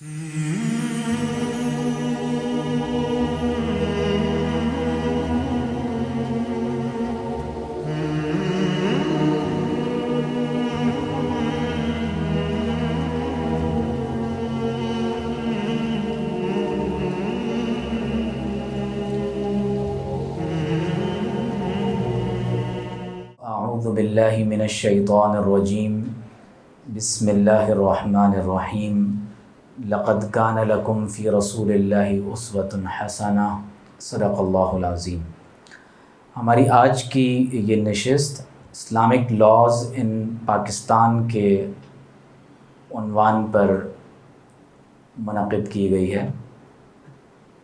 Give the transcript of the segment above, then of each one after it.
اعوذ باللہ من الشیطان الرجیم بسم اللہ الرحمن الرحیم لقد کان لکم فی رسول اللہ اسوۃ حسنہ صدق اللہ العظیم۔ ہماری آج کی یہ نشست اسلامک لاز ان پاکستان کے عنوان پر منعقد کی گئی ہے،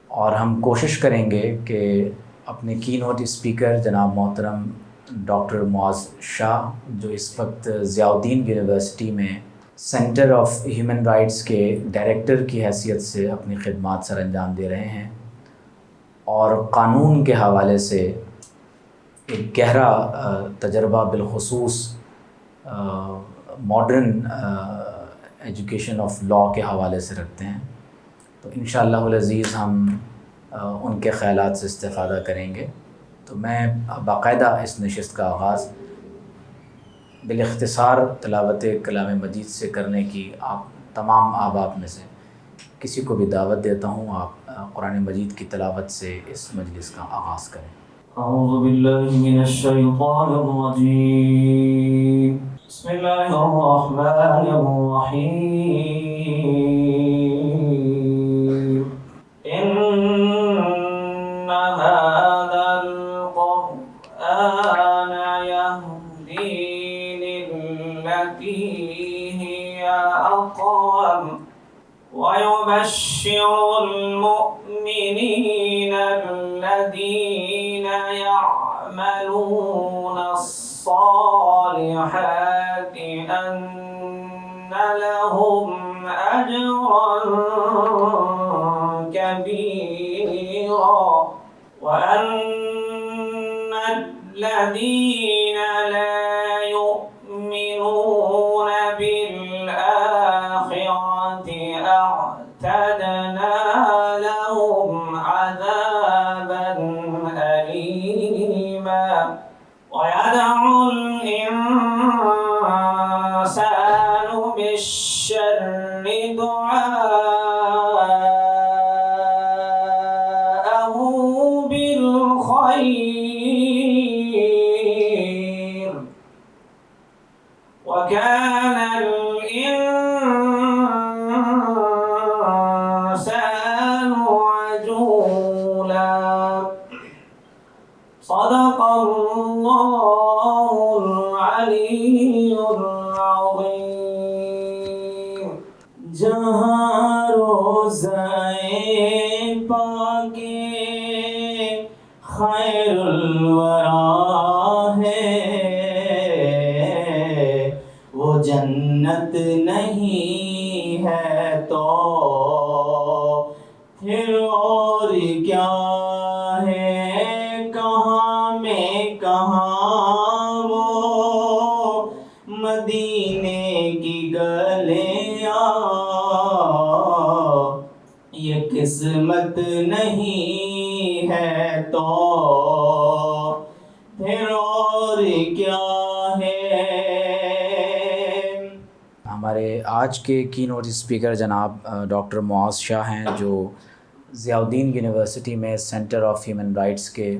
اور ہم کوشش کریں گے کہ اپنے کی نوٹ اسپیکر جناب محترم ڈاکٹر معاذ شاہ، جو اس وقت ضیاء الدین یونیورسٹی میں سینٹر آف ہیومن رائٹس کے ڈائریکٹر کی حیثیت سے اپنی خدمات سر انجام دے رہے ہیں، اور قانون کے حوالے سے ایک گہرا تجربہ بالخصوص ماڈرن ایجوکیشن آف لا کے حوالے سے رکھتے ہیں، تو انشاءاللہ العزیز ہم ان کے خیالات سے استفادہ کریں گے۔ تو میں باقاعدہ اس نشست کا آغاز بالاختصار تلاوت کلام مجید سے کرنے کی آپ تمام احباب میں سے کسی کو بھی دعوت دیتا ہوں، آپ قرآن مجید کی تلاوت سے اس مجلس کا آغاز کریں۔ اعوذ باللہ من الشیطان الرجیم، بسم اللہ الرحمن الرحیم، ان هذا القرآن يهدي للتي هي اقوم ويبشر المؤمنين الذين يعملون الصالحات أن لهم أجرا كبيرا، وأن الذين لا يؤمنون بالآخرة أعتدنا لهم عذابا أليما، ويدعو الإنسان بالشر دعاءه بالخير، وكان الإنسان عجولا، صدق اللہ العلی العظیم۔ جہاں روزائے پاکے خیر الورا ہے، وہ جنت نہیں ہے تو پھر اور کیا ہے، کہاں میں کہاں وہ مدینے کی گلیاں، یہ قسمت نہیں ہے تو پھر اور کیا ہے۔ ہمارے آج کے کی نوٹ اسپیکر جناب ڈاکٹر معاذ شاہ ہیں، جو ضیاء الدین یونیورسٹی میں سینٹر آف ہیومن رائٹس کے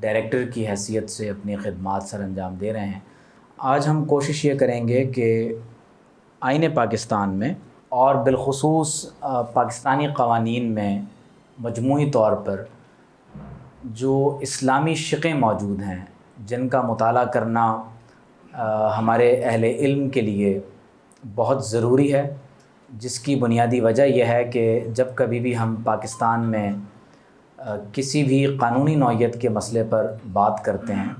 ڈائریکٹر کی حیثیت سے اپنی خدمات سر انجام دے رہے ہیں۔ آج ہم کوشش یہ کریں گے کہ آئین پاکستان میں اور بالخصوص پاکستانی قوانین میں مجموعی طور پر جو اسلامی شقیں موجود ہیں، جن کا مطالعہ کرنا ہمارے اہل علم کے لیے بہت ضروری ہے، جس کی بنیادی وجہ یہ ہے کہ جب کبھی بھی ہم پاکستان میں کسی بھی قانونی نوعیت کے مسئلے پر بات کرتے ہیں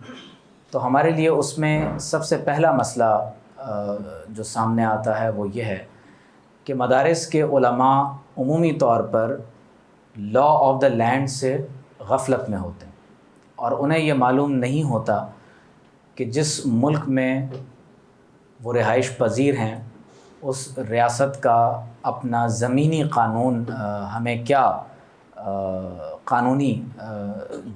تو ہمارے لیے اس میں سب سے پہلا مسئلہ جو سامنے آتا ہے وہ یہ ہے کہ مدارس کے علماء عمومی طور پر لا آف دا لینڈ سے غفلت میں ہوتے ہیں، اور انہیں یہ معلوم نہیں ہوتا کہ جس ملک میں وہ رہائش پذیر ہیں اس ریاست کا اپنا زمینی قانون ہمیں کیا قانونی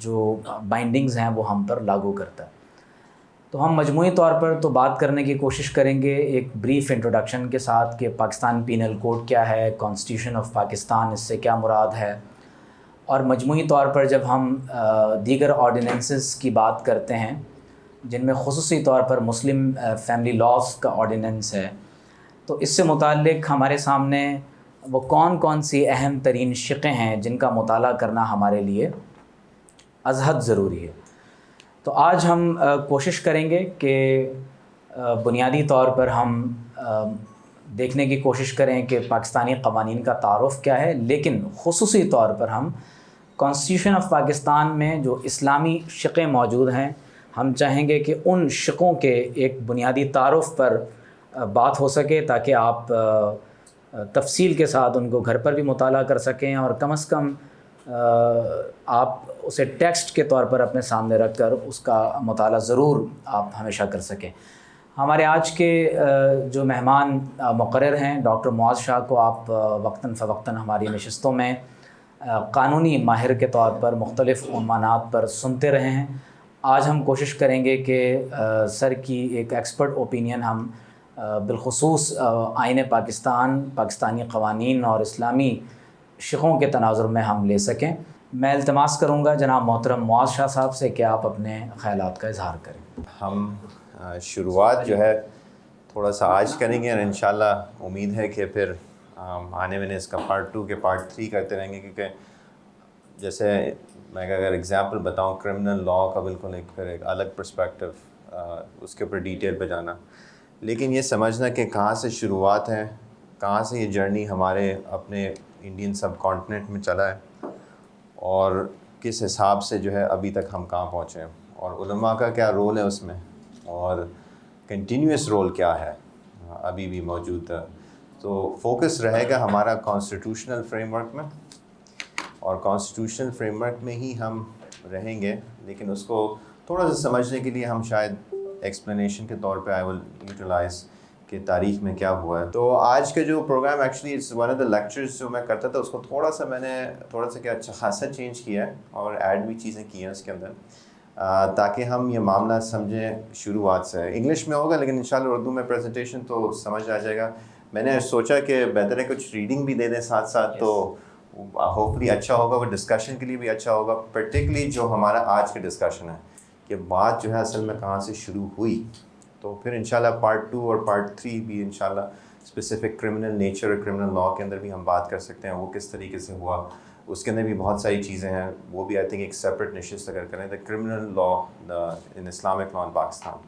جو بائنڈنگز ہیں وہ ہم پر لاگو کرتا ہے. تو ہم مجموعی طور پر تو بات کرنے کی کوشش کریں گے ایک بریف انٹروڈکشن کے ساتھ کہ پاکستان پینل کوڈ کیا ہے, کانسٹیٹیوشن آف پاکستان اس سے کیا مراد ہے, اور مجموعی طور پر جب ہم دیگر آرڈیننسز کی بات کرتے ہیں جن میں خصوصی طور پر مسلم فیملی لاز کا آرڈیننس ہے, تو اس سے متعلق ہمارے سامنے وہ کون کون سی اہم ترین شقیں ہیں جن کا مطالعہ کرنا ہمارے لیے ازحد ضروری ہے. تو آج ہم کوشش کریں گے کہ بنیادی طور پر ہم دیکھنے کی کوشش کریں کہ پاکستانی قوانین کا تعارف کیا ہے, لیکن خصوصی طور پر ہم کانسٹیٹیوشن آف پاکستان میں جو اسلامی شقیں موجود ہیں ہم چاہیں گے کہ ان شقوں کے ایک بنیادی تعارف پر بات ہو سکے تاکہ آپ تفصیل کے ساتھ ان کو گھر پر بھی مطالعہ کر سکیں اور کم از کم آپ اسے ٹیکسٹ کے طور پر اپنے سامنے رکھ کر اس کا مطالعہ ضرور آپ ہمیشہ کر سکیں. ہمارے آج کے جو مہمان مقرر ہیں ڈاکٹر معاذ شاہ کو آپ وقتاً فوقتاً ہماری نشستوں میں قانونی ماہر کے طور پر مختلف عنوانات پر سنتے رہے ہیں. آج ہم کوشش کریں گے کہ سر کی ایک ایکسپرٹ اوپینین ہم بالخصوص آئین پاکستان, پاکستانی قوانین اور اسلامی شقوں کے تناظر میں ہم لے سکیں. میں التماس کروں گا جناب محترم معاذ شاہ صاحب سے کہ آپ اپنے خیالات کا اظہار کریں. ہم شروعات جو ہے تھوڑا سا آج کریں گے اور انشاءاللہ امید ہے کہ پھر آنے والے اس کا پارٹ 2 کے پارٹ 3 کرتے رہیں گے, کیونکہ جیسے میں اگر ایگزامپل بتاؤں کرمنل لاء کا بالکل ایک الگ پرسپیکٹو, اس کے اوپر ڈیٹیل پہ جانا, لیکن یہ سمجھنا کہ کہاں سے شروعات ہے, کہاں سے یہ جرنی ہمارے اپنے انڈین سب کانٹیننٹ میں چلا ہے اور کس حساب سے جو ہے ابھی تک ہم کہاں پہنچے ہیں, اور علماء کا کیا رول ہے اس میں, اور کنٹینیوس رول کیا ہے ابھی بھی موجود ہے. تو فوکس رہے گا ہمارا کانسٹیٹیوشنل فریم ورک میں, اور کانسٹیٹیوشنل فریم ورک میں ہی ہم رہیں گے, لیکن اس کو تھوڑا سا سمجھنے کے لیے ہم شاید ایکسپلینیشن کے طور پہ آئی ول یوٹیلائز کہ تاریخ میں کیا ہوا ہے. تو آج کا جو programme actually it's one of the lectures جو میں کرتا تھا, اس کو تھوڑا سا کیا اچھا خاصا چینج کیا ہے اور ایڈ بھی چیزیں کی ہیں اس کے اندر, تاکہ ہم یہ معاملہ سمجھیں شروعات سے. انگلش میں ہوگا لیکن انشاءاللہ اردو میں پریزنٹیشن تو سمجھ آ جائے گا. میں نے سوچا کہ بہتر ہے کچھ ریڈنگ بھی دے دیں ساتھ ساتھ, تو ہوپفلی اچھا ہوگا, وہ ڈسکشن کے لیے بھی اچھا ہوگا, پرٹیکولرلی جو ہمارا آج کا ڈسکشن ہے کہ بات جو ہے اصل میں کہاں سے شروع ہوئی. تو پھر انشاءاللہ پارٹ 2 اور پارٹ 3 بھی انشاءاللہ اسپیسیفک کرمنل نیچر اور کرمنل لاء کے اندر بھی ہم بات کر سکتے ہیں, وہ کس طریقے سے ہوا, اس کے اندر بھی بہت ساری چیزیں ہیں, وہ بھی آئی تھنک ایک سیپریٹ نشست اگر کریں the criminal law in Islamic law in Pakistan.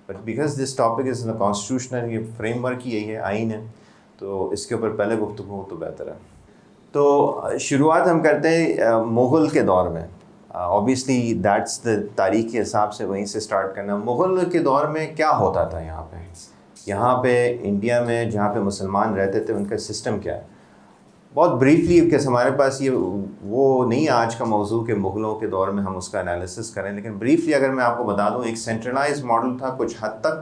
But because this topic is the constitutional, یہ فریم ورک ہی یہی ہے, آئین ہے, تو اس کے اوپر پہلے گفتگو ہو تو بہتر ہے. تو شروعات ہم کرتے ہیں مغل کے دور میں. اوبیسلی دیٹس دا تاریخ کے حساب سے وہیں سے سٹارٹ کرنا. مغل کے دور میں کیا ہوتا تھا یہاں پہ انڈیا میں جہاں پہ مسلمان رہتے تھے, ان کا سسٹم کیا ہے؟ بہت بریفلی, کہ ہمارے پاس یہ وہ نہیں آج کا موضوع کہ مغلوں کے دور میں ہم اس کا انالیسس کریں, لیکن بریفلی اگر میں آپ کو بتا دوں, ایک سینٹرلائز ماڈل تھا کچھ حد تک,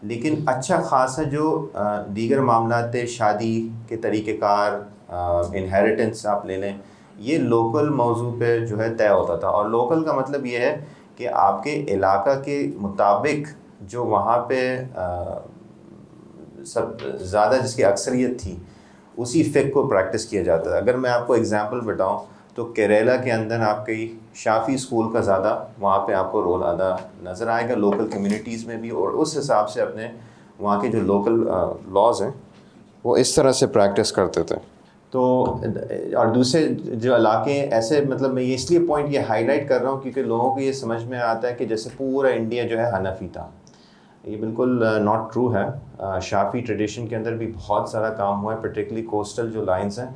لیکن اچھا خاصا جو دیگر معاملات تھے, شادی کے طریقہ کار, انہیریٹنس آپ لے لیں, یہ لوکل موضوع پہ جو ہے طے ہوتا تھا. اور لوکل کا مطلب یہ ہے کہ آپ کے علاقہ کے مطابق جو وہاں پہ سب زیادہ جس کی اکثریت تھی اسی فقہ کو پریکٹس کیا جاتا ہے. اگر میں آپ کو اگزامپل بتاؤں تو کیرلا کے اندر آپ کی شافی اسکول کا زیادہ وہاں پہ آپ کو رول ادا نظر آئے گا لوکل کمیونٹیز میں بھی, اور اس حساب سے اپنے وہاں کے جو لوکل لاز ہیں وہ اس طرح سے پریکٹس کرتے تھے. تو اور دوسرے جو علاقے ایسے, مطلب میں یہ اس لیے پوائنٹ یہ ہائی لائٹ کر رہا ہوں کیونکہ لوگوں کو یہ سمجھ میں آتا ہے کہ جیسے پورا انڈیا جو ہے حنفی تھا. یہ بالکل ناٹ ٹرو ہے. شافی ٹریڈیشن کے اندر بھی بہت سارا کام ہوا ہے, پرٹیکولرلی کوسٹل جو لائنس ہیں.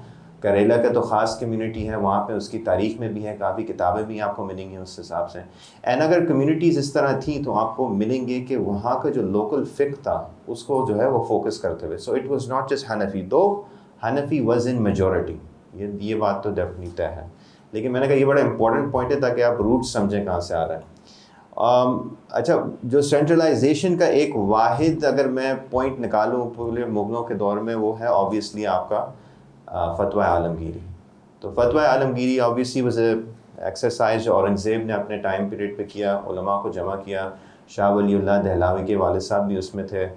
کریلا کا تو خاص کمیونٹی ہے, وہاں پہ اس کی تاریخ میں بھی ہے, کافی کتابیں بھی آپ کو ملیں گی اس حساب سے. اینڈ اگر کمیونٹیز اس طرح تھیں تو آپ کو ملیں گے کہ وہاں کا جو لوکل فقہ تھا اس کو جو ہے وہ فوکس کرتے ہوئے. So it was not just Hanafi, though Hanafi was in majority, یہ بات تو ڈیفینیٹ ہے. لیکن میں نے کہا یہ بڑا امپورٹنٹ پوائنٹ ہے تاکہ آپ روٹ سمجھیں کہاں سے آ رہا ہے. اچھا، جو سینٹرلائزیشن کا ایک واحد اگر میں پوائنٹ نکالوں پورے مغلوں کے دور میں، وہ ہے آبویسلی آپ کا فتویٰ عالمگیری. تو فتویٰ عالمگیری آبویسلی واز اے ایکسرسائز جو اورنگزیب نے اپنے ٹائم پیریڈ پہ کیا، علماء کو جمع کیا. شاہ ولی اللہ دہلاوی کے والد صاحب بھی اس میں تھے،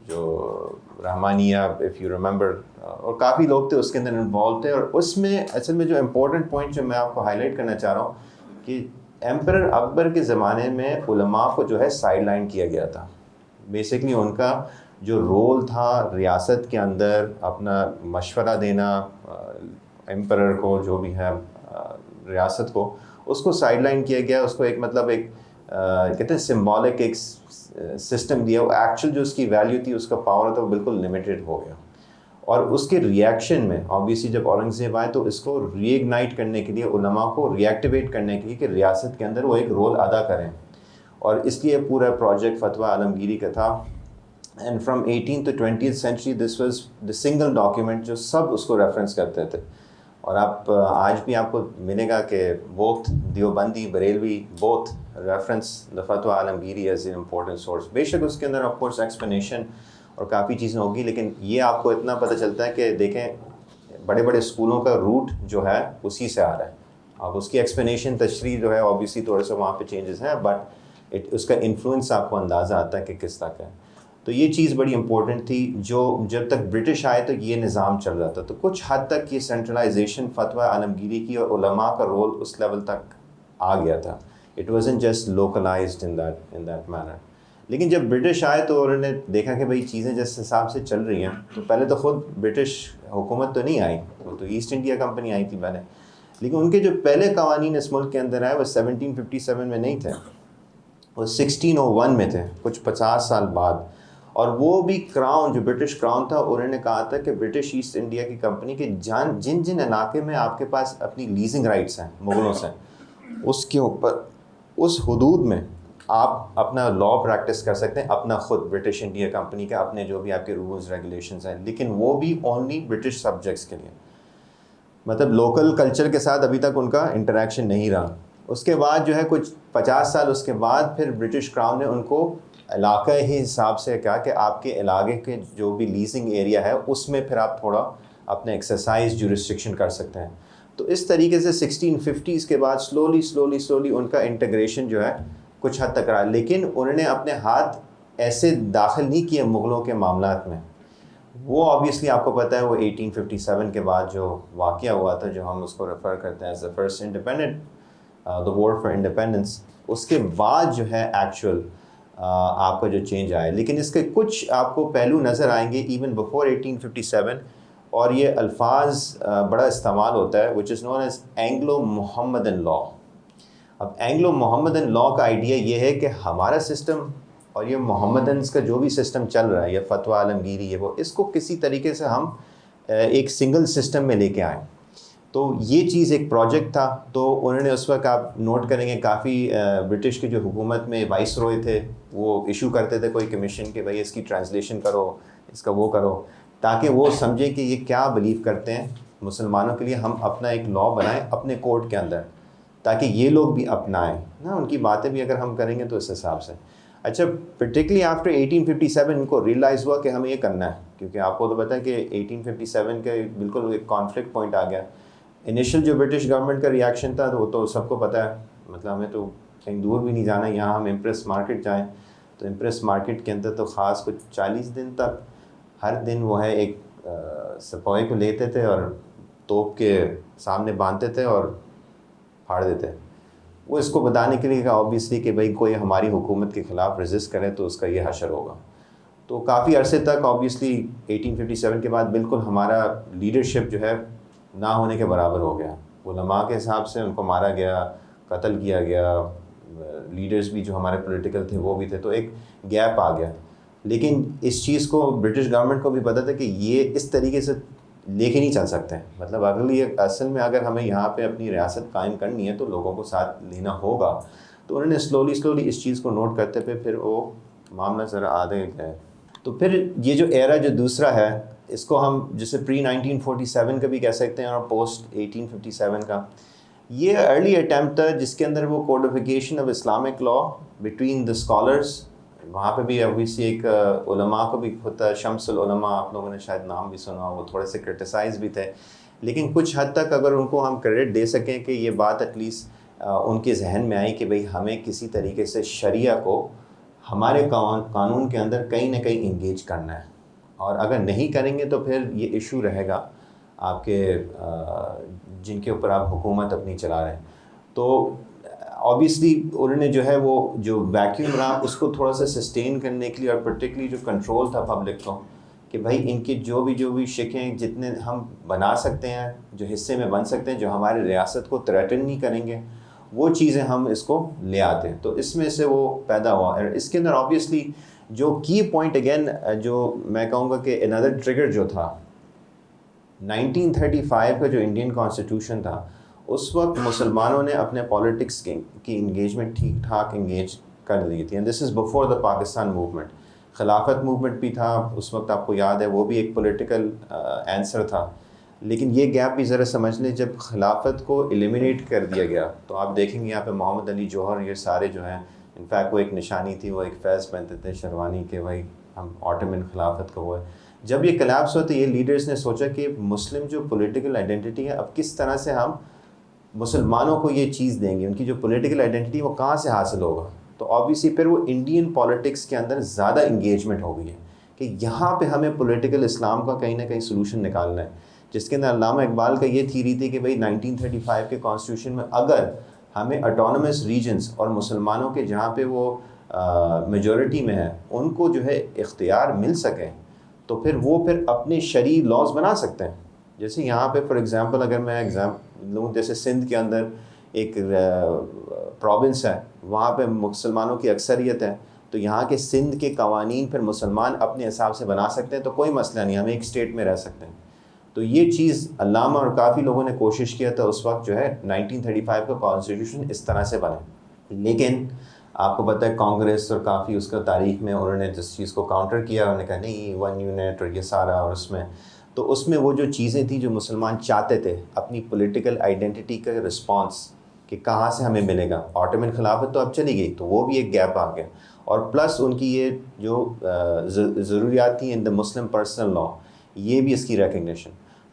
جو رحمانیہ اف یو ریممبر، اور کافی لوگ تھے اس کے اندر انوالو تھے. اور اس میں اصل میں جو امپورٹنٹ پوائنٹ جو میں آپ کو ہائی لائٹ کرنا چاہ رہا ہوں کہ ایمپرر اکبر کے زمانے میں علماء کو جو ہے سائڈ لائن کیا گیا تھا. بیسکلی ان کا جو رول تھا ریاست کے اندر اپنا مشورہ دینا ایمپرر کو، جو بھی ہے ریاست کو، اس کو سائڈ لائن کیا گیا. اس کو ایک مطلب ایک کہتے ہیں سمبولک ایک سسٹم دیا. وہ ایکچوئل جو اس کی ویلیو تھی، اس کا پاور تھا، وہ بالکل لمیٹڈ ہو گیا. اور اس کے ریئیکشن میں آبویسلی جب اورنگزیب آئے تو اس کو ری اگنائٹ کرنے کے لیے، علماء کو ری ایکٹیویٹ کرنے کے لیے کہ ریاست کے اندر وہ ایک رول ادا کریں، اور اس لیے پورا پروجیکٹ فتویٰ عالمگیری کا تھا. And from 18th to 20th century this was the single document جو سب اس کو ریفرنس کرتے تھے. اور آپ آج بھی آپ کو ملے گا کہ both Deobandi Barelvi both reference the فتویٰ عالمگیری ایز این امپورٹنٹ سورس. بے شک اس کے اندر آف کورس ایکسپلینیشن اور کافی چیزیں ہوگی، لیکن یہ آپ کو اتنا پتہ چلتا ہے کہ دیکھیں بڑے بڑے اسکولوں کا روٹ جو ہے اسی سے آ رہا ہے. اب اس کی ایکسپلینیشن تشریح جو ہے آبویسلی تھوڑے سے وہاں پہ چینجز ہیں، بٹ اس کا انفلوئنس آپ کو اندازہ آتا ہے کہ کس طرح کا ہے. تو یہ چیز بڑی امپورٹنٹ تھی. جو جب تک برٹش آئے تو یہ نظام چل رہا تھا، تو کچھ حد تک یہ سینٹرلائزیشن فتویٰ عالمگیری کی اور علماء کا رول اس لیول تک آ گیا تھا. It wasn't just localised in that manner. لیکن جب برٹش آئے تو انہوں نے دیکھا کہ بھئی چیزیں جس حساب سے چل رہی ہیں، تو پہلے تو خود برٹش حکومت تو نہیں آئی، وہ تو ایسٹ انڈیا کمپنی آئی تھی پہلے. لیکن ان کے جو پہلے قوانین اس ملک کے اندر آئے وہ 1757 میں نہیں تھے، وہ 1601 میں تھے، کچھ 50 سال بعد. اور وہ بھی کراؤن، جو برٹش کراؤن تھا، انہوں نے کہا تھا کہ برٹش ایسٹ انڈیا کی کمپنی کے جن جن علاقے میں آپ کے پاس اپنی لیزنگ رائٹس ہیں مغلوں سے، اس کے اوپر اس حدود میں آپ اپنا لا پریکٹس کر سکتے ہیں، اپنا خود برٹش انڈیا کمپنی کے اپنے جو بھی آپ کے رولز ریگولیشنز ہیں، لیکن وہ بھی اونلی برٹش سبجیکٹس کے لیے. مطلب لوکل کلچر کے ساتھ ابھی تک ان کا انٹریکشن نہیں رہا. اس کے بعد جو ہے کچھ 50 سال اس کے بعد پھر برٹش کراؤن نے ان کو علاقہ ہی حساب سے کہا کہ آپ کے علاقے کے جو بھی لیزنگ ایریا ہے اس میں پھر آپ تھوڑا اپنے ایکسرسائز جورسڈکشن کر سکتے ہیں. تو اس طریقے سے 1650s کے بعد سلولی ان کا انٹیگریشن جو ہے کچھ حد تک رہا. لیکن انہوں نے اپنے ہاتھ ایسے داخل نہیں کیے مغلوں کے معاملات میں. وہ آبویسلی آپ کو پتہ ہے وہ 1857 کے بعد جو واقعہ ہوا تھا، جو ہم اس کو ریفر کرتے ہیں as the first independent, the war for independence. اس کے بعد جو ہے ایکچوئل آپ کا جو چینج آئے. لیکن اس کے کچھ آپ کو پہلو نظر آئیں گے ایون بفور 1857، اور یہ الفاظ بڑا استعمال ہوتا ہے which is known as Anglo Mohammedan law. اب اینگلو محمدن لاء کا آئیڈیا یہ ہے کہ ہمارا سسٹم اور یہ محمدنس کا جو بھی سسٹم چل رہا ہے، یہ فتویٰ عالمگیری ہے، وہ اس کو کسی طریقے سے ہم ایک سنگل سسٹم میں لے کے آئیں. تو یہ چیز ایک پروجیکٹ تھا. تو انہوں نے اس وقت آپ نوٹ کریں گے کافی برٹش کی جو حکومت میں وائس روئے تھے، وہ ایشو کرتے تھے کوئی کمیشن کہ بھائی اس کی ٹرانسلیشن کرو، اس کا وہ کرو، تاکہ وہ سمجھیں کہ یہ کیا بلیو کرتے ہیں مسلمانوں کے لیے. ہم اپنا ایک لا بنائیں اپنے کوڈ کے اندر تاکہ یہ لوگ بھی اپنائیں نا. ان کی باتیں بھی اگر ہم کریں گے تو اس حساب سے. اچھا، پرٹیکولرلی آفٹر 1857 ان کو ریئلائز ہوا کہ ہمیں یہ کرنا ہے، کیونکہ آپ کو تو پتہ ہے کہ 1857 کے بالکل ایک کانفلکٹ پوائنٹ آ گیا. انیشل جو برٹش گورنمنٹ کا ریئیکشن تھا وہ تو سب کو پتہ ہے، مطلب ہمیں تو کہیں دور بھی نہیں جانا. یہاں ہم امپریس مارکیٹ جائیں تو امپریس مارکیٹ کے اندر تو خاص کچھ 40 دن تک ہر دن وہ ہے ایک سپوئے کو لیتے تھے اور توپ کے سامنے باندھتے تھے اور پھاڑ دیتے. وہ اس کو بتانے کے لیے کہ آبویسلی کہ بھائی کوئی ہماری حکومت کے خلاف ریزسٹ کرے تو اس کا یہ حشر ہوگا. تو کافی عرصے تک آبویسلی 1857 کے بعد بالکل ہمارا لیڈرشپ جو ہے نہ ہونے کے برابر ہو گیا. علماء کے حساب سے ان کو مارا گیا، قتل کیا گیا، لیڈرز بھی جو ہمارے پولیٹیکل تھے وہ بھی تھے، تو ایک گیپ آ گیا. لیکن اس چیز کو برٹش گورنمنٹ کو بھی پتہ تھا کہ یہ اس طریقے سے لے کے نہیں چل سکتے. مطلب اصل میں اگر ہمیں یہاں پہ اپنی ریاست قائم کرنی ہے تو لوگوں کو ساتھ لینا ہوگا. تو انہوں نے سلولی اس چیز کو نوٹ کرتے پھر وہ معاملہ ذرا آگے گئے. تو پھر یہ جو ایرا جو دوسرا ہے، اس کو ہم جسے پری 1947 کا بھی کہہ سکتے ہیں اور پوسٹ 1857 کا. یہ ارلی اٹیمپٹ تھا جس کے اندر وہ codification of Islamic law between the scholars. وہاں پہ بھی اوبیسلی ایک علماء کو بھی ہوتا ہے, شمس العلماء, آپ لوگوں نے شاید نام بھی سنا, وہ تھوڑے سے کرٹیسائز بھی تھے, لیکن کچھ حد تک اگر ان کو ہم کریڈٹ دے سکیں کہ یہ بات ایٹ لیسٹ ان کے ذہن میں آئی کہ بھئی ہمیں کسی طریقے سے شریعہ کو ہمارے قانون کے اندر کہیں نہ کہیں انگیج کرنا ہے, اور اگر نہیں کریں گے تو پھر یہ ایشو رہے گا آپ کے جن کے اوپر آپ حکومت اپنی چلا رہے ہیں. تو آبویسلی انہوں نے جو ہے وہ جو ویکیوم رہا اس کو تھوڑا سا سسٹین کرنے کے لیے, اور پرٹیکولرلی جو کنٹرول تھا پبلک کو کہ بھائی ان کی جو بھی شکیں جتنے ہم بنا سکتے ہیں, جو حصے میں بن سکتے ہیں, جو ہماری ریاست کو تھریٹن نہیں کریں گے, وہ چیزیں ہم اس کو لے آتے ہیں. تو اس میں سے وہ پیدا ہوا. اور اس کے اندر آبویسلی جو کی پوائنٹ اگین جو میں کہوں گا کہ انادر ٹریگر جو تھا 1935 کا جو انڈین کانسٹیٹیوشن تھا, اس وقت مسلمانوں نے اپنے پالیٹکس کی انگیجمنٹ ٹھیک ٹھاک انگیج کر دی تھی. And this is before the Pakistan movement. خلافت موومنٹ بھی تھا اس وقت, آپ کو یاد ہے, وہ بھی ایک پولیٹیکل آنسر تھا. لیکن یہ گیپ بھی ذرا سمجھ لیں, جب خلافت کو ایلیمینیٹ کر دیا گیا تو آپ دیکھیں گے یہاں پہ محمد علی جوہر, یہ سارے جو ہیں, انفیکٹ وہ ایک نشانی تھی, وہ ایک فیض پہنتے تھے شیروانی کے, بھائی ہم آٹومن خلافت کا وہ ہے. جب یہ کلیپس ہوا تو یہ لیڈرز نے سوچا کہ مسلم جو پولیٹیکل آئیڈینٹی ہے, اب کس طرح سے ہم مسلمانوں کو یہ چیز دیں گے, ان کی جو پولیٹیکل آئیڈینٹی وہ کہاں سے حاصل ہوگا. تو آبویسلی پھر وہ انڈین پالیٹکس کے اندر زیادہ انگیجمنٹ ہو گئی ہے کہ یہاں پہ ہمیں پولیٹیکل اسلام کا کہیں نہ کہیں سلوشن نکالنا ہے, جس کے اندر علامہ اقبال کا یہ تھیوری تھی کہ بھئی 1935 کے کانسٹیٹیوشن میں اگر ہمیں اٹانومس ریجنز اور مسلمانوں کے جہاں پہ وہ میجورٹی میں ہیں ان کو جو ہے اختیار مل سکے تو پھر وہ پھر اپنے شرعی لاز بنا سکتے ہیں. جیسے یہاں پہ فار ایگزامپل اگر میں لوں, جیسے سندھ کے اندر ایک پروونس ہے, وہاں پہ مسلمانوں کی اکثریت ہے, تو یہاں کے سندھ کے قوانین پھر مسلمان اپنے حساب سے بنا سکتے ہیں, تو کوئی مسئلہ نہیں, ہم ایک اسٹیٹ میں رہ سکتے ہیں. تو یہ چیز علامہ اور کافی لوگوں نے کوشش کیا تھا اس وقت جو ہے 1935 کا کانسٹیٹیوشن اس طرح سے بنے. لیکن آپ کو پتہ ہے کانگریس اور کافی اس کا تاریخ میں انہوں نے جس چیز کو کاؤنٹر کیا, انہوں نے کہا نہیں ون یونٹ اور یہ سارا, اور اس میں وہ جو چیزیں تھیں جو مسلمان چاہتے تھے اپنی پولیٹیکل آئیڈینٹی کا رسپانس کہ کہاں سے ہمیں ملے گا. آٹومن خلافت تو اب چلی گئی, تو وہ بھی ایک گیپ آ گیا, اور پلس ان کی یہ جو ضروریات تھیں ان دا مسلم پرسنل لا, یہ بھی اس کی ریکگنیشن.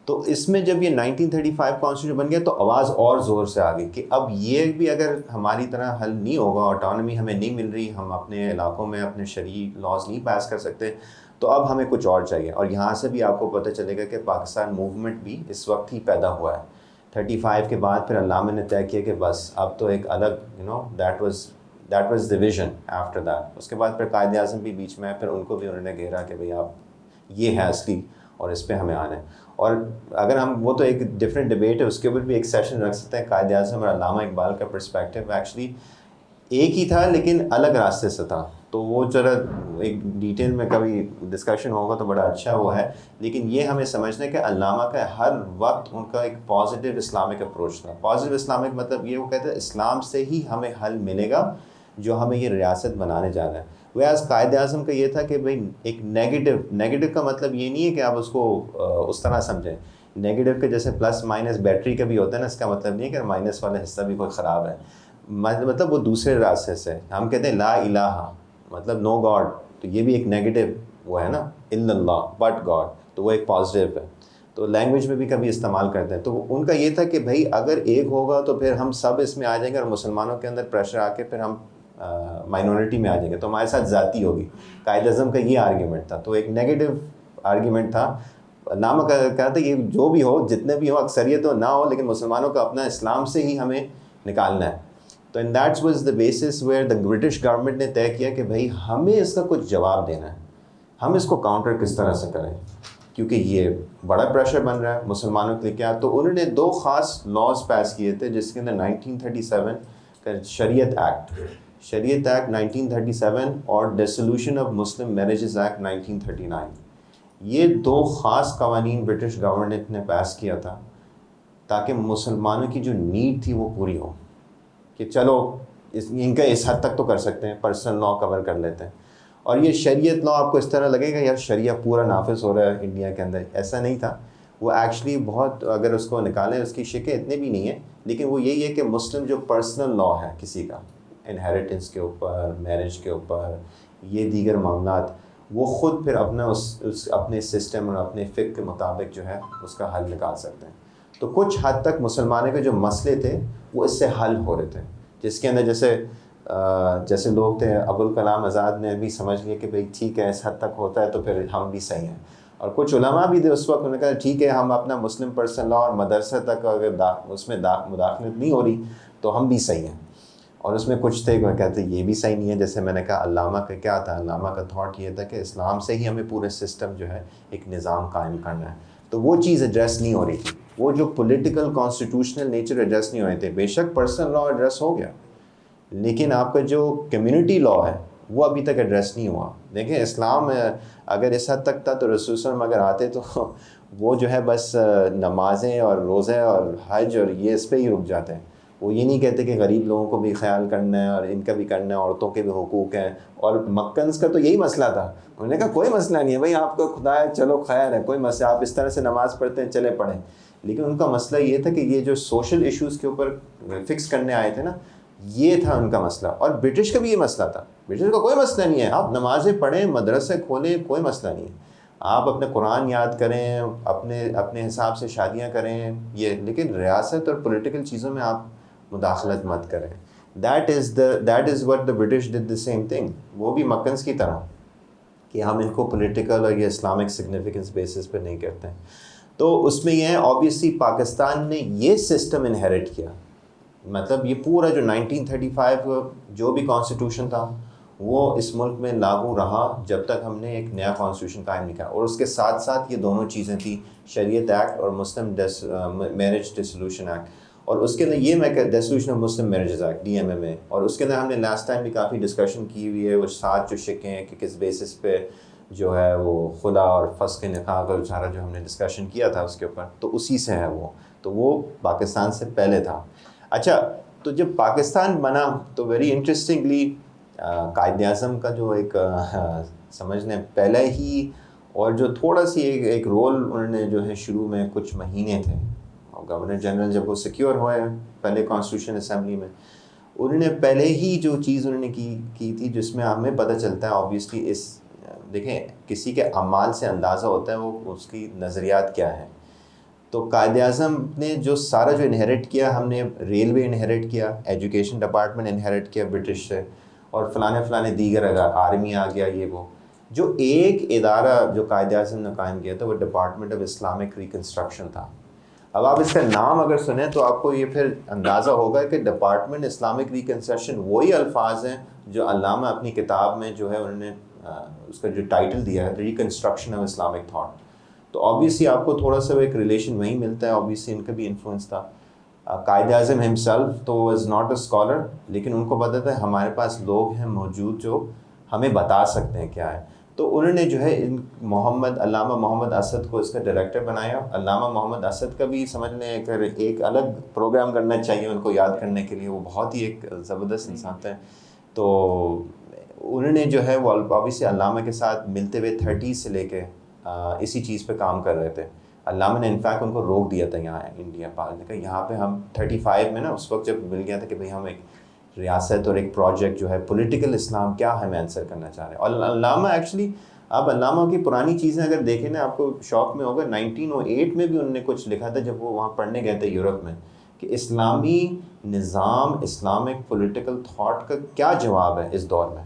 تو اس میں جب یہ 1935 کانسٹیٹیوشن بن گیا تو آواز اور زور سے آ گئی کہ اب یہ بھی اگر ہماری طرح حل نہیں ہوگا, آٹونمی ہمیں نہیں مل رہی, ہم اپنے علاقوں میں اپنے شرعی لاز نہیں پاس کر سکتے, تو اب ہمیں کچھ اور چاہیے. اور یہاں سے بھی آپ کو پتہ چلے گا کہ پاکستان موومنٹ بھی اس وقت ہی پیدا ہوا ہے. 35 کے بعد پھر علامہ نے طے کیا کہ بس اب تو ایک الگ that was the vision after that. اس کے بعد پھر قائد اعظم بھی بیچ میں, پھر ان کو بھی انہوں نے گھیرا کہ بھئی آپ یہ ہے اصلی اور اس پہ ہمیں آنا ہے. اور اگر ہم وہ تو ایک ڈفرینٹ ڈبیٹ ہے, اس کے اوپر بھی ایک سیشن رکھ سکتے ہیں. قائد اعظم اور علامہ اقبال کا پرسپیکٹیو ایکچولی ایک ہی تھا لیکن الگ راستے سے تھا, تو وہ ذرا ایک ڈیٹیل میں کبھی ڈسکشن ہوگا تو بڑا اچھا وہ ہے. لیکن یہ ہمیں سمجھنا ہے کہ علامہ کا ہر وقت ان کا ایک پازیٹیو اسلامک اپروچ تھا. پازیٹیو اسلامک مطلب یہ, وہ کہتے ہیں اسلام سے ہی ہمیں حل ملے گا جو ہمیں یہ ریاست بنانے جا رہا ہے. ویسے قائد اعظم کا یہ تھا کہ بھئی ایک نیگیٹو کا مطلب یہ نہیں ہے کہ آپ اس کو اس طرح سمجھیں. نیگیٹو کے جیسے پلس مائنس بیٹری کا بھی ہوتا ہے نا, اس کا مطلب نہیں ہے کہ مائنس والا حصہ بھی کوئی خراب ہے, مطلب وہ دوسرے راستے سے. ہم کہتے ہیں لا الہ مطلب نو گاڈ, تو یہ بھی ایک نیگیٹو وہ ہے نا, الا اللہ بٹ گاڈ, تو وہ ایک پازیٹیو ہے. تو لینگویج میں بھی کبھی استعمال کرتے ہیں. تو ان کا یہ تھا کہ بھائی اگر ایک ہوگا تو پھر ہم سب اس میں آ جائیں گے, اور مسلمانوں کے اندر پریشر آ کے پھر ہم مائنورٹی میں آ جائیں گے تو ہمارے ساتھ ذاتی ہوگی. قائد اعظم کا یہ آرگیومنٹ تھا, تو ایک نیگیٹو آرگیومنٹ تھا. علامہ کہا تھا یہ جو بھی ہو, جتنے بھی ہو, اکثریت ہو نہ ہو, لیکن مسلمانوں کا اپنا اسلام سے ہی ہمیں نکالنا ہے. تو and that's was the basis where the British government نے طے کیا کہ بھائی ہمیں اس کا کچھ جواب دینا ہے, ہم اس کو کاؤنٹر کس طرح سے کریں, کیونکہ یہ بڑا پریشر بن رہا ہے مسلمانوں کے لیے. کیا تو انہوں نے 2 خاص لاز پاس کیے تھے, جس کے اندر 1937 کا شریعت ایکٹ 1937 اور ڈیسولوشن آف مسلم میرجز ایکٹ 1939. یہ 2 خاص قوانین برٹش گورنمنٹ نے پاس کیا تھا تاکہ مسلمانوں کی جو نیڈ تھی وہ پوری ہو, کہ چلو ان کا اس حد تک تو کر سکتے ہیں, پرسنل لا کور کر لیتے ہیں. اور یہ شریعت لا آپ کو اس طرح لگے گا یار شریعہ پورا نافذ ہو رہا ہے انڈیا کے اندر, ایسا نہیں تھا. وہ ایکچولی بہت، اگر اس کو نکالیں اس کی شکیں اتنے بھی نہیں ہیں، لیکن وہ یہی ہے کہ مسلم جو پرسنل لا ہے کسی کا، انہیریٹنس کے اوپر، میرج کے اوپر، یہ دیگر معاملات، وہ خود پھر اپنا اس اپنے سسٹم اور اپنے فقہ کے مطابق جو ہے اس کا حل نکال سکتے ہیں. تو کچھ حد تک مسلمانوں کے جو مسئلے تھے وہ اس سے حل ہو رہے تھے، جس کے اندر جیسے لوگ تھے، ابوالکلام آزاد نے بھی سمجھ لیا کہ بھئی ٹھیک ہے اس حد تک ہوتا ہے تو پھر ہم بھی صحیح ہیں. اور کچھ علماء بھی تھے اس وقت، انہوں نے کہا ٹھیک ہے ہم اپنا مسلم پرسنل لا اور مدرسہ تک اگر اس میں مداخلت نہیں ہو رہی تو ہم بھی صحیح ہیں. اور اس میں کچھ تھے کہ کہتے یہ بھی صحیح نہیں ہے. جیسے میں نے کہا علامہ کا کیا تھا، علامہ کا تھاٹ یہ تھا کہ اسلام سے ہی ہمیں پورے سسٹم جو ہے ایک نظام قائم کرنا ہے. تو وہ چیز ایڈریس نہیں ہو رہی تھی، وہ جو پولیٹیکل کانسٹیٹیوشنل نیچر ایڈریس نہیں ہو رہے تھے. بے شک پرسنل لا ایڈریس ہو گیا، لیکن آپ کا جو کمیونٹی لا ہے وہ ابھی تک ایڈریس نہیں ہوا. دیکھیں اسلام اگر اس حد تک تھا تو رسول صلی اللہ علیہ وسلم اگر آتے تو وہ جو ہے بس نمازیں اور روزے اور حج اور یہ اس پہ ہی رک جاتے ہیں. وہ یہ نہیں کہتے کہ غریب لوگوں کو بھی خیال کرنا ہے اور ان کا بھی کرنا ہے، عورتوں کے بھی حقوق ہیں. اور مکنز کا تو یہی مسئلہ تھا، انہوں نے کہا کوئی مسئلہ نہیں ہے بھائی، آپ کو خدا ہے چلو خیر ہے، کوئی مسئلہ، آپ اس طرح سے نماز پڑھتے ہیں چلے پڑھیں. لیکن ان کا مسئلہ یہ تھا کہ یہ جو سوشل ایشوز کے اوپر فکس کرنے آئے تھے نا، یہ تھا ان کا مسئلہ. اور برٹش کا بھی یہ مسئلہ تھا. برٹش کا کوئی مسئلہ نہیں ہے، آپ نمازیں پڑھیں، مدرسے کھولیں، کوئی مسئلہ نہیں ہے، آپ اپنے قرآن یاد کریں، اپنے حساب سے شادیاں کریں، یہ، لیکن ریاست اور پولیٹیکل چیزوں میں آپ مداخلت مت کریں. That is what the British did the same thing. وہ بھی مکنز کی طرح کہ ہم ان کو پولیٹیکل اور یہ اسلامک سگنیفیکنس بیسس پہ نہیں کرتے ہیں. تو اس میں یہ ہے آبویسلی پاکستان نے یہ سسٹم انہیریٹ کیا. مطلب یہ پورا جو 1935 جو بھی کانسٹیٹیوشن تھا وہ اس ملک میں لاگو رہا جب تک ہم نے ایک نیا کانسٹیٹیوشن قائم نہیں کیا. اور اس کے ساتھ ساتھ یہ دونوں چیزیں تھیں، شریعت ایکٹ اور مسلم میرج ڈسولوشن ایکٹ. اور اس کے اندر یہ میں dissolution of Muslim marriages act DMMA، اور اس کے اندر ہم نے لاسٹ ٹائم بھی کافی ڈسکشن کی ہوئی ہے. وہ 7 جو شکیں ہیں کہ کس بیسس پہ جو ہے وہ خلا اور فسخ نکاح کا سارا جو ہم نے ڈسکشن کیا تھا اس کے اوپر، تو اسی سے ہے وہ. تو وہ پاکستان سے پہلے تھا. اچھا، تو جب پاکستان بنا تو ویری انٹرسٹنگلی قائد اعظم کا جو ایک سمجھ لیں پہلے ہی، اور جو تھوڑا سی ایک رول انہوں نے جو ہے شروع میں کچھ مہینے تھے، گورنر جنرل جب وہ سیکیور ہوئے پہلے کانسٹیٹیوشن اسمبلی میں، انہوں نے پہلے ہی جو چیز انہوں نے کی تھی، جس میں ہمیں پتہ چلتا ہے آبویسلی دیکھیں کسی کے اعمال سے اندازہ ہوتا ہے وہ اس کی نظریات کیا ہے. تو قائد اعظم نے جو سارا جو انہیریٹ کیا، ہم نے ریلوے انہیریٹ کیا، ایجوکیشن ڈپارٹمنٹ انہیریٹ کیا برٹش سے، اور فلانے دیگر آرمی آ گیا، یہ وہ. جو ایک ادارہ جو قائد اعظم نے قائم کیا تھا وہ ڈپارٹمنٹ آف اسلامک ریکنسٹرکشن تھا. اب آپ اس کا نام اگر سنیں تو آپ کو یہ پھر اندازہ ہوگا کہ ڈپارٹمنٹ اسلامک ریکنسٹرکشن وہی الفاظ ہیں جو علامہ اپنی کتاب میں جو ہے انہوں نے اس کا جو ٹائٹل دیا ہے ریکنسٹرکشن آف اسلامک تھاٹ. تو آبویسلی آپ کو تھوڑا سا ایک ریلیشن وہیں ملتا ہے. آبویسلی ان کا بھی انفلوئنس تھا. قائد اعظم ہمسیلف تو از ناٹ اے اسکالر، لیکن ان کو پتہ تھا ہمارے پاس لوگ ہیں موجود جو ہمیں بتا سکتے ہیں کیا ہے. تو انہوں نے جو ہے علامہ محمد اسد کو اس کا ڈائریکٹر بنایا. علامہ محمد اسد کا بھی سمجھ لیں ایک الگ پروگرام کرنا چاہیے ان کو یاد کرنے کے لیے، وہ بہت ہی ایک زبردست انسان تھے. تو انہوں نے جو ہے وہ آبویسلی علامہ کے ساتھ ملتے ہوئے 30 سے لے کے اسی چیز پہ کام کر رہے تھے. علامہ نے انفیکٹ ان کو روک دیا تھا یہاں انڈیا نے کہا یہاں پہ ہم 35 میں نا اس وقت جب مل گیا تھا کہ بھئی ہم ایک ریاست اور ایک پروجیکٹ جو ہے پولیٹیکل اسلام کیا ہمیں آنسر کرنا چاہ رہے ہیں. اور علامہ ایکچولی آپ علامہ کی پرانی چیزیں اگر دیکھیں نا آپ کو شوق میں ہوگا. 1908 میں بھی انہوں نے کچھ لکھا تھا جب وہ وہاں پڑھنے گئے تھے یورپ میں، کہ اسلامی نظام، اسلامک پولیٹیکل تھاٹ کا کیا جواب ہے اس دور میں.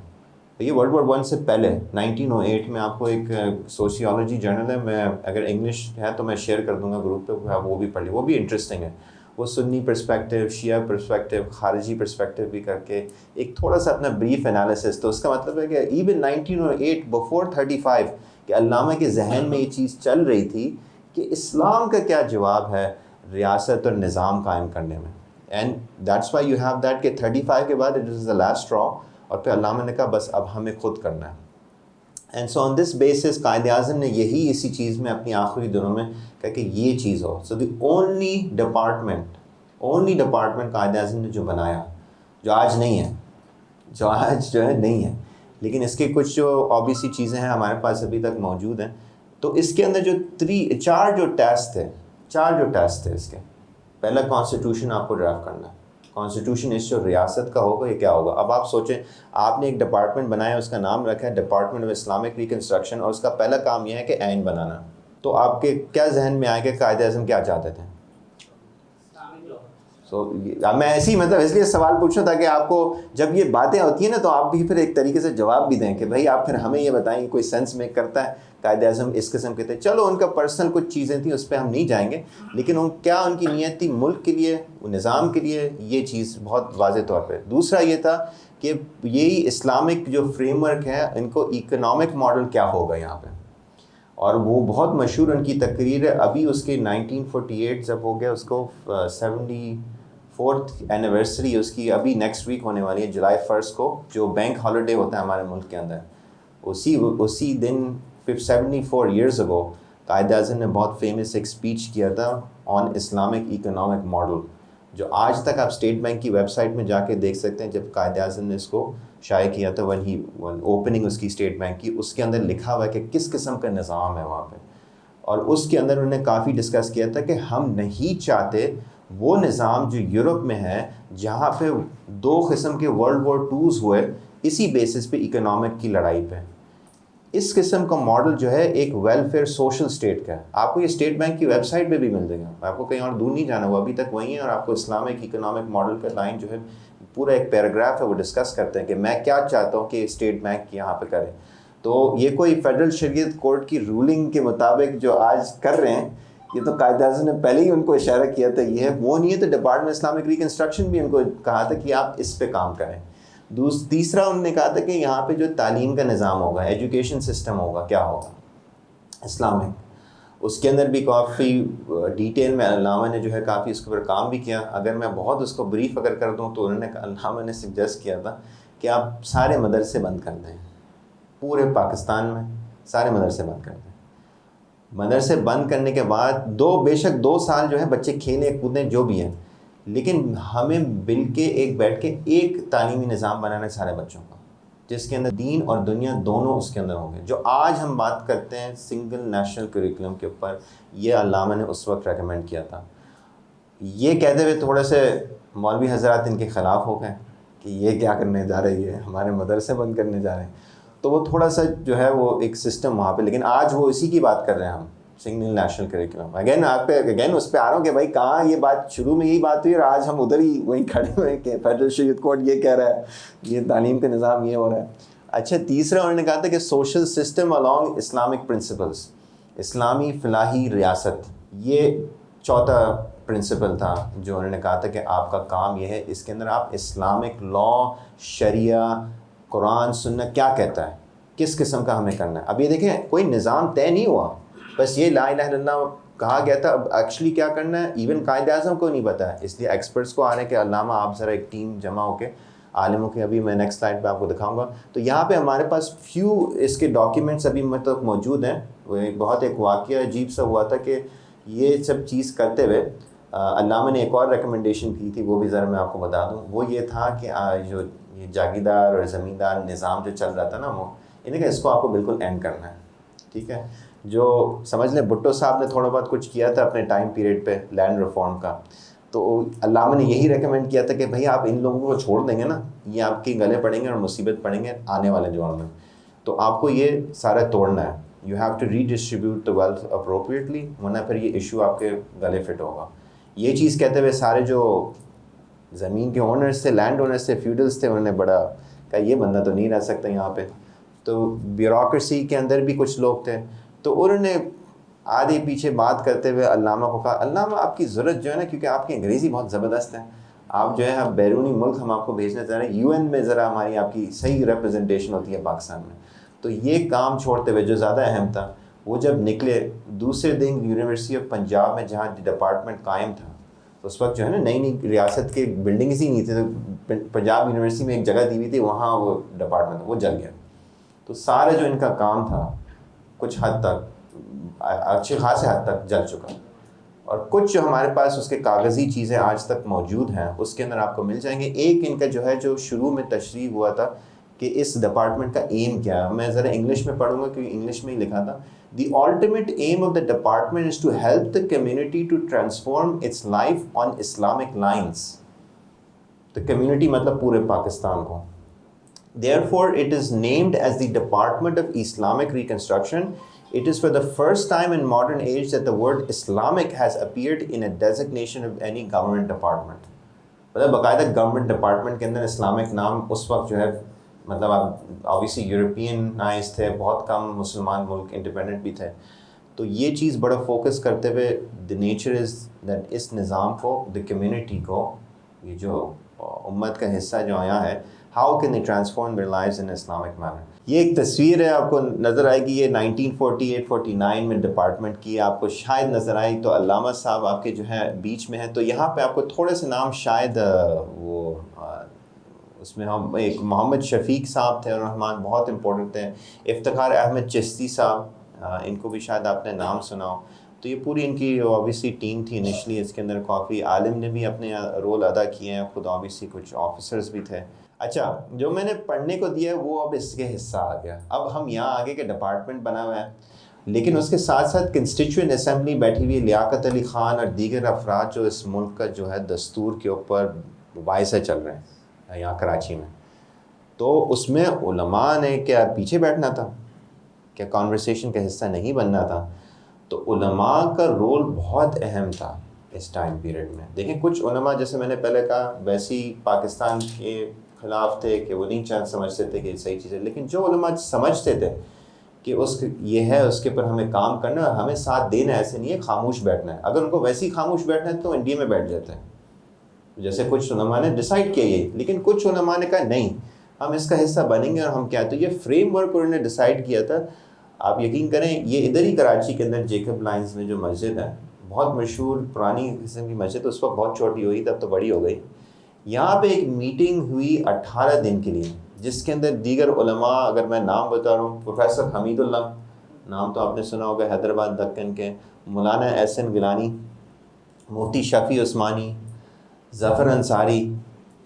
یہ ورلڈ وار 1 سے پہلے 1908 میں آپ کو ایک سوشیالوجی جرنل ہے، میں اگر انگلش ہے تو میں شیئر کر دوں گا گروپ پہ، آپ وہ بھی پڑھ لیں، وہ بھی انٹرسٹنگ ہے. وہ سنی پرسپیکٹیو، شیعہ پرسپیکٹیو، خارجی پرسپیکٹیو بھی کر کے ایک تھوڑا سا اپنا بریف انالیسس. تو اس کا مطلب ہے کہ ایون 1908 بفور 35 کہ علامہ کے ذہن میں یہ چیز چل رہی تھی کہ اسلام کا کیا جواب ہے ریاست اور نظام قائم کرنے میں. And that's why you have that کہ 35 کے بعد اٹ از دا لاسٹ اسٹرا، اور پھر علامہ نے کہا بس اب ہمیں خود کرنا ہے. And so on this basis Quaid Azam نے یہی اسی چیز میں اپنی آخری دنوں میں کہا کہ یہ چیز ہو. سو the only department Quaid Azam نے جو بنایا، جو آج نہیں ہے، جو آج جو ہے نہیں ہے، لیکن اس کے کچھ جو آبویسلی چیزیں ہیں ہمارے پاس ابھی تک موجود ہیں. تو اس کے اندر جو چار جو ٹیسٹ تھے اس کے، پہلا کانسٹیٹیوشن آپ کو ڈرافٹ کرنا ہے. کانسٹیٹیوشن اس جو ریاست کا ہوگا یہ کیا ہوگا. اب آپ سوچیں، آپ نے ایک ڈپارٹمنٹ بنایا، اس کا نام رکھا ہے ڈپارٹمنٹ آف اسلامک ریکنسٹرکشن، اور اس کا پہلا کام یہ ہے کہ آئین بنانا. تو آپ کے کیا ذہن میں آئے کہ قائد اعظم کیا چاہتے تھے؟ میں ایسے ہی مطلب اس لیے سوال پوچھوں تاکہ آپ کو جب یہ باتیں ہوتی ہیں نا تو آپ بھی پھر ایک طریقے سے جواب بھی دیں کہ بھائی آپ پھر ہمیں یہ بتائیں کوئی سینس میک کرتا ہے قائد اعظم اس قسم کے تھے. چلو ان کا پرسنل کچھ چیزیں تھیں اس پہ ہم نہیں جائیں گے، لیکن کیا ان کی نیت تھی ملک کے لیے، نظام کے لیے، یہ چیز بہت واضح طور پہ. دوسرا یہ تھا کہ یہی اسلامک جو فریم ورک ہے ان کو اکنامک ماڈل کیا ہوگا یہاں پہ. اور وہ بہت مشہور ان کی تقریر ہے. ابھی اس کے 1948 جب ہو گیا، اس کو 74th اینیورسری اس کی ابھی نیکسٹ ویک ہونے والی ہے، جولائی 1 کو، جو بینک ہالیڈے ہوتا ہے ہمارے ملک کے اندر. اسی دن 74 ایئرز اگو قائد اعظم نے بہت فیمس ایک اسپیچ کیا تھا آن اسلامک اکنامک ماڈل، جو آج تک آپ اسٹیٹ بینک کی ویب سائٹ میں جا کے دیکھ سکتے ہیں. جب قائد اعظم نے اس کو شائع کیا تھا ون اوپننگ اس کی اسٹیٹ بینک کی، اس کے اندر لکھا ہوا ہے کہ کس قسم کا نظام ہے وہاں پہ. اور اس کے اندر انہوں نے کافی ڈسکس کیا تھا کہ ہم نہیں چاہتے وہ نظام جو یورپ میں ہے، جہاں پہ 2 قسم کے ورلڈ وار 2 ہوئے اسی بیسس پہ اکنامک کی لڑائی پہ. اس قسم کا ماڈل جو ہے ایک ویلفیئر سوشل اسٹیٹ کا ہے. آپ کو یہ اسٹیٹ بینک کی ویب سائٹ پہ بھی مل جائے گا، آپ کو کہیں اور دور نہیں جانا، وہ ابھی تک وہیں ہے. اور آپ کو اسلامک اکنامک ماڈل کا لائن جو ہے پورا ایک پیراگراف ہے، وہ ڈسکس کرتے ہیں کہ میں کیا چاہتا ہوں کہ اسٹیٹ بینک یہاں پہ کرے. تو یہ کوئی فیڈرل شریعت کورٹ کی رولنگ کے مطابق جو آج کر رہے ہیں، یہ تو قائد اعظم نے پہلے ہی ان کو اشارہ کیا تھا یہ ہے وہ نہیں ہے. تو ڈپارٹمنٹ اسلامک ریکنسٹرکشن بھی ان کو کہا تھا کہ آپ اس پہ کام کریں. تیسرا انہوں نے کہا تھا کہ یہاں پہ جو تعلیم کا نظام ہوگا، ایجوکیشن سسٹم ہوگا، کیا ہوگا اسلامک. اس کے اندر بھی کافی ڈیٹیل میں علامہ نے جو ہے کافی اس کے اوپر کام بھی کیا. اگر میں بہت اس کو بریف اگر کر دوں تو انہوں نے علامہ نے سجیسٹ کیا تھا کہ آپ سارے مدرسے بند کر دیں، پورے پاکستان میں سارے مدرسے بند کر دیں. مدرسے بند کرنے کے بعد بے شک 2 سال جو ہے بچے کھیلیں کودیں جو بھی ہیں، لیکن ہمیں مل کے بیٹھ کے ایک تعلیمی نظام بنانا ہے سارے بچوں کا، جس کے اندر دین اور دنیا دونوں اس کے اندر ہوں گے. جو آج ہم بات کرتے ہیں سنگل نیشنل کریکولم کے اوپر، یہ علامہ نے اس وقت ریکمینڈ کیا تھا. یہ کہتے ہوئے تھوڑے سے مولوی حضرات ان کے خلاف ہو گئے کہ یہ کیا کرنے جا رہے ہیں، ہمارے مدرسے بند کرنے جا رہے ہیں. تو وہ تھوڑا سا جو ہے وہ ایک سسٹم وہاں پہ، لیکن آج وہ اسی کی بات کر رہے ہیں ہم، سنگل نیشنل کریکولم. اگین اس پہ آ رہا ہوں کہ بھائی کہاں یہ بات شروع میں یہی بات ہوئی اور آج ہم ادھر ہی وہیں کھڑے ہوئے ہیں کہ فیڈرل شریعت کورٹ یہ کہہ رہا ہے، یہ تعلیم کا نظام یہ ہو رہا ہے. اچھا، تیسرا انہوں نے کہا تھا کہ social system along Islamic principles, اسلامی فلاحی ریاست، یہ چوتھا پرنسپل تھا جو انہوں نے کہا تھا کہ آپ کا کام یہ ہے، اس کے اندر آپ اسلامک لا، شریعہ، قرآن سنت کیا کہتا ہے، کس قسم کا ہمیں کرنا ہے. اب یہ دیکھیں کوئی نظام طے نہیں ہوا، بس یہ لا الہ الا اللہ کہا گیا تھا. اب ایکچولی کیا کرنا ہے ایون قائد اعظم کو نہیں پتا ہے، اس لیے ایکسپرٹس کو آ رہے ہیں کہ علامہ آپ ذرا ایک ٹیم جمع ہو کے عالموں کے، ابھی میں نیکسٹ سلائڈ پہ آپ کو دکھاؤں گا. تو یہاں پہ ہمارے پاس فیو اس کے ڈاکیومنٹس ابھی تک موجود ہیں. وہ بہت ایک واقعہ عجیب سا ہوا تھا کہ یہ سب چیز کرتے ہوئے علامہ نے ایک اور ریکمنڈیشن کی تھی، وہ بھی ذرا میں آپ کو بتا دوں. وہ یہ تھا کہ جو یہ جاگیردار اور زمیندار نظام جو چل رہا تھا نا، وہ انہیں کہ اس کو آپ کو بالکل اینڈ کرنا ہے. ٹھیک ہے، جو سمجھ لیں بھٹو صاحب نے تھوڑا بہت کچھ کیا تھا اپنے ٹائم پیریڈ پہ لینڈ ریفارم کا، تو علامہ نے یہی ریکمینڈ کیا تھا کہ بھئی آپ ان لوگوں کو چھوڑ دیں گے نا، یہ آپ کے گلے پڑیں گے اور مصیبت پڑیں گے آنے والے دور میں. تو آپ کو یہ سارا توڑنا ہے. You have to redistribute the wealth appropriately, ورنہ پھر یہ ایشو آپ کے گلے فٹ ہوگا. یہ چیز کہتے ہوئے سارے جو زمین کے اونرز تھے، لینڈ اونرز تھے، فیوڈلز تھے، انہوں نے بڑا کہا یہ بندہ تو نہیں رہ سکتا یہاں پہ. تو بیوروکریسی کے اندر بھی کچھ لوگ تھے، تو انہوں نے آدھے پیچھے بات کرتے ہوئے علامہ کو کہا علامہ آپ کی ضرورت جو ہے نا، کیونکہ آپ کی انگریزی بہت زبردست ہے، آپ جو ہے اب بیرونی ملک ہم آپ کو بھیجنا چاہ رہے ہیں، UN میں ذرا ہماری آپ کی صحیح ریپرزنٹیشن ہوتی ہے پاکستان میں. تو یہ کام چھوڑتے ہوئے جو زیادہ اہم تھا، وہ جب نکلے دوسرے دن یونیورسٹی آف پنجاب میں جہاں ڈپارٹمنٹ قائم تھا، اس وقت جو ہے نا نئی ریاست کے بلڈنگز ہی نہیں تھے، تو پنجاب یونیورسٹی میں ایک جگہ دی ہوئی تھی، وہاں وہ ڈپارٹمنٹ وہ جل گیا. تو سارا جو ان کا کام تھا کچھ حد تک اچھے خاصے حد تک جل چکا. اور کچھ جو ہمارے پاس اس کے کاغذی چیزیں آج تک موجود ہیں اس کے اندر آپ کو مل جائیں گے. ایک ان کا جو ہے جو شروع میں تشریح ہوا تھا کہ اس ڈپارٹمنٹ کا ایم کیا ہے، میں ذرا انگلش میں پڑھوں گا کیونکہ انگلش میں ہی لکھا تھا. The ultimate aim of the department is to help the community to transform its life on Islamic lines. The community matlab pure Pakistan ko. Therefore, it is named as the Department of Islamic Reconstruction. It is for the first time in modern age that the word Islamic has appeared in a designation of any government department. مطلب باقاعدہ government department کے اندر Islamic نام اس وقت جو ہے مطلب آپ obviously یورپینائز تھے, بہت کم مسلمان ملک انڈیپینڈنٹ بھی تھے, تو یہ چیز بڑا فوکس کرتے ہوئے دی نیچر از دیٹ اس نظام کو, دی کمیونٹی کو, یہ جو امت کا حصہ جو آیا ہے, how can they transform their lives in Islamic manner. یہ ایک تصویر ہے, آپ کو نظر آئے گی, یہ 1948-49 میں ڈپارٹمنٹ کی, آپ کو شاید نظر آئی. تو علامہ صاحب آپ کے جو ہے بیچ میں ہیں, تو یہاں پہ آپ کو تھوڑے سے نام شاید وہ اس میں ہم ایک محمد شفیق صاحب تھے رحمان, بہت امپورٹنٹ تھے. افتخار احمد چشتی صاحب, ان کو بھی شاید آپ نے نام سنا ہو. تو یہ پوری ان کی آبویسلی ٹیم تھی انیشلی, اس کے اندر کافی عالم نے بھی اپنے رول ادا کیے ہیں, خود آبویسلی کچھ آفیسرز بھی تھے. اچھا, جو میں نے پڑھنے کو دیا ہے وہ اب اس کے حصہ آ گیا. اب ہم یہاں آگے کے ڈپارٹمنٹ بنا ہوا ہے, لیکن اس کے ساتھ ساتھ کنسٹیچوئنٹ اسمبلی بیٹھی ہوئی, لیاقت علی خان اور دیگر افراد جو اس ملک کا جو ہے دستور کے اوپر مباحثے چل رہے ہیں یہاں کراچی میں. تو اس میں علماء نے کیا پیچھے بیٹھنا تھا, کیا کانورسیشن کا حصہ نہیں بننا تھا؟ تو علماء کا رول بہت اہم تھا اس ٹائم پیریڈ میں. دیکھیں کچھ علماء جیسے میں نے پہلے کہا ویسے ہی پاکستان کے خلاف تھے کہ وہ نہیں سمجھتے تھے کہ صحیح چیز ہے, لیکن جو علماء سمجھتے تھے کہ یہ ہے اس کے اوپر ہمیں کام کرنا ہے اور ہمیں ساتھ دینا ہے, ایسے نہیں ہے خاموش بیٹھنا ہے. اگر ان کو ویسے ہی خاموش بیٹھنا ہے تو انڈیا میں بیٹھ جاتے ہیں, جیسے کچھ علماء نے ڈیسائیڈ کیا یہ. لیکن کچھ علماء نے کہا نہیں, ہم اس کا حصہ بنیں گے اور ہم کیا. تو یہ فریم ورک انہوں نے ڈیسائیڈ کیا تھا. آپ یقین کریں یہ ادھر ہی کراچی کے اندر جیکب لائنز میں جو مسجد ہے, بہت مشہور پرانی قسم کی مسجد, اس وقت بہت چھوٹی ہوئی, تب تو بڑی ہو گئی. یہاں پہ ایک میٹنگ ہوئی 18 دن کے لیے, جس کے اندر دیگر علماء, اگر میں نام بتا رہا ہوں, پروفیسر حمید اللہ, نام تو آپ نے سنا ہوگا, حیدرآباد دکن کے, مولانا احسن گیلانی, مفتی شفیع عثمانی, ظفر انصاری,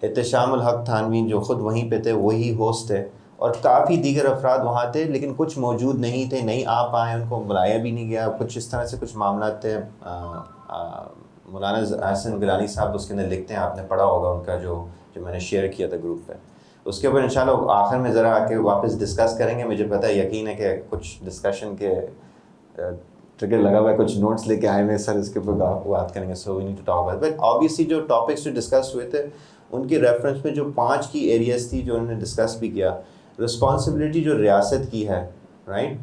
احتشام الحق تھانوی جو خود وہیں پہ تھے, وہی ہوسٹ تھے, اور کافی دیگر افراد وہاں تھے. لیکن کچھ موجود نہیں تھے, نہیں آ پائے, ان کو بلایا بھی نہیں گیا. کچھ اس طرح سے کچھ معاملات تھے. مولانا احسن گیلانی صاحب اس کے اندر لکھتے ہیں, آپ نے پڑھا ہوگا ان کا جو میں نے شیئر کیا تھا گروپ پہ. اس کے اوپر انشاءاللہ آخر میں ذرا آ کے واپس ڈسکس کریں گے. مجھے پتہ ہے, یقین ہے کہ کچھ ڈسکشن کے ٹرگر لگا ہوا ہے, کچھ نوٹس لے کے آئے ہوئے سر, اس کے اوپر بات کریں گے. So we need to talk about. But obviously جو ٹاپکس جو ڈسکس ہوئے تھے ان کے ریفرنس میں جو 5 کی ایریاز تھی جو انہوں نے ڈسکس بھی کیا. رسپانسبلٹی جو ریاست کی ہے, رائٹ,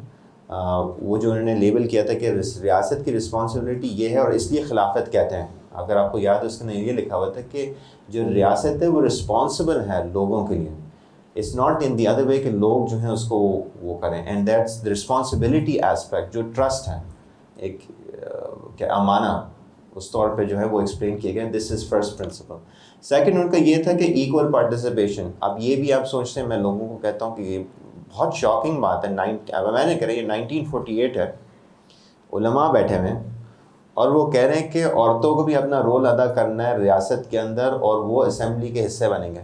وہ جو انہوں نے لیبل کیا تھا کہ ریاست کی رسپانسبلٹی یہ ہے, اور اس لیے خلافت کہتے ہیں. اگر آپ کو یاد ہے اس کے اندر یہ لکھا ہوا تھا کہ جو ریاست ہے وہ رسپانسبل ہے لوگوں کے لیے. It's not in the other way کہ لوگ جو ہیں اس کو وہ کریں. And that's the responsibility aspect, جو ٹرسٹ ہے, ایک کیا امانہ, اس طور پہ جو ہے وہ ایکسپلین کیا گیا. دس از فرسٹ پرنسپل. سیکنڈ ان کا یہ تھا کہ ایکول پارٹیسپیشن. اب یہ بھی آپ سوچتے ہیں, میں لوگوں کو کہتا ہوں کہ یہ بہت شاکنگ بات ہے. میں نے کہا یہ 1948 ہے, علماء بیٹھے ہوئے ہیں اور وہ کہہ رہے ہیں کہ عورتوں کو بھی اپنا رول ادا کرنا ہے ریاست کے اندر, اور وہ اسمبلی کے حصے بنیں گے.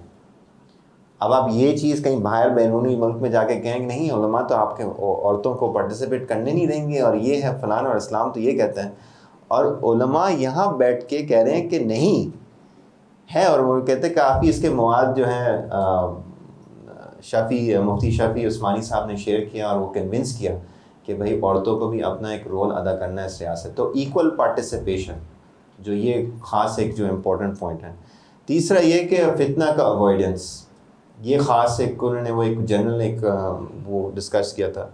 اب آپ یہ چیز کہیں باہر بیرونی ملک میں جا کے کہیں کہ نہیں علماء تو آپ کے عورتوں کو پارٹیسپیٹ کرنے نہیں دیں گے, اور یہ ہے فلان, اور اسلام تو یہ کہتے ہیں. اور علماء یہاں بیٹھ کے کہہ رہے ہیں کہ نہیں ہے, اور وہ کہتے ہیں کافی اس کے مواد جو ہیں مفتی شفیع عثمانی صاحب نے شیئر کیا, اور وہ کنونس کیا کہ بھائی عورتوں کو بھی اپنا ایک رول ادا کرنا ہے اس ریاست. تو ایکول پارٹیسپیشن جو یہ خاص ایک جو امپورٹنٹ پوائنٹ ہے. تیسرا یہ کہ فتنہ کا اوائڈنس, یہ خاص ایک انہوں نے وہ ایک جنرل ایک وہ ڈسکس کیا تھا.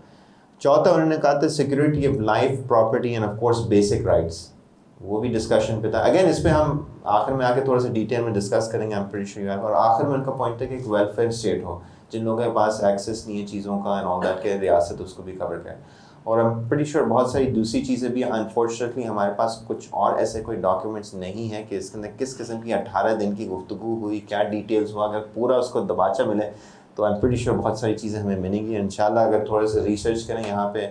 چوتھا انہوں نے کہا تھا security of life, property and of course basic rights, وہ بھی ڈسکشن پہ تھا. اگین اس پہ ہم آخر میں آ کے تھوڑا سا ڈیٹیل میں ڈسکس کریں گے. اور آخر میں ان کا پوائنٹ ہے کہ ایک ویلفیئر اسٹیٹ ہو, جن لوگوں کے پاس ایکسیس نہیں ہے چیزوں کا, اینڈ آل دیٹ, کہ ریاست اس کو بھی کور کرے. اور I'm pretty sure بہت ساری دوسری چیزیں بھی. انفارچونیٹلی ہمارے پاس کچھ اور ایسے کوئی ڈاکیومنٹس نہیں ہیں کہ اس کے اندر کس قسم کی 18 دن کی گفتگو ہوئی, کیا ڈیٹیلز ہوا. اگر پورا اس کو دباچہ ملے تو I'm pretty sure بہت ساری چیزیں ہمیں ملیں گی انشاءاللہ. اگر تھوڑے سے ریسرچ کریں یہاں پہ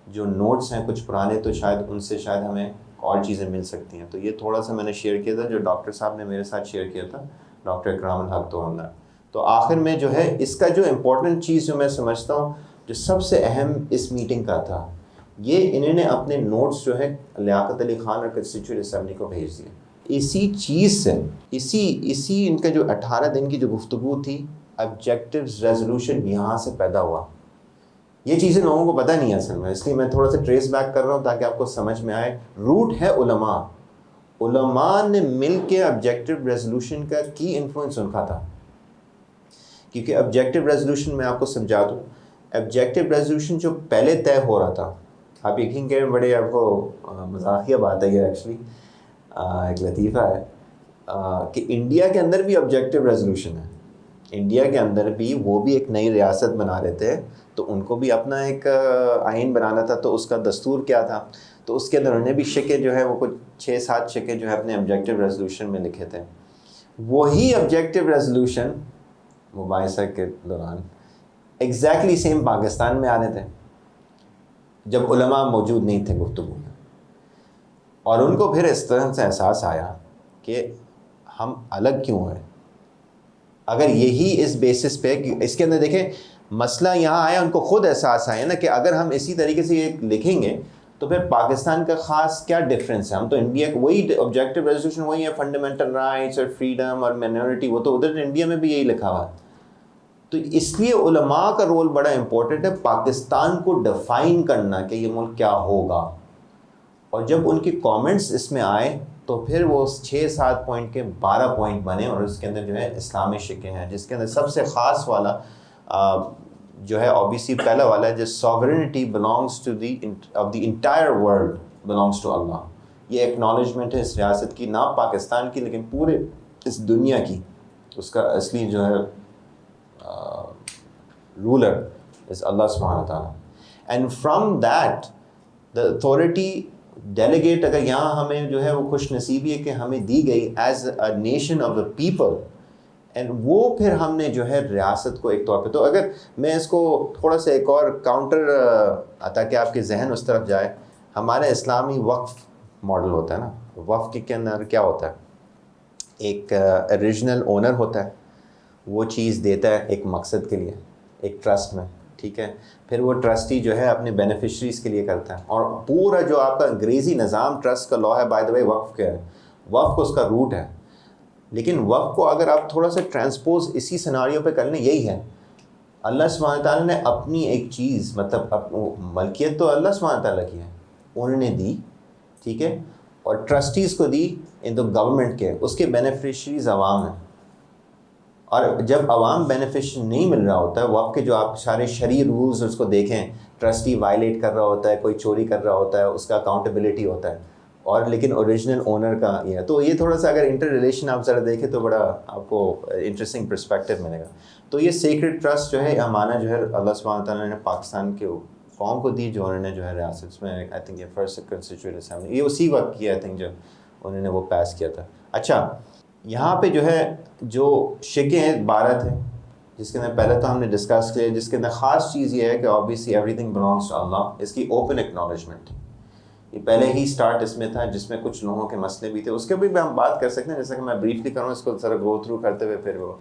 جو نوٹس ہیں کچھ پرانے, تو شاید ان سے شاید ہمیں اور چیزیں مل سکتی ہیں. تو یہ تھوڑا سا میں نے شیئر کیا تھا جو ڈاکٹر صاحب نے میرے ساتھ شیئر کیا تھا, ڈاکٹر اکرام الحق توندار. تو آخر میں جو ہے اس کا جو امپورٹنٹ چیز جو میں سمجھتا ہوں جو سب سے اہم اس میٹنگ کا تھا, یہ انہوں نے اپنے نوٹس جو ہے لیاقت علی خان اور کنسٹیٹیوٹ اسمبلی کو بھیج دیے. اسی چیز سے اسی ان کا جو 18 دن کی جو گفتگو تھی آبجیکٹیوز ریزولوشن یہاں سے پیدا ہوا. یہ چیزیں لوگوں کو پتہ نہیں ہے اصل میں, اس لیے میں تھوڑا سا ٹریس بیک کر رہا ہوں تاکہ آپ کو سمجھ میں آئے. روٹ ہے علماء نے مل کے آبجیکٹیو ریزولوشن کا کی انفلوئنس ان کا تھا, کیونکہ آبجیکٹیو ریزولوشن میں آپ کو سمجھا دوں, آبجیکٹیو ریزولوشن جو پہلے طے ہو رہا تھا, آپ یقین کریں بڑے آپ کو مزاحیہ بات ہے یہ ایکچولی ایک لطیفہ ہے کہ انڈیا کے اندر بھی آبجیکٹیو ریزولوشن ہے. انڈیا کے اندر بھی وہ بھی ایک نئی ریاست بنا رہے تھے, تو ان کو بھی اپنا ایک آئین بنانا تھا, تو اس کا دستور کیا تھا, تو اس کے اندر انہیں بھی شکے جو ہے وہ کچھ 6-7 شکے جو ہے اپنے آبجیکٹیو ریزولوشن میں لکھے تھے. وہی آبجیکٹیو ریزولوشن مباحثہ کے دوران ایگزیکٹلی سیم پاکستان میں آنے تھے جب علماء موجود نہیں تھے گفتگو میں, اور ان کو پھر اس طرح سے احساس آیا کہ ہم الگ کیوں ہیں. اگر یہی اس بیسس پہ, اس کے اندر دیکھیں مسئلہ یہاں آیا, ان کو خود احساس آیا نا کہ اگر ہم اسی طریقے سے یہ لکھیں گے تو پھر پاکستان کا خاص کیا ڈفرینس ہے. ہم تو انڈیا کا وہی آبجیکٹیو ریزولوشن وہی ہے, فنڈامنٹل رائٹس اور فریڈم اور مائنورٹی, وہ تو ادھر انڈیا میں بھی یہی لکھا ہوا ہے. تو اس لیے علماء کا رول بڑا امپورٹنٹ ہے پاکستان کو ڈیفائن کرنا کہ یہ ملک کیا ہوگا. اور جب ان کی کامنٹس اس میں آئے تو پھر وہ 6-7 پوائنٹ کے 12 پوائنٹ بنے, اور اس کے اندر جو ہے اسلامی شکیں ہیں, جس کے اندر سب سے خاص والا جو ہے اوبیسلی پہلا والا ہے, جو sovereignty belongs to the of the entire world belongs to Allah. یہ ایکنالجمنٹ ہے اس ریاست کی, نہ پاکستان کی لیکن پورے اس دنیا کی. اس کا اصلی جو ہے رولر از اللہ سبحانہ تعالیٰ. And from that the authority delegate اگر یہاں ہمیں جو ہے وہ خوش نصیبی ہے کہ ہمیں دی گئی as a nation of the people, and وہ پھر ہم نے جو ہے ریاست کو ایک طور پہ. تو اگر میں اس کو تھوڑا سا ایک اور کاؤنٹر تاکہ آپ کے ذہن اس طرف جائے, ہمارے اسلامی وقف ماڈل ہوتا ہے نا, وقف کے اندر کیا ہوتا ہے, ایک اوریجنل اونر ہوتا ہے, وہ چیز دیتا ہے ایک مقصد کے لیے ایک ٹرسٹ میں, ٹھیک ہے, پھر وہ ٹرسٹی جو ہے اپنے بینیفیشریز کے لیے کرتا ہے. اور پورا جو آپ کا انگریزی نظام ٹرسٹ کا لا ہے, بائی دا وے وقف کیا ہے, وقف اس کا روٹ ہے. لیکن وقف کو اگر آپ تھوڑا سا ٹرانسپوز اسی سیناریو پہ کر لیں, یہی ہے اللہ سبحانہ تعالیٰ نے اپنی ایک چیز, مطلب ملکیت تو اللہ سبحانہ تعالیٰ کی ہے, انہوں نے دی, ٹھیک ہے, اور ٹرسٹیز کو دی ان دا گورنمنٹ کے, اس کے بینیفیشریز عوام ہیں. اور جب عوام بینیفیشری نہیں مل رہا ہوتا ہے وقف کے, جو آپ سارے شرعی رولز اس کو دیکھیں, ٹرسٹی وائلیٹ کر رہا ہوتا ہے, کوئی چوری کر رہا ہوتا ہے, اس کا اکاؤنٹیبلٹی ہوتا ہے, اور لیکن اوریجنل اونر کا یہ ہے. تو یہ تھوڑا سا اگر انٹر ریلیشن آپ ذرا دیکھیں تو بڑا آپ کو انٹرسٹنگ پرسپیکٹیو ملے گا. تو یہ سیکرڈ ٹرسٹ جو ہے ہمارا جو ہے اللہ سبحانہ تعالیٰ نے پاکستان کے قوم کو دی, جو انہوں نے جو ہے ریاست میں آئی تھنک یہ فرسٹ کنسٹیٹیوٹ اسمبلی یہ اسی وقت کی آئی تھنک جو انہوں نے وہ پاس کیا تھا. اچھا, یہاں پہ جو ہے جو شکیں ہیں 12 تھے, جس کے اندر پہلے تو ہم نے ڈسکس کیا, جس کے اندر خاص چیز یہ ہے کہ obviously everything belongs to Allah, اس کی اوپن ایکنالجمنٹ. یہ پہلے ہی سٹارٹ اس میں تھا, جس میں کچھ لوگوں کے مسئلے بھی تھے, اس کے بھی ہم بات کر سکتے ہیں, جیسا کہ میں بریفلی کروں اس کو ذرا گو تھرو کرتے ہوئے. پھر وہ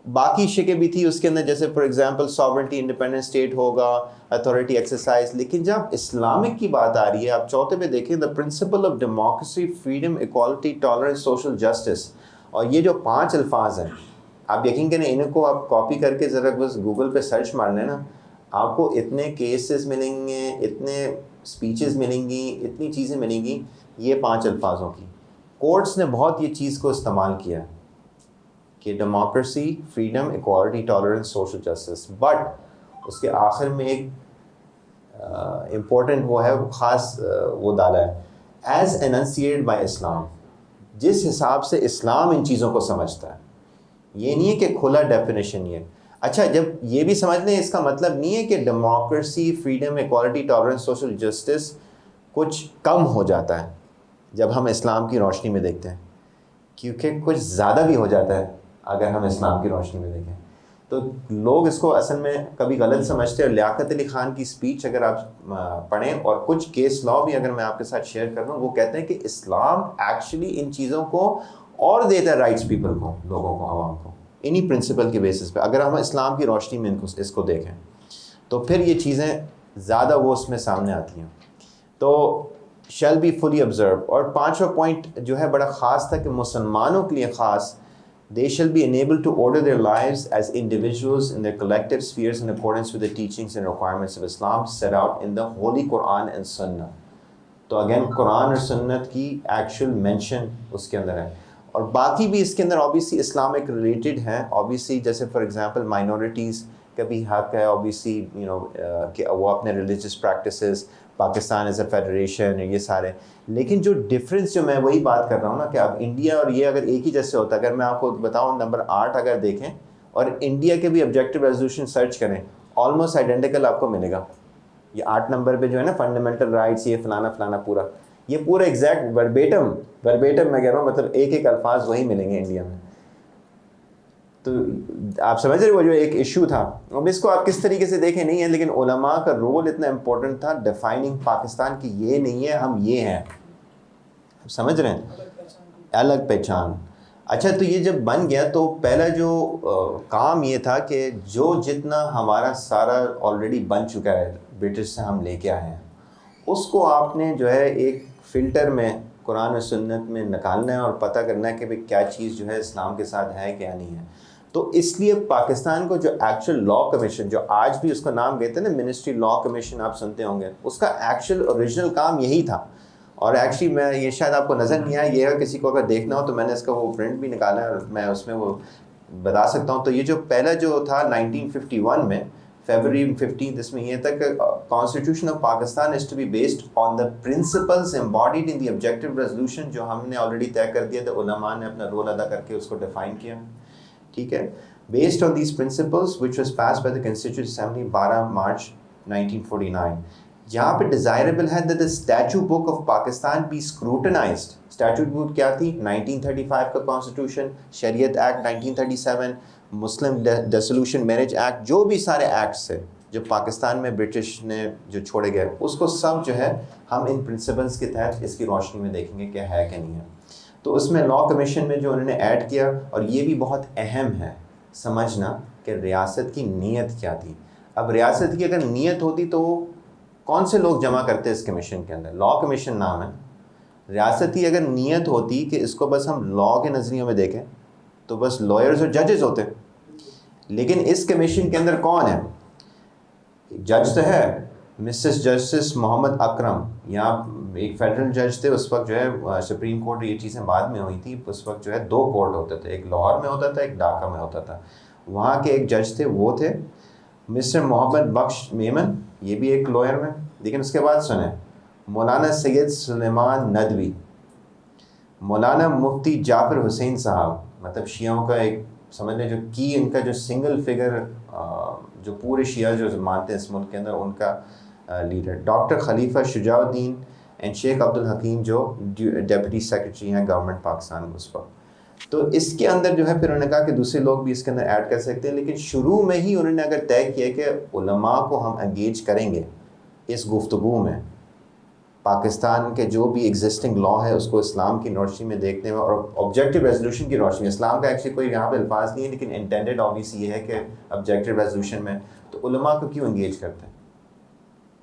باقی شکیں بھی تھی اس کے اندر, جیسے for example sovereignty, independent state ہوگا, اتھارٹی ایکسرسائز. لیکن جب اسلامک کی بات آ رہی ہے, آپ چوتھے پہ دیکھیں the principle of democracy, freedom, equality, tolerance, social justice. اور یہ جو 5 الفاظ ہیں, آپ یقین کریں ان کو آپ کاپی کر کے ذرا بس گوگل پہ سرچ مار لیں نا, آپ کو اتنے کیسز ملیں گے, اتنے اسپیچز ملیں گی, اتنی چیزیں ملیں گی یہ 5 الفاظوں کی. کورٹس نے بہت یہ چیز کو استعمال کیا کہ democracy, freedom, equality, tolerance, social justice. But اس کے آخر میں ایک امپورٹنٹ وہ ہے, خاص وہ ڈالا ہے, ایز اننسیٹڈ بائی اسلام, جس حساب سے اسلام ان چیزوں کو سمجھتا ہے. یہ نہیں ہے کہ کھلا ڈیفینیشن یہ. اچھا, جب یہ بھی سمجھ لیں, اس کا مطلب نہیں ہے کہ democracy, freedom, equality, tolerance, social justice کچھ کم ہو جاتا ہے جب ہم اسلام کی روشنی میں دیکھتے ہیں, کیونکہ کچھ زیادہ بھی ہو جاتا ہے اگر ہم اسلام کی روشنی میں دیکھیں. تو لوگ اس کو اصل میں کبھی غلط سمجھتے ہیں. اور لیاقت علی خان کی اسپیچ اگر آپ پڑھیں, اور کچھ کیس لا بھی اگر میں آپ کے ساتھ شیئر کر رہا ہوں, وہ کہتے ہیں کہ اسلام ایکچولی ان چیزوں کو اور دیتا ہے رائٹس پیپل کو, لوگوں کو, عوام کو, انہی پرنسپل کے بیسس پہ. اگر ہم اسلام کی روشنی میں اس کو دیکھیں تو پھر یہ چیزیں زیادہ وہ اس میں سامنے آتی ہیں. تو shall be fully observed. اور پانچواں پوائنٹ جو ہے بڑا خاص تھا کہ مسلمانوں کے لیے خاص they shall be enabled to order their lives as individuals in their collective spheres in accordance with the teachings and requirements of Islam set out in the Holy Quran and Sunnah. تو again قرآن اور سنت کی actual mention اس کے اندر ہے. اور باقی بھی اس کے اندر اوبیسلی اسلامک ریلیٹڈ ہیں. اوبیسلی جیسے فار ایگزامپل مائنورٹیز کا بھی حق ہے اوبیسلی کہ وہ اپنے religious practices Pakistan as a federation یہ سارے. لیکن جو ڈفرینس جو میں وہی بات کر رہا ہوں نا کہ اب انڈیا اور یہ اگر ایک ہی جیسے ہوتا ہے. اگر میں آپ کو بتاؤں نمبر 8 اگر دیکھیں اور انڈیا کے بھی آبجیکٹیو ریزولوشن سرچ کریں آلموسٹ آئیڈینٹیکل آپ کو ملے گا. یہ 8 نمبر پہ جو ہے نا فنڈامنٹل رائٹس یہ فلانا فلانا پورا یہ پورا ایگزیکٹ وربیٹم میں کہہ رہا ہوں مطلب ایک الفاظ وہی ملیں گے انڈیا میں. تو آپ سمجھ رہے وہ جو ایک ایشو تھا اب اس کو آپ کس طریقے سے دیکھیں نہیں ہے لیکن علماء کا رول اتنا امپورٹنٹ تھا ڈیفائننگ پاکستان کی یہ نہیں ہے ہم یہ ہیں. سمجھ رہے ہیں الگ پہچان. اچھا تو یہ جب بن گیا تو پہلا جو کام یہ تھا کہ جو جتنا ہمارا سارا آلریڈی بن چکا ہے برٹش سے ہم لے کے آئے ہیں اس کو آپ نے جو ہے ایک فلٹر میں قرآن و سنت میں نکالنا ہے اور پتہ کرنا ہے کہ بھئی کیا چیز جو ہے اسلام کے ساتھ ہے کیا نہیں ہے. تو اس لیے پاکستان کو جو ایکچوئل لا کمیشن جو آج بھی اس کا نام کہتے ہیں نا منسٹری لا کمیشن آپ سنتے ہوں گے اس کا ایکچوئل اوریجنل کام یہی تھا. اور ایکچولی میں یہ شاید آپ کو نظر نہیں آیا یہ ہے کسی کو اگر دیکھنا ہو تو میں نے اس کا وہ پرنٹ بھی نکالا ہے اور میں اس میں وہ بتا سکتا ہوں. تو یہ جو پہلا جو تھا 1951 میں فیبرری 15 اس میں یہ تھا کہ constitution of Pakistan is to be based on the principles embodied in the objective resolution جو ہم نے آلریڈی طے کر دیا تھا. علماء نے اپنا رول ادا کر کے اس کو ڈیفائن کیا. ٹھیک ہے based on these principles which was passed by the constituent assembly 12 March 1949. یہاں پہ ڈیزائربل ہے that the statute book of Pakistan be scrutinized. Statute book کیا تھی 1935 کا constitution Shariat act 1937 Muslim dissolution marriage act جو بھی سارے ایکٹس تھے جو پاکستان میں برٹش نے جو چھوڑے گئے اس کو سب جو ہے ہم ان پرنسپلس کے تحت اس کی روشنی میں دیکھیں گے کہ ہے کہ نہیں ہے. تو اس میں لا کمیشن میں جو انہوں نے ایڈ کیا اور یہ بھی بہت اہم ہے سمجھنا کہ ریاست کی نیت کیا تھی. اب ریاست کی اگر نیت ہوتی تو کون سے لوگ جمع کرتے اس کمیشن کے اندر لا کمیشن نام ہے. ریاست کی اگر نیت ہوتی کہ اس کو بس ہم لا کے نظریوں میں دیکھیں تو بس لائرز اور ججز ہوتے. لیکن اس کمیشن کے اندر کون ہے جج تو ہے مسز جسٹس محمد اکرم. یہاں ایک فیڈرل جج تھے اس وقت جو ہے سپریم کورٹ یہ چیزیں بعد میں ہوئی تھی. اس وقت جو ہے 2 کورٹ ہوتے تھے ایک لاہور میں ہوتا تھا ایک ڈھاکہ میں ہوتا تھا. وہاں کے ایک جج تھے وہ تھے مسٹر محمد بخش میمن یہ بھی ایک لائر میں. لیکن اس کے بعد سنیں مولانا سید سلیمان ندوی مولانا مفتی جعفر حسین صاحب مطلب شیعوں کا ایک سمجھ لیں جو کی ان کا جو سنگل فگر جو پورے شیعہ جو مانتے ہیں اس ملک کے اندر ان کا لیڈر ڈاکٹر خلیفہ شجاع الدین اینڈ شیخ عبد الحکیم جو ڈیپٹی سیکرٹری ہیں گورنمنٹ پاکستان اس وقت. تو اس کے اندر جو ہے پھر انہوں نے کہا کہ دوسرے لوگ بھی اس کے اندر ایڈ کر سکتے ہیں. لیکن شروع میں ہی انہوں نے اگر طے کیا کہ علماء کو ہم انگیج کریں گے اس گفتگو میں پاکستان کے جو بھی ایگزسٹنگ لا ہے اس کو اسلام کی روشنی میں دیکھنے میں اور آبجیکٹیو ریزولوشن کی روشنی میں. اسلام کا ایکچولی کوئی یہاں پہ الفاظ نہیں ہے لیکن انٹینڈیڈ آبویسلی یہ ہے کہ آبجیکٹیو ریزولوشن میں تو علماء کو کیوں انگیج کرتے ہیں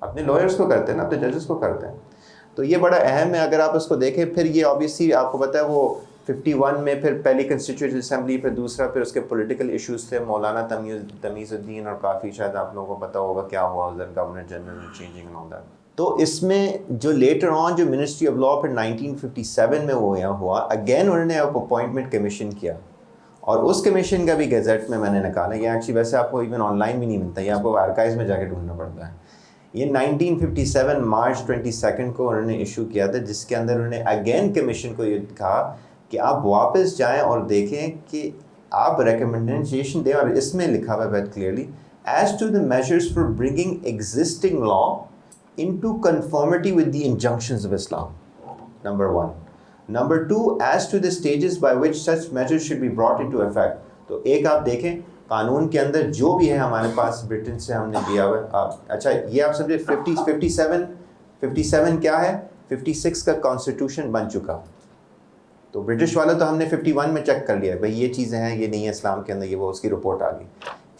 اپنے لائرس کو کرتے ہیں نا اپنے ججز کو کرتے ہیں. تو یہ بڑا اہم ہے اگر آپ اس کو دیکھیں. پھر یہ آبویسلی آپ کو پتہ ہے وہ 51 میں پھر پہلی کنسٹیٹیوٹ اسمبلی پھر دوسرا پھر اس کے پولیٹیکل ایشوز تھے مولانا تمیز الدین اور کافی شاید آپ لوگوں کو پتہ ہوگا کیا ہوا ادھر governor general changing and all that. تو اس میں جو لیٹر آن جو منسٹری آف لا پھر 1957 میں وہ ہوا اگین انہوں نے اپوائنٹمنٹ کمیشن کیا اور اس کمیشن کا بھی گیزٹ میں نے نکالا. یہ ایکچولی ویسے آپ کو ایون آن لائن بھی نہیں ملتا یہ آپ کو آرکائیوز میں جا کے ڈھونڈنا پڑتا ہے. یہ 1957 مارچ 22 کو انہوں نے ایشو کیا تھا جس کے اندر انہوں نے اگین کمیشن کو یہ کہا کہ آپ واپس جائیں اور دیکھیں کہ آپ ریکمنڈیشن دیں اور اس میں لکھا ہوا ہے بہت clearly as to the measures for bringing existing law into conformity with the injunctions of Islam. Number 1. Number 2, as to the stages by which such measures should be brought into effect. تو ایک آپ دیکھیں قانون کے اندر جو بھی ہے ہمارے پاس برٹن سے ہم نے دیا ہوا ہے. اچھا یہ آپ سمجھے 57 کیا ہے 56 کا کانسٹیٹیوشن بن چکا. تو برٹش والا تو ہم نے 51 میں چیک کر لیا بھائی یہ چیزیں ہیں یہ نہیں ہے اسلام کے اندر یہ وہ اس کی رپورٹ آ گئی.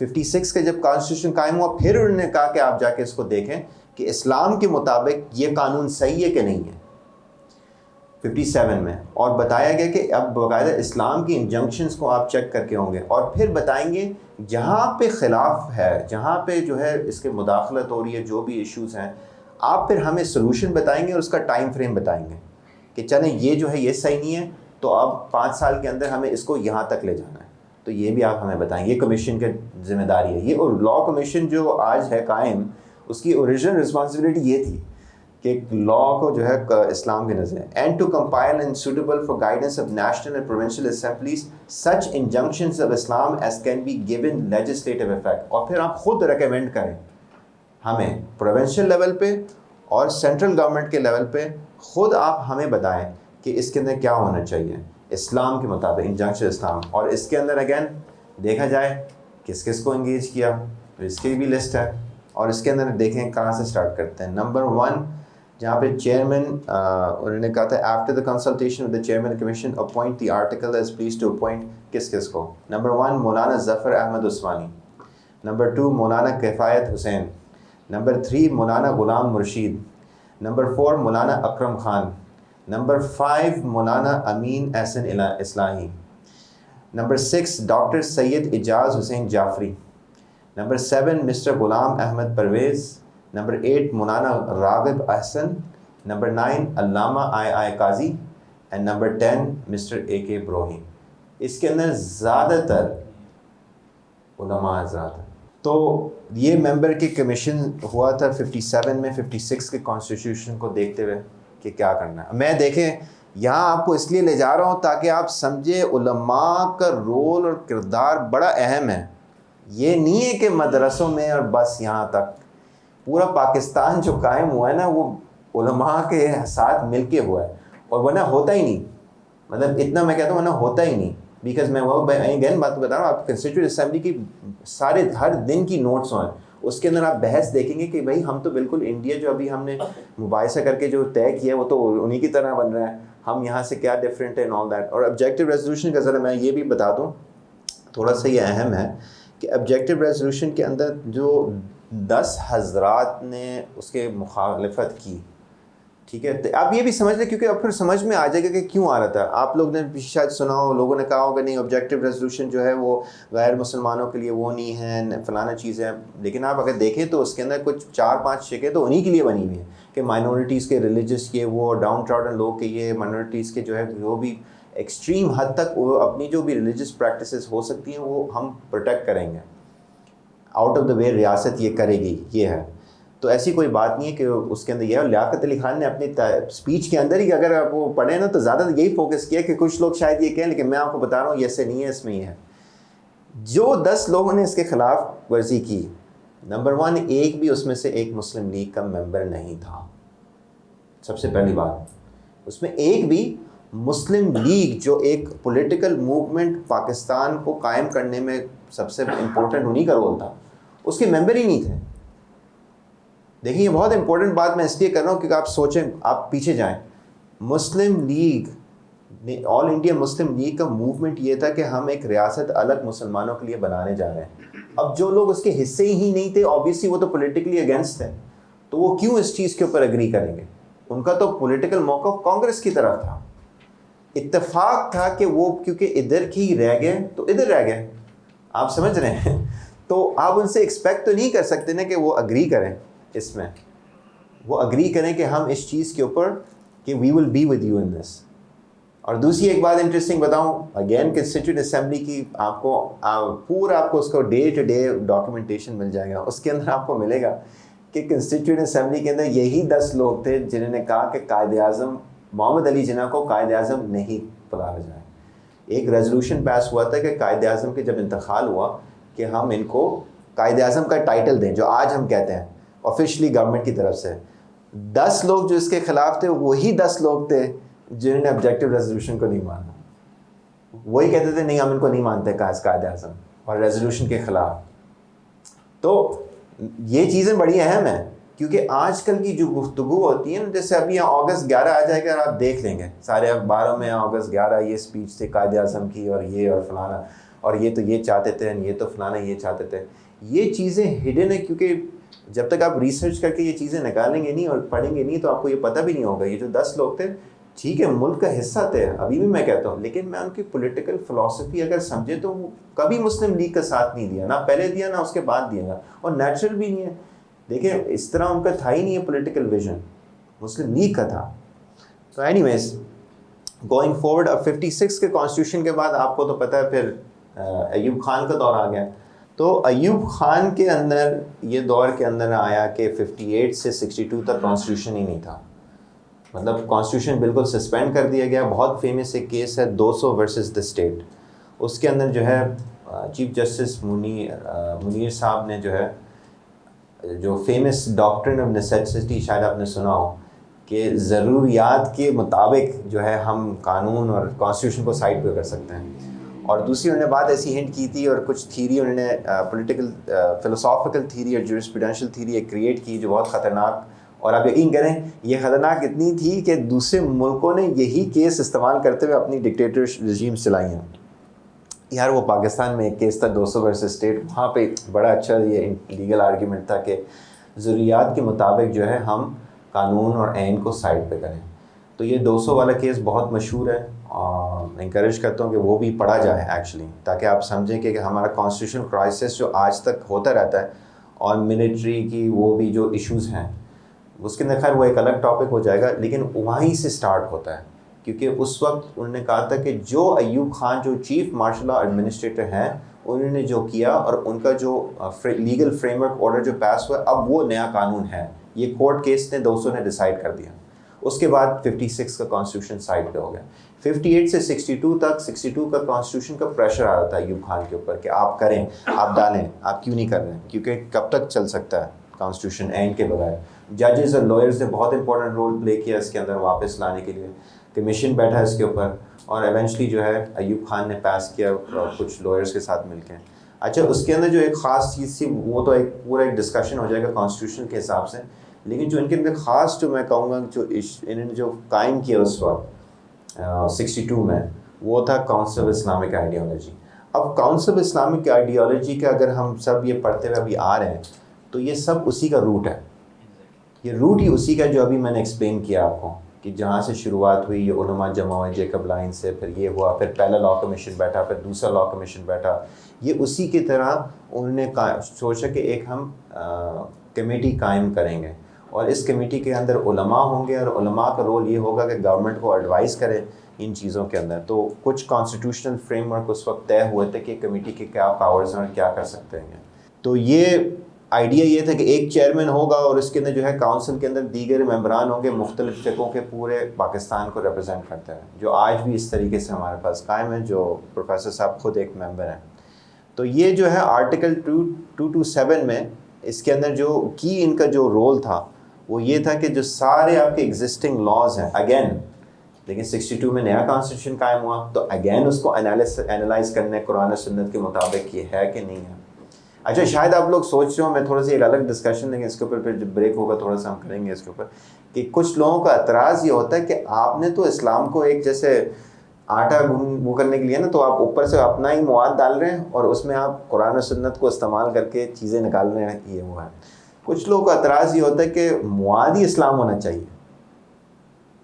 56 کا جب کانسٹیٹیوشن قائم ہوا پھر انہوں نے کہا کہ آپ جا کے اس کو دیکھیں کہ اسلام کے مطابق یہ قانون صحیح ہے کہ نہیں ہے 57 میں، اور بتایا گیا کہ اب باقاعدہ اسلام کی انجنکشنز کو آپ چیک کر کے ہوں گے، اور پھر بتائیں گے جہاں پہ خلاف ہے، جہاں پہ جو ہے اس کے مداخلت ہو رہی ہے، جو بھی ایشوز ہیں، آپ پھر ہمیں سلوشن بتائیں گے اور اس کا ٹائم فریم بتائیں گے کہ چلیں یہ جو ہے یہ صحیح نہیں ہے، تو اب 5 سال کے اندر ہمیں اس کو یہاں تک لے جانا ہے، تو یہ بھی آپ ہمیں بتائیں. یہ کمیشن کی ذمہ داری ہے. یہ لا کمیشن جو آج ہے قائم، اس کی اوریجنل رسپانسبلٹی یہ تھی کہ لا کو جو ہے اسلام کے نظر and to compile and suitable for guidance of national and provincial assemblies such injunctions of Islam as can be given legislative effect. اور پھر آپ خود ریکمینڈ کریں ہمیں پروونشل لیول پہ اور سینٹرل گورنمنٹ کے لیول پہ، خود آپ ہمیں بتائیں کہ اس کے اندر کیا ہونا چاہیے اسلام کے مطابق، انجنکشن اسلام. اور اس کے اندر اگین دیکھا جائے کس کس کو انگیج کیا، اس کی بھی لسٹ ہے، اور اس کے اندر دیکھیں کہاں سے سٹارٹ کرتے ہیں. نمبر 1 جہاں پہ چیئرمین انہوں نے کہا تھا after the consultation with the chairman commission appoint the article as please to appoint کس کس کو. نمبر 1 مولانا ظفر احمد عثمانی. نمبر 2 مولانا کفایت حسین. نمبر 3 مولانا غلام مرشید. نمبر 4 مولانا اکرم خان. نمبر 5 مولانا امین احسن اصلاحی. Number 6 doctor Syed Ejaz Hussain Jafri. Number 7 mister Ghulam Ahmad Pervez. Number 8 Maulana Ragib Ahsan. Number 9 Allama I Qazi. And number 10 mister A کے ابراہیم. اس کے اندر زیادہ تر علماء حضرات. تو یہ ممبر کی کمیشن ہوا تھا 57 میں 56 کے کانسٹیٹیوشن کو دیکھتے ہوئے کہ کیا کرنا ہے. میں دیکھیں یہاں آپ کو اس لیے لے جا رہا ہوں تاکہ آپ سمجھے علماء کا رول اور کردار بڑا اہم ہے. یہ نہیں ہے کہ مدرسوں میں اور بس یہاں تک. پورا پاکستان جو قائم ہوا ہے نا وہ علماء کے ساتھ مل کے ہوا ہے، اور ورنہ ہوتا ہی نہیں. مطلب اتنا میں کہتا ہوں ورنہ ہوتا ہی نہیں. بیکاز میں وہ اگین بات بتا رہا ہوں، آپ کنسٹیٹیوٹ اسمبلی کی سارے ہر دن کی نوٹس ہیں، اس کے اندر آپ بحث دیکھیں گے کہ بھائی ہم تو بالکل انڈیا جو ابھی ہم نے مباحثہ کر کے جو طے کیا ہے وہ تو انہی کی طرح بن رہا ہے، ہم یہاں سے کیا ڈفرینٹ ہے اینڈ آل دیٹ. اور آبجیکٹیو ریزولوشن کا ذرا میں یہ بھی بتا دوں، تھوڑا سا یہ اہم ہے کہ آبجیکٹیو ریزولوشن کے اندر جو 10 حضرات نے اس کے مخالفت کی، ٹھیک ہے، تو آپ یہ بھی سمجھ لیں کیونکہ اب پھر سمجھ میں آ جائے گا کہ کیوں آ رہا تھا. آپ لوگ نے شاید سنا ہو، لوگوں نے کہا ہوگا نہیں آبجیکٹیو ریزولوشن جو ہے وہ غیر مسلمانوں کے لیے وہ نہیں ہے، فلانا چیز ہے. لیکن آپ اگر دیکھیں تو اس کے اندر کچھ 4-5 شکیں تو انہی کے لیے بنی ہوئی ہیں کہ مائنورٹیز کے، ریلیجس کے، وہ ڈاؤن ٹراڈن لوگ کے، یہ مائنورٹیز کے جو ہے وہ بھی ایکسٹریم حد تک وہ اپنی جو بھی ریلیجس پریکٹسز ہو سکتی ہیں وہ ہم پروٹیکٹ کریں گے. آؤٹ آف دا وے ریاست یہ کرے گی، یہ ہے. تو ایسی کوئی بات نہیں ہے کہ اس کے اندر یہ. اور لیاقت علی خان نے اپنی اسپیچ کے اندر ہی اگر آپ وہ پڑھیں نا تو زیادہ یہی فوکس کیا کہ کچھ لوگ شاید یہ کہیں، لیکن میں آپ کو بتا رہا ہوں یہ ایسے نہیں ہے، اس میں یہ ہے. جو 10 لوگوں نے اس کے خلاف ورزی کی، نمبر 1 ایک بھی اس میں سے ایک مسلم لیگ کا ممبر نہیں تھا. سب سے پہلی بات، اس میں ایک بھی مسلم لیگ جو ایک پولیٹیکل موومنٹ پاکستان کو قائم کرنے میں سب سے امپورٹنٹ انہی کا رول تھا، اس کے ممبر ہی نہیں تھے. دیکھیں یہ بہت امپورٹنٹ بات میں اس لیے کر رہا ہوں کیونکہ آپ سوچیں، آپ پیچھے جائیں. مسلم لیگ، آل انڈیا مسلم لیگ کا موومنٹ یہ تھا کہ ہم ایک ریاست الگ مسلمانوں کے لیے بنانے جا رہے ہیں. اب جو لوگ اس کے حصے ہی نہیں تھے، آبویسلی وہ تو پولیٹیکلی اگینسٹ تھے، تو وہ کیوں اس چیز کے اوپر اگری کریں گے؟ ان کا تو پولیٹیکل موقف کانگریس کی طرف تھا. اتفاق تھا کہ وہ کیونکہ ادھر ہی رہ گئے تو ادھر رہ گئے. آپ سمجھ رہے ہیں؟ تو آپ ان سے ایکسپیکٹ تو نہیں کر سکتے نا کہ وہ اگری کریں، اس میں وہ اگری کریں کہ ہم اس چیز کے اوپر کہ we will be with you in this. اور دوسری ایک بات انٹرسٹنگ بتاؤں، اگین کنسٹیٹیوٹ اسمبلی کی آپ کو پورا آپ کو اس کو ڈے ٹو ڈے ڈاکیومنٹیشن مل جائے گا. اس کے اندر آپ کو ملے گا کہ کنسٹیٹیوٹ اسمبلی کے اندر یہی 10 لوگ تھے جنہوں نے کہا کہ قائد اعظم محمد علی جناح کو قائد اعظم نہیں بلایا جائے. ایک ریزولوشن پاس ہوا تھا کہ قائد اعظم کے جب انتقال ہوا کہ ہم ان کو قائد اعظم کا ٹائٹل دیں جو آج ہم کہتے ہیں آفیشلی گورنمنٹ کی طرف سے. 10 لوگ جو اس کے خلاف تھے وہی 10 لوگ تھے جنہوں نے آبجیکٹیو ریزولوشن کو نہیں مانا. وہی کہتے تھے نہیں ہم ان کو نہیں مانتے قائد اعظم اور ریزولوشن کے خلاف. تو یہ چیزیں بڑی اہم ہیں کیونکہ آج کل کی جو گفتگو ہوتی ہے نا، جیسے ابھی یہاں اگست 11 آ جائے گا اور آپ دیکھ لیں گے سارے اخباروں میں اگست 11 یہ اسپیچ تھے قائد اعظم کی اور یہ اور فلانا اور یہ تو یہ چاہتے تھے، یہ تو فلانا یہ چاہتے تھے. یہ چیزیں ہڈن ہیں کیونکہ جب تک آپ ریسرچ کر کے یہ چیزیں نکالیں گے نہیں اور پڑھیں گے نہیں تو آپ کو یہ پتہ بھی نہیں ہوگا. یہ جو 10 لوگ تھے ٹھیک ہے ملک کا حصہ تھے, ابھی بھی میں کہتا ہوں, لیکن میں ان کی پولیٹیکل فلسفی اگر سمجھے تو وہ کبھی مسلم لیگ کا ساتھ نہیں دیا, نہ پہلے دیا نہ اس کے بعد دیا گا, اور نیچرل بھی نہیں ہے. دیکھیں اس طرح ان کا تھا ہی نہیں ہے پولیٹیکل ویژن, مسلم لیگ کا تھا. تو اینی ویز گوئنگ فارورڈ, اب 56 کے کانسٹیٹیوشن کے بعد آپ کو تو پتہ ہے پھر ایوب خان کا دور آ گیا. تو ایوب خان کے اندر یہ دور کے اندر آیا کہ 58 سے 62 تک کانسٹیٹیوشن ہی نہیں تھا, مطلب کانسٹیٹیوشن بالکل سسپینڈ کر دیا گیا. بہت فیمس ایک کیس ہے 200 ورسز دا اسٹیٹ, اس کے اندر جو ہے چیف جسٹس منیر صاحب نے جو ہے جو فیمس ڈاکٹرن آف نیسیسٹی, شاید آپ نے سنا ہو کہ ضروریات کے مطابق جو ہے ہم قانون اور کانسٹیٹیوشن کو سائڈ پہ کر سکتے ہیں. اور دوسری انہوں نے بات ایسی ہنٹ کی تھی, اور کچھ تھیری انہوں نے پولیٹیکل فلسافیکل تھیری اور جورسپروڈینشیل تھیری ایک کریٹ کی جو بہت خطرناک, اور آپ یقین کریں یہ خطرناک اتنی تھی کہ دوسرے ملکوں نے یہی کیس استعمال کرتے ہوئے اپنی ڈکٹیٹر رجیمز چلائی ہیں. یار وہ پاکستان میں ایک کیس تھا 200 ورسز اسٹیٹ, وہاں پہ بڑا اچھا یہ لیگل آرگیومنٹ تھا کہ ضروریات کے مطابق جو ہے ہم قانون اور آئین کو سائڈ پہ کریں. تو یہ 200 والا کیس بہت مشہور ہے, اور انکریج کرتا ہوں کہ وہ بھی پڑھا جائے ایکچولی, تاکہ آپ سمجھیں کہ ہمارا کانسٹیٹیوشنل کرائسس جو آج تک ہوتا رہتا ہے, اور ملٹری کی وہ بھی جو ایشوز ہیں اس کے اندر, خیر وہ ایک الگ ٹاپک ہو جائے گا, لیکن وہیں سے سٹارٹ ہوتا ہے. کیونکہ اس وقت انہوں نے کہا تھا کہ جو ایوب خان جو چیف مارشل لا ایڈمنسٹریٹر ہیں انہوں نے جو کیا, اور ان کا جو لیگل فریم ورک آرڈر جو پاس ہوا اب وہ نیا قانون ہے. یہ کورٹ کیس نے 200 نے ڈیسائیڈ کر دیا. اس کے بعد 56 کا کانسٹیٹیوشن سائڈ پہ ہو گیا. 58 سے 62 تک 62 کا کانسٹیٹیوشن کا پریشر آ رہا تھا ایوب خان کے اوپر کہ آپ کریں, آپ ڈالیں, آپ کیوں نہیں کر رہے ہیں, کیونکہ کب تک چل سکتا ہے کانسٹیٹیوشن اینڈ کے بغیر. ججز اور لائرز نے بہت امپورٹنٹ رول پلے کیا اس کے اندر واپس لانے کے لیے, کمیشن بیٹھا اس کے اوپر, اور ایونچولی جو ہے ایوب خان نے پاس کیا کچھ لائرز کے ساتھ مل کے. اچھا اس کے اندر جو ایک خاص چیز تھی وہ تو ایک پورا ایک ڈسکشن ہو جائے گا کانسٹیٹیوشن کے حساب سے, لیکن جو ان کے اندر خاص جو میں کہوں گا جو انہوں نے جو قائم کیا اس وقت 62 میں, وہ تھا کاؤنسل آف اسلامک آئیڈیالوجی. اب کاؤنسل آف اسلامک آئیڈیالوجی کا اگر ہم سب یہ پڑھتے ہوئے ابھی آ رہے ہیں تو یہ سب اسی کا روٹ ہے, یہ روٹ ہی اسی کا جو ابھی میں نے ایکسپلین کیا آپ کو, کہ جہاں سے شروعات ہوئی یہ علماء جمع ہوئے جیکب لائن سے, پھر یہ ہوا, پھر پہلا لا کمیشن بیٹھا, پھر دوسرا لا کمیشن بیٹھا. یہ اسی کی طرح انہوں نے سوچا کہ ایک ہم کمیٹی قائم کریں گے, اور اس کمیٹی کے اندر علماء ہوں گے, اور علماء کا رول یہ ہوگا کہ گورنمنٹ کو ایڈوائز کرے ان چیزوں کے اندر. تو کچھ کانسٹیٹیوشنل فریم ورک اس وقت طے ہوئے تھے کہ کمیٹی کے کیا پاورز ہیں اور کیا کر سکتے ہیں. تو یہ آئیڈیا یہ تھا کہ ایک چیئرمین ہوگا, اور اس کے اندر جو ہے کاؤنسل کے اندر دیگر ممبران ہوں گے مختلف فقوں کے, پورے پاکستان کو ریپرزینٹ کرتے ہیں, جو آج بھی اس طریقے سے ہمارے پاس قائم ہے, جو پروفیسر صاحب خود ایک ممبر ہیں. تو یہ جو ہے آرٹیکل 227 میں اس کے اندر جو کی ان کا جو رول تھا وہ یہ تھا کہ جو سارے آپ کے ایگزسٹنگ لاز ہیں اگین, لیکن 62 میں نیا کانسٹیٹیوشن قائم ہوا تو اگین اس کو انالائز کرنے قرآن و سنت کے مطابق یہ ہے کہ نہیں ہے. اچھا شاید آپ لوگ سوچ رہے ہو, میں تھوڑا سا ایک الگ ڈسکشن دیں گے اس کے اوپر, پھر جب بریک ہوگا تھوڑا سا ہم کریں گے اس کے اوپر, کہ کچھ لوگوں کا اعتراض یہ ہوتا ہے کہ آپ نے تو اسلام کو ایک جیسے آٹا وہ کرنے کے لیے نا, تو آپ اوپر سے اپنا ہی مواد ڈال رہے ہیں اور اس میں آپ قرآن و سنت کو استعمال کر کے چیزیں نکال رہے ہیں, یہ ہوا ہے. کچھ لوگوں کا اعتراض یہ ہوتا ہے کہ مواد ہی اسلام ہونا چاہیے,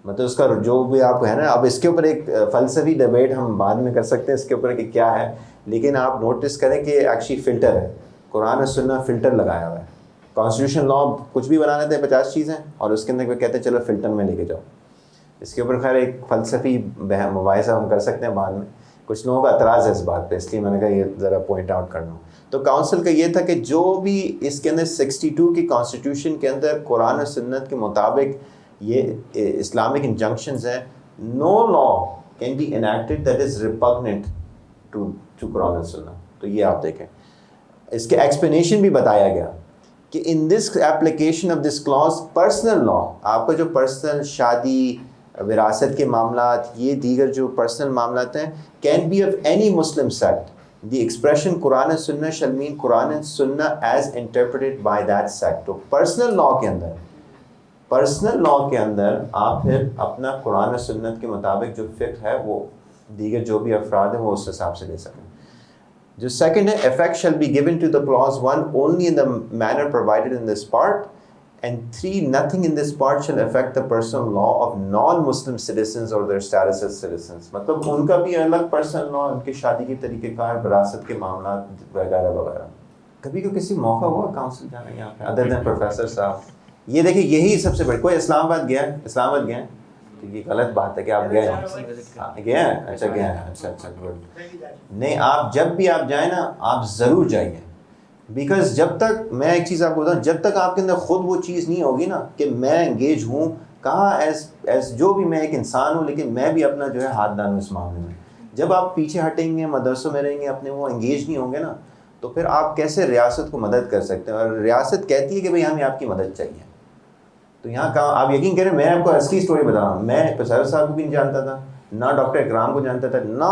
مطلب اس کا جو بھی آپ ہے نا. اب اس کے اوپر ایک فلسفی ڈبیٹ ہم بعد میں کر سکتے ہیں اس کے اوپر کہ کیا ہے, لیکن آپ نوٹس کریں کہ ایکچولی فلٹر ہے, قرآن و سنت فلٹر لگایا ہوا ہے. کانسٹیٹیوشن لا کچھ بھی بنا لیتے ہیں 50 چیزیں, اور اس کے اندر وہ کہتے ہیں چلو فلٹر میں لے کے جاؤ. اس کے اوپر خیر ایک فلسفی مباحثہ ہم کر سکتے ہیں بعد میں. کچھ لوگوں کا اعتراض ہے اس بات پہ, اس لیے میں نے کہا یہ ذرا پوائنٹ آؤٹ کر لوں. تو کاؤنسل کا یہ تھا کہ جو بھی اس کے اندر 62 کی کانسٹیٹیوشن کے اندر قرآن و سنت کے مطابق یہ اسلامک انجنکشنز ہیں, no law can be enacted that is repugnant to Quran و سنت. تو یہ آپ دیکھیں اس کے ایکسپلینیشن بھی بتایا گیا کہ in this application of this clause personal law, آپ کا جو پرسنل شادی وراثت کے معاملات, یہ دیگر جو پرسنل معاملات ہیں, can be of any Muslim sect. The expression Quran و سنہ شل مین قرآن و Sunnah as interpreted by that sect. تو پرسنل لا کے اندر آپ پھر اپنا قرآن و سنت کے مطابق جو فقہ ہے وہ دیگر جو بھی افراد ہیں وہ اس حساب سے لے سکیں. جو سیکنڈ ہے effect shall be given to the clause 1 only in the manner provided in this part, and 3 nothing in this part shall affect the personal law of non-Muslim citizens or their status as citizens. مطلب ان کا بھی الگ personal لا، ان کے شادی کے طریقہ کار، وراثت کے معاملات وغیرہ وغیرہ. کبھی کو کسی موقع ہوا کاؤنسل جانے یہاں پہ ادر دین پروفیسر صاحب؟ یہ دیکھیں یہی سب سے بڑی. کوئی اسلام آباد گیا ہے؟ تو یہ غلط بات ہے کہ آپ گئے ہیں. اچھا گئے ہیں، اچھا گڈ. نہیں، آپ جب بھی آپ جائیں نا آپ ضرور جائیے، بیکاز جب تک میں ایک چیز آپ کو بتاؤں، جب تک آپ کے اندر خود وہ چیز نہیں ہوگی نا کہ میں انگیج ہوں، کہاں ایز جو بھی میں ایک انسان ہوں لیکن میں بھی اپنا جو ہے ہاتھ ڈالوں اس معاملے میں. جب آپ پیچھے ہٹیں گے، مدرسوں میں رہیں گے، اپنے وہ انگیج نہیں ہوں گے نا، تو پھر آپ کیسے ریاست کو مدد کر سکتے ہیں؟ اور ریاست کہتی ہے کہ بھئی ہمیں آپ کی مدد چاہیے. تو یہاں کہاں آپ یقین کریں، میں آپ کو اصلی اسٹوری بتا رہا ہوں. میں پروفیسر صاحب کو بھی نہیں جانتا تھا، نہ ڈاکٹر اکرام کو جانتا تھا، نہ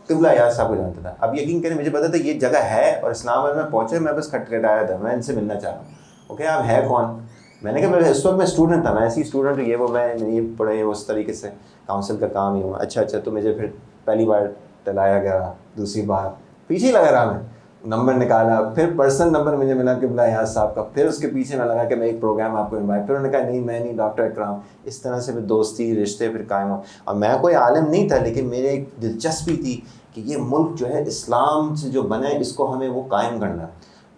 قبلہ یاز صاحب کو جانتا تھا. اب یقین کریں مجھے پتا تھا یہ جگہ ہے، اور اسلام آباد میں پہنچے، میں بس کھٹکھٹایا تھا، میں ان سے ملنا چاہ رہا ہوں. اوکے آپ ہے کون؟ میں نے کہا میں اس وقت میں اسٹوڈنٹ تھا، میں ایسی اسٹوڈنٹ ہوں، یہ وہ میں یہ پڑھے اس طریقے سے کاؤنسل کا کام ہی ہوں. اچھا تو مجھے پھر پہلی بار ٹلایا گیا، دوسری بار پیچھے ہی لگا رہا، میں نمبر نکالا، پھر پرسنل نمبر مجھے ملا قبلہ یاز صاحب کا، پھر اس کے پیچھے میں لگا کہ میں ایک پروگرام آپ کو انوائٹ، پھر انہوں نے کہا نہیں میں نہیں، ڈاکٹر اکرام. اس طرح سے پھر دوستی رشتے پھر قائم ہو. اور میں کوئی عالم نہیں تھا، لیکن میرے ایک دلچسپی تھی کہ یہ ملک جو ہے اسلام سے جو بنا ہے اس کو ہمیں وہ قائم کرنا.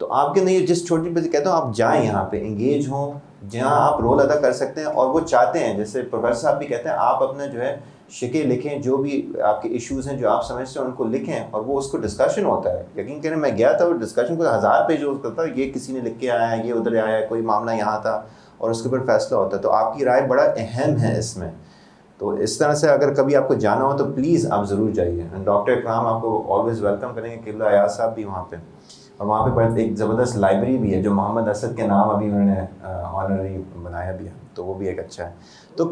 تو آپ کے اندر یہ جس چھوٹی بات کہتا ہوں، آپ جائیں یہاں پہ انگیج ہوں جہاں آپ رول ادا کر سکتے ہیں، اور وہ چاہتے ہیں، جیسے پروفیسر صاحب بھی کہتے ہیں آپ اپنا جو ہے شکے لکھیں، جو بھی آپ کے ایشوز ہیں جو آپ سمجھتے ہیں ان کو لکھیں، اور وہ اس کو ڈسکشن ہوتا ہے. یقین کریں میں گیا تھا، وہ ڈسکشن کو 1000 پیج کرتا، یہ کسی نے لکھ کے آیا ہے، یہ ادھر آیا ہے، کوئی معاملہ یہاں تھا، اور اس کے اوپر فیصلہ ہوتا ہے. تو آپ کی رائے بڑا اہم ہے اس میں. تو اس طرح سے اگر کبھی آپ کو جانا ہو تو پلیز آپ ضرور جائیے. ڈاکٹر اکرام آپ کو آلویز ویلکم کریں گے، قبلہ ایاز صاحب بھی وہاں پہ، اور وہاں پہ بڑا ایک زبردست لائبریری بھی ہے جو محمد اسد کے نام ابھی انہوں نے آنرری بنایا بھی ہے، تو وہ بھی ایک اچھا ہے. تو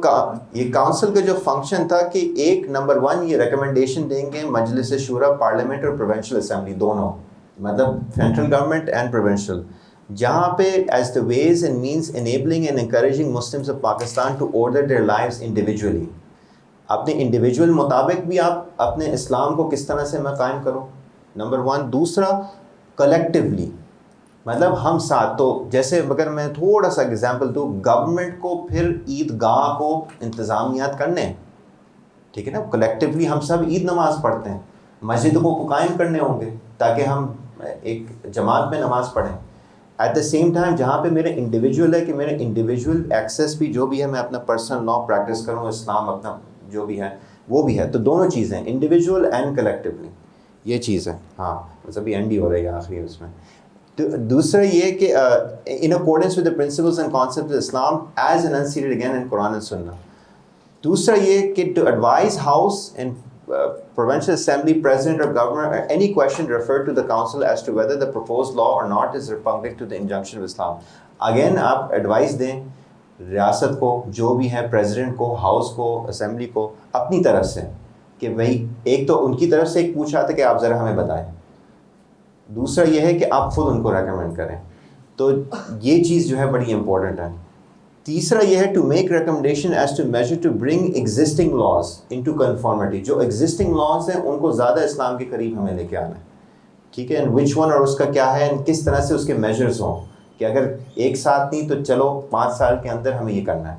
یہ کاؤنسل کا جو فنکشن تھا کہ ایک نمبر 1 یہ ریکمنڈیشن دیں گے مجلس شورا، پارلیمنٹ اور پروونشل اسمبلی دونوں، مطلب سینٹرل گورنمنٹ اینڈ پروونشل، جہاں پہ as the ways and means enabling and encouraging Muslims of Pakistan to order their lives individually. اپنے انڈیویجول مطابق بھی آپ اپنے اسلام کو کس طرح سے میں قائم کروں، نمبر 1. دوسرا کلیکٹیولی، مطلب ہم ساتھ. تو جیسے اگر میں تھوڑا سا اگزامپل دوں، گورنمنٹ کو پھر عید گاہ کو انتظامیات کرنے، ٹھیک ہے نا، کلیکٹیولی ہم سب عید نماز پڑھتے ہیں، مسجد کو قائم کرنے ہوں گے تاکہ ہم ایک جماعت میں نماز پڑھیں. ایٹ دا سیم ٹائم جہاں پہ میرے انڈیویجول ہے کہ میرے انڈیویجول ایکسیس بھی جو بھی ہے میں اپنا پرسنل لا پریکٹس کروں، اسلام اپنا جو بھی ہے وہ بھی ہے. تو دونوں چیزیں انڈیویجول اینڈ کلیکٹیولی، یہ چیز ہے. ہاں بس ابھی اینڈ ہی ہو رہی ہے آخری اس میں. دوسرا یہ کہ in accordance with the principles and concept of Islam as enunciated again in Quran and Sunnah. دوسرا یہ کہ to advise house and provincial assembly president or governor any question referred to the council as to whether the proposed law or not is repugnant to the injunction of Islam. Again آپ advise دیں ریاست کو، جو بھی ہے president کو، house کو، assembly کو، اپنی طرف سے کہ بھائی ایک تو ان کی طرف سے ایک پوچھا تھا کہ آپ ذرا ہمیں بتائیں، دوسرا یہ ہے کہ آپ خود ان کو ریکمینڈ کریں. تو یہ چیز جو ہے بڑی امپورٹنٹ ہے. تیسرا یہ ہے to make recommendation as to measure to bring existing laws into conformity. جو ایگزسٹنگ لاز ہیں ان کو زیادہ اسلام کے قریب ہمیں لے کے آنا ہے، ٹھیک ہے، اینڈ وچ ون، اور اس کا کیا ہے، کس طرح سے اس کے میجرز ہوں کہ اگر ایک ساتھ نہیں تو چلو 5 سال کے اندر ہمیں یہ کرنا ہے.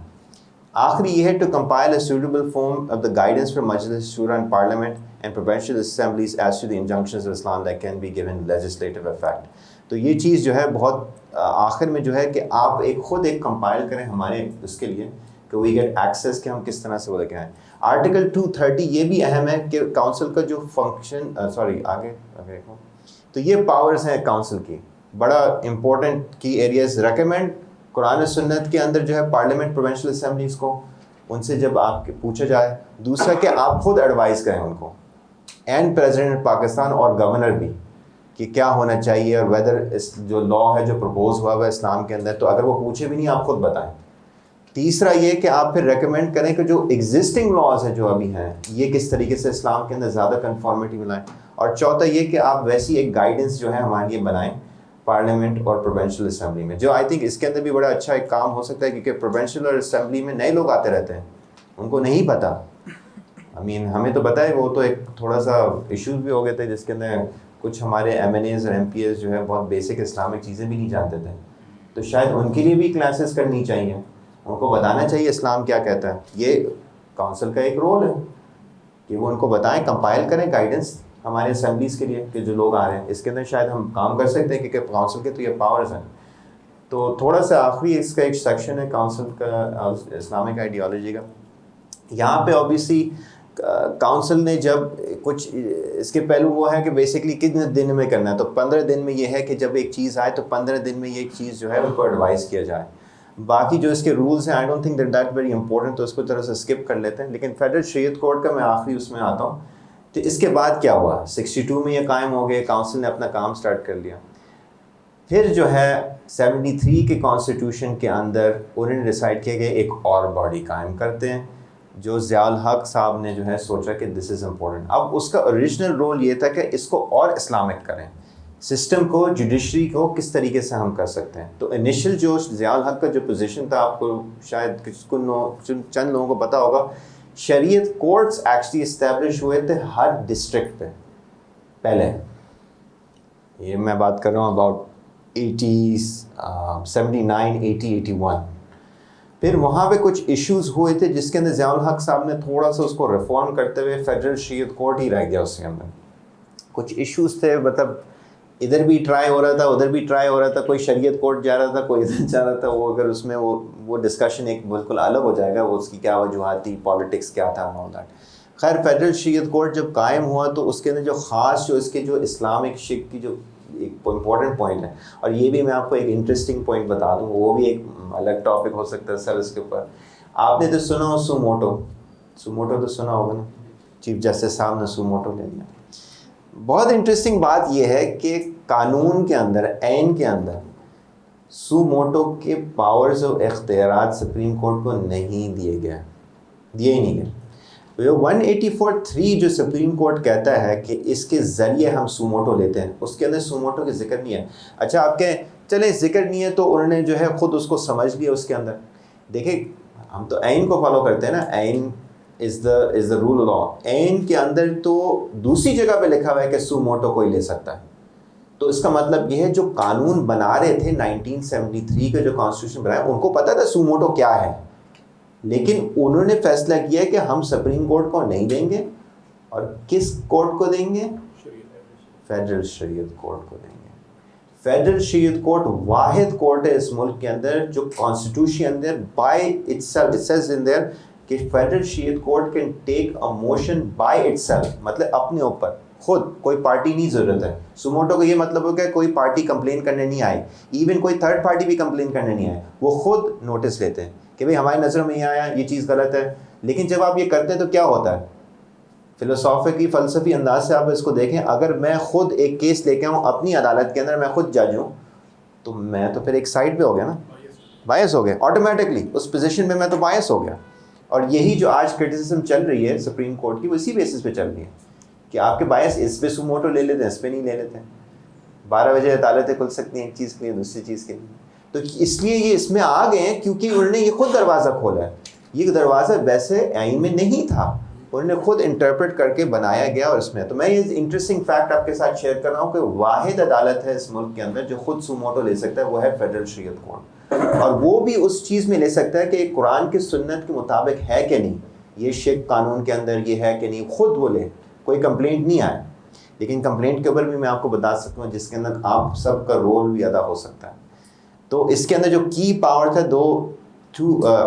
آخری یہ ہے to compile a suitable form of the guidance for Majlis Shura and parliament and provincial assemblies as to the injunctions of Islam that can be given legislative effect. تو یہ چیز جو ہے بہت آخر میں جو ہے کہ آپ خود ایک کمپائل کریں ہمارے اس کے لیے کہ وی گیٹ ایکسیس کہ ہم کس طرح سے وہ لے کے آئیں. آرٹیکل 230 یہ بھی اہم ہے کہ کاؤنسل کا جو فنکشن آگے تو یہ پاورز ہیں کاؤنسل کی، بڑا امپورٹنٹ کی ایریاز. ریکمینڈ قرآن و سنت کے اندر جو ہے پارلیمنٹ پروونشل اسمبلیز کو، ان سے جب آپ پوچھا جائے. دوسرا کہ آپ خود ایڈوائز کریں ان کو، اینڈ پریزیڈنٹ پاکستان اور گورنر بھی کہ کیا ہونا چاہیے، اور ویدر اس جو لا ہے جو پرپوز ہوا ہوا ہے اسلام کے اندر، تو اگر وہ پوچھے بھی نہیں آپ خود بتائیں. تیسرا یہ کہ آپ پھر ریکمینڈ کریں کہ جو ایگزسٹنگ لاز ہیں جو ابھی ہیں یہ کس طریقے سے اسلام کے اندر زیادہ کنفارمیٹی ملائیں. اور چوتھا یہ کہ آپ ویسی ایک گائیڈنس جو ہے ہمارے لیے بنائیں پارلیمنٹ اور پروونشل اسمبلی میں، جو آئی تھنک اس کے اندر بھی بڑا اچھا ایک کام ہو سکتا ہے، کیونکہ پروونشل اور اسمبلی میں نئے لوگ آتے رہتے ہیں، ان کو نہیں پتہ. ہمیں تو پتہ ہے، وہ تو ایک تھوڑا سا ایشوز بھی ہو گئے تھے جس کے اندر کچھ ہمارے ایم این ایز اور ایم پی ایز جو ہے بہت بیسک اسلامک چیزیں بھی نہیں جانتے تھے، تو شاید ان کے لیے بھی کلاسز کرنی چاہیے، ان کو بتانا چاہیے اسلام کیا کہتا ہے. یہ کونسل کا ایک رول ہے کہ وہ ان کو بتائیں، کمپائل کریں گائیڈنس ہمارے اسمبلیز کے لیے کہ جو لوگ آ رہے ہیں اس کے اندر شاید ہم کام کر سکتے ہیں، کیونکہ کونسل کے تو یہ پاورز ہیں. تو تھوڑا سا آخری اس کا ایک سیکشن ہے کونسل کا، اسلامک آئیڈیالوجی کا. یہاں پہ اوبیسلی کونسل نے جب کچھ اس کے پہلو وہ ہے کہ بیسکلی کتنے دن میں کرنا ہے، تو 15 دن میں یہ ہے کہ جب ایک چیز آئے تو 15 دن میں یہ چیز جو ہے ان کو ایڈوائز کیا جائے. باقی جو اس کے رولز ہیں I don't think that very important, تو اس کو طرح سے اسکپ کر لیتے ہیں. لیکن فیڈرل شریعت کوڈ کا میں آخری اس میں آتا ہوں. تو اس کے بعد کیا ہوا، 62 میں یہ قائم ہو گئے، کونسل نے اپنا کام سٹارٹ کر لیا. پھر جو ہے 73 کے کانسٹیٹیوشن کے اندر انہوں نے ڈیسائیڈ کیا کہ ایک اور باڈی قائم کرتے ہیں، جو ضیاء الحق صاحب نے جو ہے سوچا کہ دس از امپورٹنٹ. اب اس کا اوریجنل رول یہ تھا کہ اس کو اور اسلامک کریں، سسٹم کو، جوڈیشری کو کس طریقے سے ہم کر سکتے ہیں. تو انیشل جو ضیاء الحق کا جو پوزیشن تھا، آپ کو شاید چند لوگوں کو پتہ ہوگا، شریعت کورٹس ایکچولی اسٹیبلش ہوئے تھے ہر ڈسٹرکٹ پہ پہلے. یہ میں بات کر رہا ہوں اباؤٹ 79 80 81. پھر وہاں پہ کچھ ایشوز ہوئے تھے جس کے اندر ضیاء الحق صاحب نے تھوڑا سا اس کو ریفارم کرتے ہوئے فیڈرل شریعت کورٹ ہی رہ گیا. اس کے اندر کچھ ایشوز تھے، مطلب ادھر بھی ٹرائی ہو رہا تھا، ادھر بھی ٹرائی ہو رہا تھا، کوئی شریعت کورٹ جا رہا تھا، کوئی ادھر جا رہا تھا. وہ اگر اس میں وہ ڈسکشن ایک بالکل الگ ہو جائے گا، وہ اس کی کیا وجوہات تھی، پالیٹکس کیا تھا، آل دیٹ. خیر فیڈرل شریعت کورٹ جب قائم ہوا تو اس کے اندر جو خاص جو اس کے جو اسلامک شک کی جو ایک امپورٹنٹ پوائنٹ ہے، اور یہ بھی میں آپ کو ایک انٹرسٹنگ پوائنٹ بتا دوں، وہ بھی ایک الگ ٹاپک ہو سکتا ہے سر اس کے اوپر. آپ نے تو سنا ہو سوموٹو تو سنا ہوگا نا، چیف جسٹس صاحب نے سوموٹو لے لیا. بہت انٹرسٹنگ بات یہ ہے کہ قانون کے اندر، عین کے اندر سوموٹو کے پاورز و اختیارات سپریم کورٹ کو نہیں دیے ہی نہیں گئے. 184(3) جو سپریم کورٹ کہتا ہے کہ اس کے ذریعے ہم سوموٹو لیتے ہیں، اس کے اندر سوموٹو کے ذکر نہیں ہے. اچھا آپ کہیں چلیں ذکر نہیں ہے تو انہوں نے جو ہے خود اس کو سمجھ لیا. اس کے اندر دیکھیں ہم تو عین کو فالو کرتے ہیں نا، عین از دا رول آف لا. عین کے اندر تو دوسری جگہ پہ لکھا ہوا ہے کہ سوموٹو کوئی لے سکتا ہے. تو اس کا مطلب یہ ہے جو قانون بنا رہے تھے 1973 کا جو کانسٹیٹیوشن بنایا، ان کو پتا تھا سوموٹو کیا ہے، لیکن انہوں نے فیصلہ کیا کہ ہم سپریم کورٹ کو نہیں دیں گے. اور کس کورٹ کو دیں گے؟ فیڈرل شریعت کورٹ کو دیں گے. فیڈرل شریعت کورٹ واحد کورٹ ہے اس ملک کے اندر جو کانسٹیٹیوشن اندر بائی اٹ سیلف ان دیئر کہ federal Shariat court can take a motion by itself, مطلب اپنے اوپر خود، کوئی پارٹی نہیں ضرورت ہے. سوموٹو کا یہ مطلب ہو کہ کوئی پارٹی کمپلین کرنے نہیں آئی، ایون کوئی تھرڈ پارٹی بھی کمپلین کرنے نہیں آئے، وہ خود نوٹس لیتے ہیں کہ بھئی ہماری نظروں میں یہ آیا، یہ چیز غلط ہے. لیکن جب آپ یہ کرتے ہیں تو کیا ہوتا ہے، فلسفی انداز سے آپ اس کو دیکھیں، اگر میں خود ایک کیس لے کے آؤں اپنی عدالت کے اندر، میں خود جج ہوں، تو میں تو پھر ایک سائڈ پہ ہو گیا نا، بائس ہو گیا آٹومیٹکلی، اس پوزیشن میں تو بائس ہو گیا. اور یہی جو آج کرٹیسزم چل رہی ہے سپریم کورٹ کی، وہ اسی بیسس پہ چل رہی ہے کہ آپ کے بائس اس پہ سوموٹو لے لیتے ہیں، اس پہ نہیں لے لیتے ہیں. 12 بجے عدالتیں کھل سکتی ہیں ایک چیز کے لیے، دوسری چیز کے لیے. تو اس لیے یہ اس میں آ گئے ہیں کیونکہ انہوں نے یہ خود دروازہ کھولا ہے. یہ دروازہ ویسے آئین میں نہیں تھا، انہوں نے خود انٹرپریٹ کر کے بنایا گیا. اور اس میں تو میں یہ انٹرسٹنگ فیکٹ آپ کے ساتھ شیئر کر رہا ہوں کہ واحد عدالت ہے اس ملک کے اندر جو خود سوموٹو لے سکتا ہے، وہ ہے فیڈرل شریعت کورٹ. اور وہ بھی اس چیز میں لے سکتا ہے کہ قرآن کی سنت کے مطابق ہے کہ نہیں، یہ شک قانون کے اندر یہ ہے کہ نہیں، خود وہ لے، کوئی کمپلینٹ نہیں آئے. لیکن کمپلینٹ کے اوپر بھی میں آپ کو بتا سکتا ہوں جس کے اندر آپ سب کا رول بھی ادا ہو سکتا ہے. تو اس کے اندر جو کی پاور تھا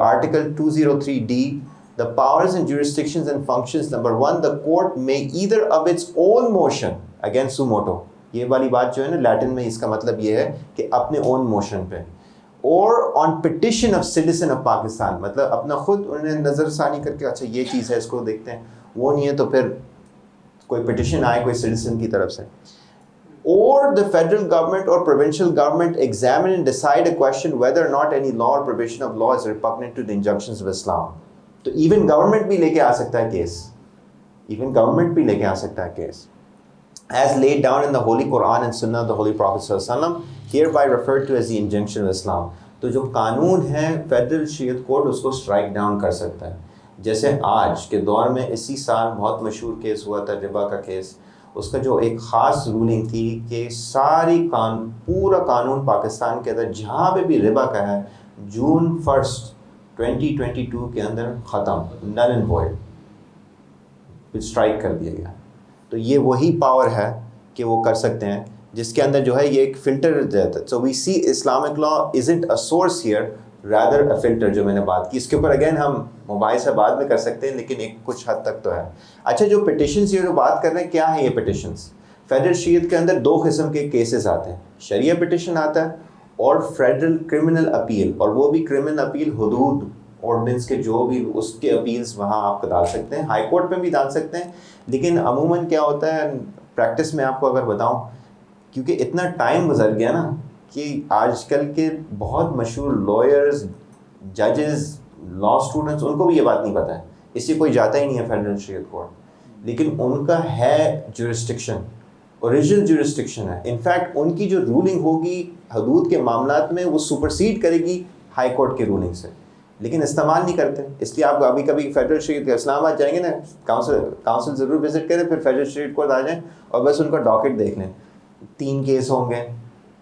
article 203D, the powers and jurisdictions and functions. Number 1, the court may either of its own motion against suo motu. یہ والی بات جو ہے نا لیٹن میں اس کا مطلب یہ ہے کہ اپنے اون موشن پہ، اور on petition of citizen of Pakistan، مطلب اپنا خود انہوں نے نظر ثانی کر کے اچھا یہ چیز ہے اس کو دیکھتے ہیں، وہ نہیں ہے تو پھر کوئی پٹیشن آئے کوئی سٹیزن کی طرف سے. Or the federal government or provincial government examine and decide a question whether or not any law or provision of law is repugnant to the injunctions of Islam. تو ایون گورنمنٹ بھی لے کے آ سکتا ہے case, even government بھی لے کے آ سکتا ہے case. As laid down in the Holy Quran and Sunnah of the Holy Prophet sallallahu alaihi wasallam, hereby referred to as the injunction of Islam. تو جو قانون ہے فیڈرل شریعت کورٹ اس کو اسٹرائک ڈاؤن کر سکتا ہے. جیسے آج کے دور میں اسی سال بہت مشہور کیس ہوا تھا ربا کا کیس، اس کا جو ایک خاص رولنگ تھی کہ پورا قانون پاکستان کے اندر جہاں پہ بھی ربا کا ہے جون 1 2022 کے اندر ختم، نل اینڈ وائڈ، اسٹرائک کر دیا گیا. تو یہ وہی پاور ہے کہ وہ کر سکتے ہیں جس کے اندر جو ہے یہ ایک فلٹر رہتا ہے. So we see Islamic law isn't a source here rather a filter, جو میں نے بات کی. اس کے اوپر اگین ہم موبائل سے بعد میں کر سکتے ہیں لیکن ایک کچھ حد تک تو ہے. اچھا جو پٹیشنز یہ جو بات کر رہے ہیں کیا ہے یہ پٹیشنز؟ فیڈرل شریعت کے اندر 2 قسم کے کیسز آتے ہیں، شریعہ پٹیشن آتا ہے اور فیڈرل کرمنل اپیل، اور وہ بھی کرمنل اپیل حدود آرڈیننس کے جو بھی اس کے اپیلز وہاں آپ کو ڈال سکتے ہیں، ہائی کورٹ میں بھی ڈال سکتے ہیں. لیکن عموماً کیا ہوتا ہے پریکٹس میں آپ کو اگر بتاؤں، کیونکہ اتنا ٹائم گزر گیا نا کہ آج کل کے بہت مشہور لائرز، ججز، لا اسٹوڈنٹس، ان کو بھی یہ بات نہیں پتہ ہے، اس لیے کوئی جاتا ہی نہیں ہے فیڈرل شریعت کورٹ. لیکن ان کا ہے جورسڈکشن، اوریجنل جورسڈکشن ہے. انفیکٹ ان کی جو رولنگ ہوگی حدود کے معاملات میں وہ سپرسیڈ کرے گی ہائی کورٹ کی رولنگ سے، لیکن استعمال نہیں کرتے. اس لیے آپ ابھی کبھی فیڈرل شریعت اسلام آباد جائیں گے نا، کاؤنسل ضرور وزٹ کریں، پھر فیڈرل شریعت کورٹ آ جائیں اور بس ان کا ڈاکٹ دیکھ لیں. 3 کیس ہوں گے،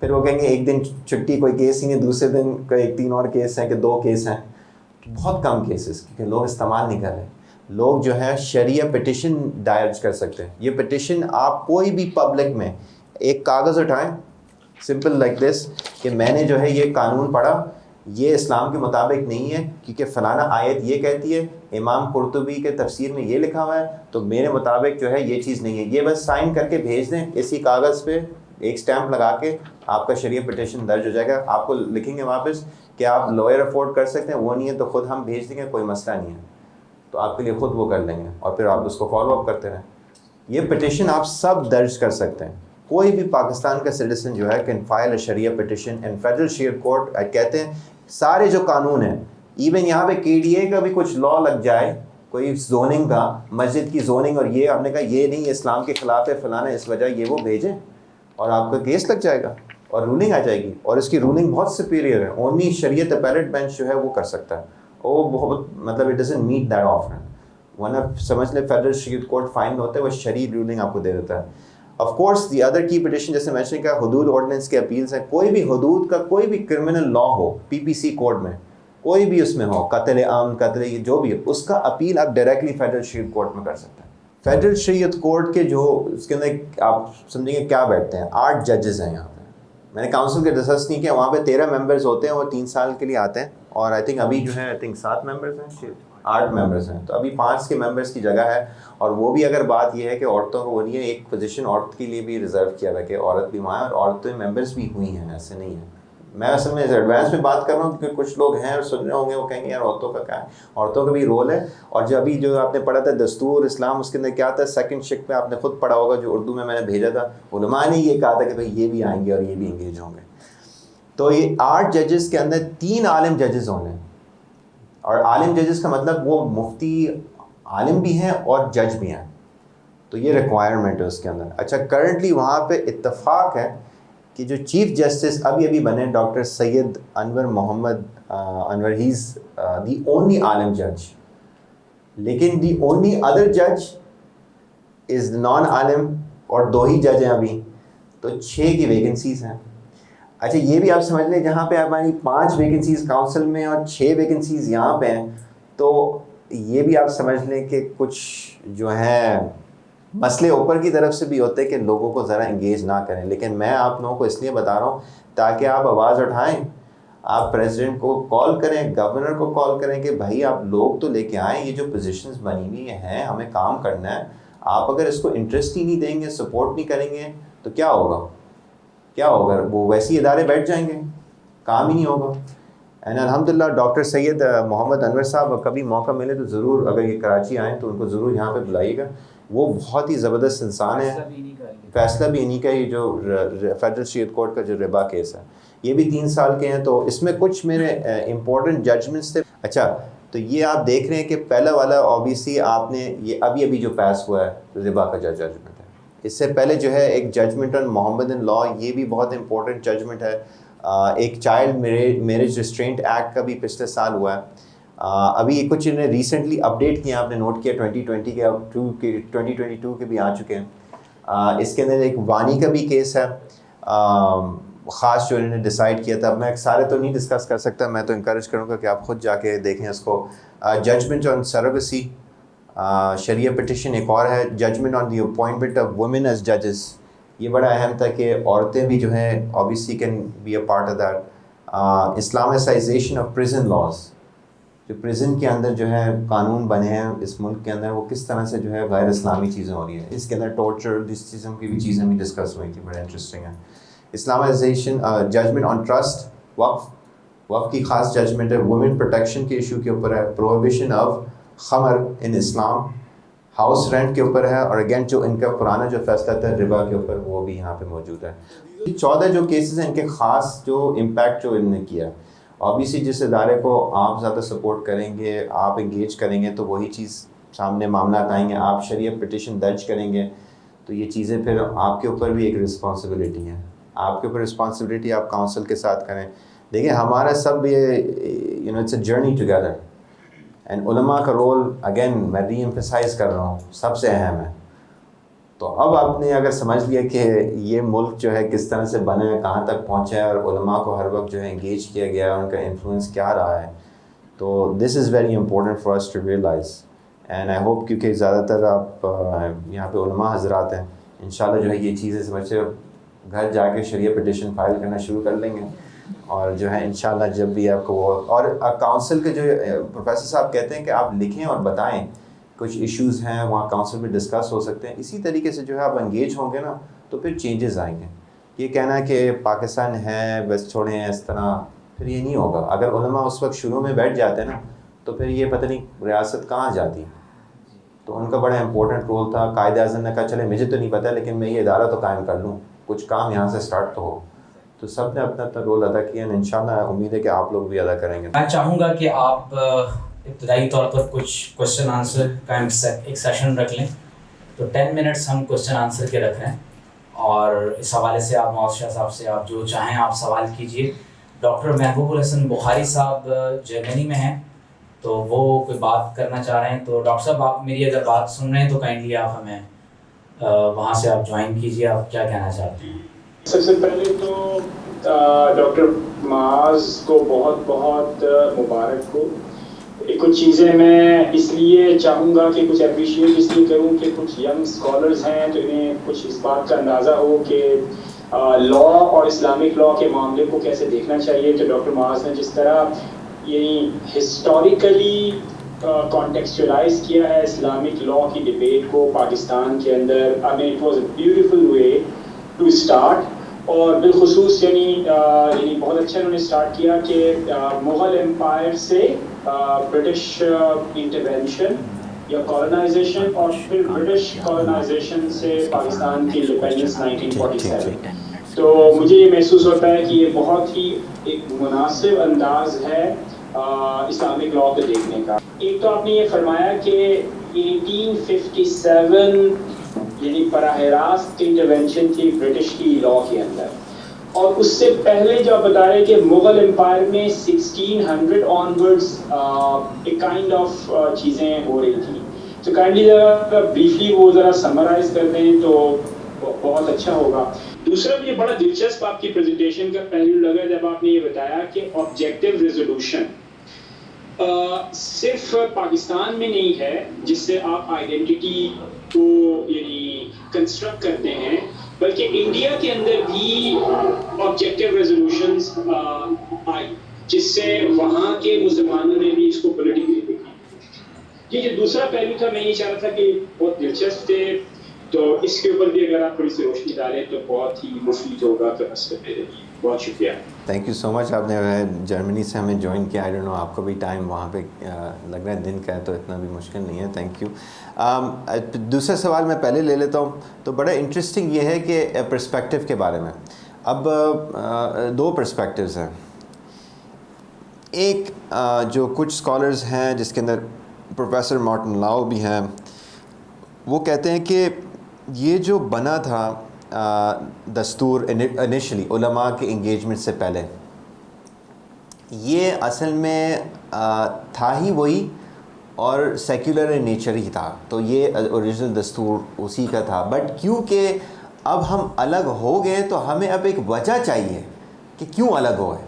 پھر وہ کہیں گے ایک دن چھٹی کوئی کیس ہی نہیں، دوسرے دن کا 3 اور کیس ہیں کہ 2 کیس ہیں. بہت کم کیسز کیونکہ لوگ استعمال نہیں کر رہے. لوگ جو ہے شریعہ پٹیشن دائر کر سکتے ہیں. یہ پٹیشن آپ کوئی بھی پبلک میں ایک کاغذ اٹھائیں، سمپل لائک دس، کہ میں نے جو ہے یہ قانون پڑھا، یہ اسلام کے مطابق نہیں ہے کیونکہ فلانا آیت یہ کہتی ہے، امام قرطبی کے تفسیر میں یہ لکھا ہوا ہے، تو میرے مطابق جو ہے یہ چیز نہیں ہے. یہ بس سائن کر کے بھیج دیں اسی کاغذ پہ، ایک سٹیمپ لگا کے آپ کا شریعہ پٹیشن درج ہو جائے گا. آپ کو لکھیں گے واپس کہ آپ لائر افورڈ کر سکتے ہیں، وہ نہیں ہے تو خود ہم بھیج دیں گے، کوئی مسئلہ نہیں ہے، تو آپ کے لیے خود وہ کر لیں گے اور پھر آپ اس کو فالو اپ کرتے رہیں. یہ پٹیشن آپ سب درج کر سکتے ہیں. کوئی بھی پاکستان کا سٹیزن جو ہے can file a Shariah petition and federal Shariat court. کہتے ہیں سارے جو قانون ہیں، ایون یہاں پہ KDA کا بھی کچھ لا لگ جائے، کوئی زوننگ کا، مسجد کی زوننگ، اور یہ ہم نے کہا یہ نہیں اسلام کے خلاف ہے فلانا اس وجہ، یہ وہ بھیجیں اور آپ کا کیس لگ جائے گا اور رولنگ آ جائے گی. اور اس کی رولنگ بہت سپیریئر ہے، اونلی شریعت اپیلیٹ بینچ جو ہے وہ کر سکتا ہے. وہ بہت مطلب it doesn't meet that often. ورنہ سمجھ لیں فیڈرل شریعت کورٹ فائن ہوتا ہے، وہ شرعی رولنگ آپ کو دے دیتا ہے. آف کورس دی ادر کی پٹیشن جیسے مینشن کا حدود آرڈیننس کے اپیلس ہیں. کوئی بھی حدود کا کوئی بھی کرمنل لا ہو PPC کوڈ میں، کوئی بھی اس میں ہو، قتل عام، قتل جو بھی ہو، اس کا اپیل آپ ڈائریکٹلی فیڈرل شریعت کورٹ میں کر سکتے ہیں. فیڈرل شریعت کورٹ کے جو اس کے اندر آپ سمجھیں گے کیا بیٹھتے ہیں، 8 ججز ہیں یہاں پہ. میں نے کاؤنسل کے ڈسکس نہیں کیا، وہاں پہ 13 ممبرز ہوتے ہیں، وہ 3 سال کے لیے آتے ہیں. اور آئی تھنک ابھی جو ہے 7 ممبرز ہیں، 8 ممبرز ہیں، تو ابھی 5 کے ممبرز کی جگہ ہے. اور وہ بھی اگر بات یہ ہے کہ عورتوں کو وہ نہیں ہے، ایک پوزیشن عورت کے لیے بھی ریزرو کیا ہوا ہے کہ عورت بھی وہاں ہے، اور عورتیں ممبرز بھی ہوئی ہیں، ایسے نہیں ہے. میں اصل میں ایڈوانس میں بات کر رہا ہوں کیونکہ کچھ لوگ ہیں اور سن رہے ہوں گے، وہ کہیں گے یار عورتوں کا کیا ہے، عورتوں کا بھی رول ہے. اور جو ابھی جو آپ نے پڑھا تھا دستور اسلام، اس کے اندر کیا تھا، سیکنڈ شک میں آپ نے خود پڑھا ہوگا جو اردو میں نے بھیجا تھا، علماء نے یہ کہا تھا کہ بھائی یہ بھی آئیں گے اور یہ بھی انگیج ہوں گے. تو یہ 8 ججز کے اندر 3 عالم ججز ہوں گے. اور عالم ججز کا مطلب وہ مفتی عالم بھی ہیں اور جج بھی ہیں، تو یہ ریکوائرمنٹ ہے اس کے اندر. اچھا کرنٹلی وہاں پہ اتفاق ہے کہ جو چیف جسٹس ابھی بنے doctor Syed Anwar Muhammad Anwar, he is the only عالم جج، لیکن دی اونلی ادر جج از نان عالم، اور 2 ہی جج ہیں ابھی، تو 6 کی ویکنسیز ہیں. اچھا یہ بھی آپ سمجھ لیں جہاں پہ ہماری 5 ویکنسیز کاؤنسل میں اور 6 ویکنسیز یہاں پہ ہیں، تو یہ بھی آپ سمجھ لیں کہ کچھ جو ہیں مسئلے اوپر کی طرف سے بھی ہوتے ہیں کہ لوگوں کو ذرا انگیج نہ کریں. لیکن میں آپ لوگوں کو اس لیے بتا رہا ہوں تاکہ آپ آواز اٹھائیں، آپ پریزیڈنٹ کو کال کریں، گورنر کو کال کریں کہ بھائی آپ لوگ تو لے کے آئیں، یہ جو پوزیشنز بنی ہوئی ہیں ہمیں کام کرنا ہے. آپ اگر اس کو انٹرسٹ ہی نہیں دیں گے، سپورٹ نہیں کریں گے، تو کیا ہوگا؟ وہ ویسے ادارے بیٹھ جائیں گے، کام ہی نہیں ہوگا. اینڈ الحمدللہ ڈاکٹر سید محمد انور صاحب کبھی موقع ملے تو ضرور، اگر یہ کراچی آئیں تو ان کو ضرور یہاں پہ بلائیے گا. وہ بہت ہی زبردست انسان ہے. فیصلہ بھی انہی کا، یہ جو فیڈرل شریعت کورٹ کا جو ربا کیس ہے یہ بھی 3 سال کے ہیں، تو اس میں کچھ میرے امپورٹنٹ ججمنٹس تھے. اچھا تو یہ آپ دیکھ رہے ہیں کہ پہلا والا اوبیسلی آپ نے یہ ابھی جو پاس ہوا ہے ربا کا ججمنٹ ہے. اس سے پہلے جو ہے ایک ججمنٹ آن محمد ان لا، یہ بھی بہت امپورٹنٹ ججمنٹ ہے. ایک چائلڈ میرج ریسٹرینٹ ایکٹ کا بھی پچھلے سال ہوا ہے. ابھی کچھ انہیں ریسنٹلی اپڈیٹ کیا، آپ نے نوٹ کیا 2022 کے بھی آ چکے ہیں. اس کے اندر ایک وانی کا بھی کیس ہے خاص جو انہوں نے ڈیسائیڈ کیا تھا. اب میں سارے تو نہیں ڈسکس کر سکتا, میں تو انکریج کروں گا کہ آپ خود جا کے دیکھیں اس کو. ججمنٹ آن سروگسی, شریعہ پٹیشن ایک اور ہے. Judgment on the appointment of women as ججز, یہ بڑا اہم تھا کہ عورتیں بھی جو ہیں obviously can be a part of that. Islamisation of prison laws, جو پریزن کے اندر جو ہے قانون بنے ہیں اس ملک کے اندر, وہ کس طرح سے جو ہے غیر اسلامی چیزیں ہو رہی ہیں. اس کے اندر ٹارچر, اس چیزوں کی بھی چیزیں بھی ڈسکس ہوئی تھی, بڑا انٹرسٹنگ ہے. اسلامائزیشن, ججمنٹ آن ٹرسٹ, وقف کی خاص ججمنٹ ہے. وومن پروٹیکشن کے ایشو کے اوپر ہے. پروہیبیشن آف خمر ان اسلام, ہاؤس رینٹ کے اوپر ہے. اور اگین جو ان کا پرانا جو فیصلہ تھا ربا کے اوپر, وہ بھی یہاں پہ موجود ہے. 14 جو کیسز ہیں ان کے خاص جو امپیکٹ جو انہوں نے کیا, obviously جس ادارے کو آپ زیادہ سپورٹ کریں گے, آپ انگیج کریں گے, تو وہی چیز سامنے معاملات آئیں گے. آپ شریعہ پٹیشن درج کریں گے تو یہ چیزیں پھر آپ کے اوپر بھی ایک رسپانسبلٹی ہے. آپ کے اوپر رسپانسبلٹی آپ کاؤنسل کے ساتھ کریں. دیکھیں ہمارا سب یہ it's a journey together, and علماء کا رول اگین میں ری ایمفیسائز کر رہا ہوں سب سے اہم ہے. تو اب آپ نے اگر سمجھ لیا کہ یہ ملک جو ہے کس طرح سے بنا ہے, کہاں تک پہنچا ہے, اور علماء کو ہر وقت جو ہے انگیج کیا گیا ہے, ان کا انفلوئنس کیا رہا ہے, تو this is very important for us to realize. And I hope, کیونکہ زیادہ تر آپ یہاں پہ علماء حضرات ہیں, انشاءاللہ جو ہے یہ چیزیں سمجھتے گھر جا کے شریعہ پٹیشن فائل کرنا شروع کر لیں گے. اور جو ہے انشاءاللہ جب بھی آپ کو وہ, اور کاؤنسل کے جو پروفیسر صاحب کہتے ہیں کہ آپ لکھیں اور بتائیں کچھ ایشوز ہیں وہاں کاؤنسل میں ڈسکس ہو سکتے ہیں. اسی طریقے سے جو ہے آپ انگیج ہوں گے نا تو پھر چینجز آئیں گے. یہ کہنا ہے کہ پاکستان ہے بس چھوڑیں اس طرح, پھر یہ نہیں ہوگا. اگر علماء اس وقت شروع میں بیٹھ جاتے ہیں نا تو پھر یہ پتہ نہیں ریاست کہاں جاتی. تو ان کا بڑا امپورٹنٹ رول تھا. قائد اعظم نے کہا چلے مجھے تو نہیں پتہ لیکن میں یہ ادارہ تو قائم کر لوں, کچھ کام یہاں سے سٹارٹ تو ہو. تو سب نے اپنا اپنا رول ادا کیا, اور انشاءاللہ امید ہے کہ آپ لوگ بھی ادا کریں گے. میں چاہوں گا کہ آپ ابتدائی طور پر کچھ کوشچن آنسر کا ایک سیشن رکھ لیں. تو 10 منٹس ہم کوشچن آنسر کے رکھ رہے ہیں, اور اس حوالے سے آپ معاذ شاہ صاحب سے آپ جو چاہیں آپ سوال کیجیے. ڈاکٹر محبوب الحسن بخاری صاحب جرمنی میں ہیں, تو وہ کوئی بات کرنا چاہ رہے ہیں. تو ڈاکٹر صاحب آپ میری اگر بات سن رہے ہیں تو کائنڈلی آپ ہمیں وہاں سے آپ جوائن کیجیے, آپ کیا کہنا چاہتے ہیں. سب سے پہلے تو ڈاکٹر معاذ کو بہت بہت مبارک ہو. کچھ چیزیں میں اس لیے چاہوں گا کہ کچھ اپریشیٹ اس لیے کروں کہ کچھ ینگ اسکالرز ہیں تو انہیں کچھ اس بات کا اندازہ ہو کہ لا اور اسلامک لا کے معاملے کو کیسے دیکھنا چاہیے. تو ڈاکٹر معاذ نے جس طرح یعنی ہسٹوریکلی کانٹیکسچولائز کیا ہے اسلامک لا کی ڈبیٹ کو پاکستان کے اندر, I mean it was a beautiful way to start. اور بالخصوص یعنی بہت اچھا انہوں نے اسٹارٹ کیا کہ مغل امپائر سے برٹش انٹرونشن یا کالونائزیشن, اور پھر برٹش کالونائزیشن سے پاکستان کی انڈیپینڈنس 1947. تو مجھے یہ محسوس ہوتا ہے کہ یہ بہت ہی ایک مناسب انداز ہے اسلامک لا کو دیکھنے کا. ایک تو آپ نے یہ فرمایا کہ 1857 یعنی براہ راست انٹرونشن تھی برٹش کی لا کے اندر, اور اس سے پہلے جو آپ بتا رہے کہ مغل امپائر میں 1600 آنورڈز ایک کائنڈ آف چیزیں ہو رہی تھیں. تو کائنڈلی ذرا بریفلی وہ ذرا سمرائز کر دیں تو بہت اچھا ہوگا. دوسرا مجھے بڑا دلچسپ آپ کی پریزنٹیشن کا پہلو لگا جب آپ نے یہ بتایا کہ آبجیکٹیو ریزولوشن صرف پاکستان میں نہیں ہے جس سے آپ آئیڈینٹی کو یعنی کنسٹرکٹ کرتے ہیں, بلکہ انڈیا کے اندر بھی آبجیکٹیو ریزولوشنز آئی جس سے وہاں کے مسلمانوں نے بھی اس کو پولیٹیکلی دیکھا. یہ جو دوسرا پہلو تھا میں یہ چاہ رہا تھا کہ بہت دلچسپ تھے, تو اس کے اوپر بھی اگر آپ تھوڑی سی روشنی ڈالیں تو بہت ہی مفید ہوگا. تو اس سے میرے لیے بہت شکریہ. تھینک یو سو مچ. آپ نے جرمنی سے ہمیں جوائن کیا. آئی ڈونٹ نو آپ کو بھی ٹائم وہاں پہ لگ رہا ہے دن کا ہے, تو اتنا بھی مشکل نہیں ہے. Thank you. دوسرا سوال میں پہلے لے لیتا ہوں. تو بڑا انٹرسٹنگ یہ ہے کہ پرسپیکٹیو کے بارے میں. اب دو پرسپیکٹیوز ہیں. ایک جو کچھ اسکالرز ہیں جس کے اندر پروفیسر مارٹن لاؤ بھی ہیں, وہ کہتے ہیں کہ یہ جو بنا تھا دستور انیشلی علماء کے انگیجمنٹ سے پہلے, یہ اصل میں تھا ہی وہی اور سیکولر نیچر ہی تھا، تو یہ اوریجنل دستور اسی کا تھا. بٹ کیونکہ اب ہم الگ ہو گئے تو ہمیں اب ایک وجہ چاہیے کہ کیوں الگ ہوئے،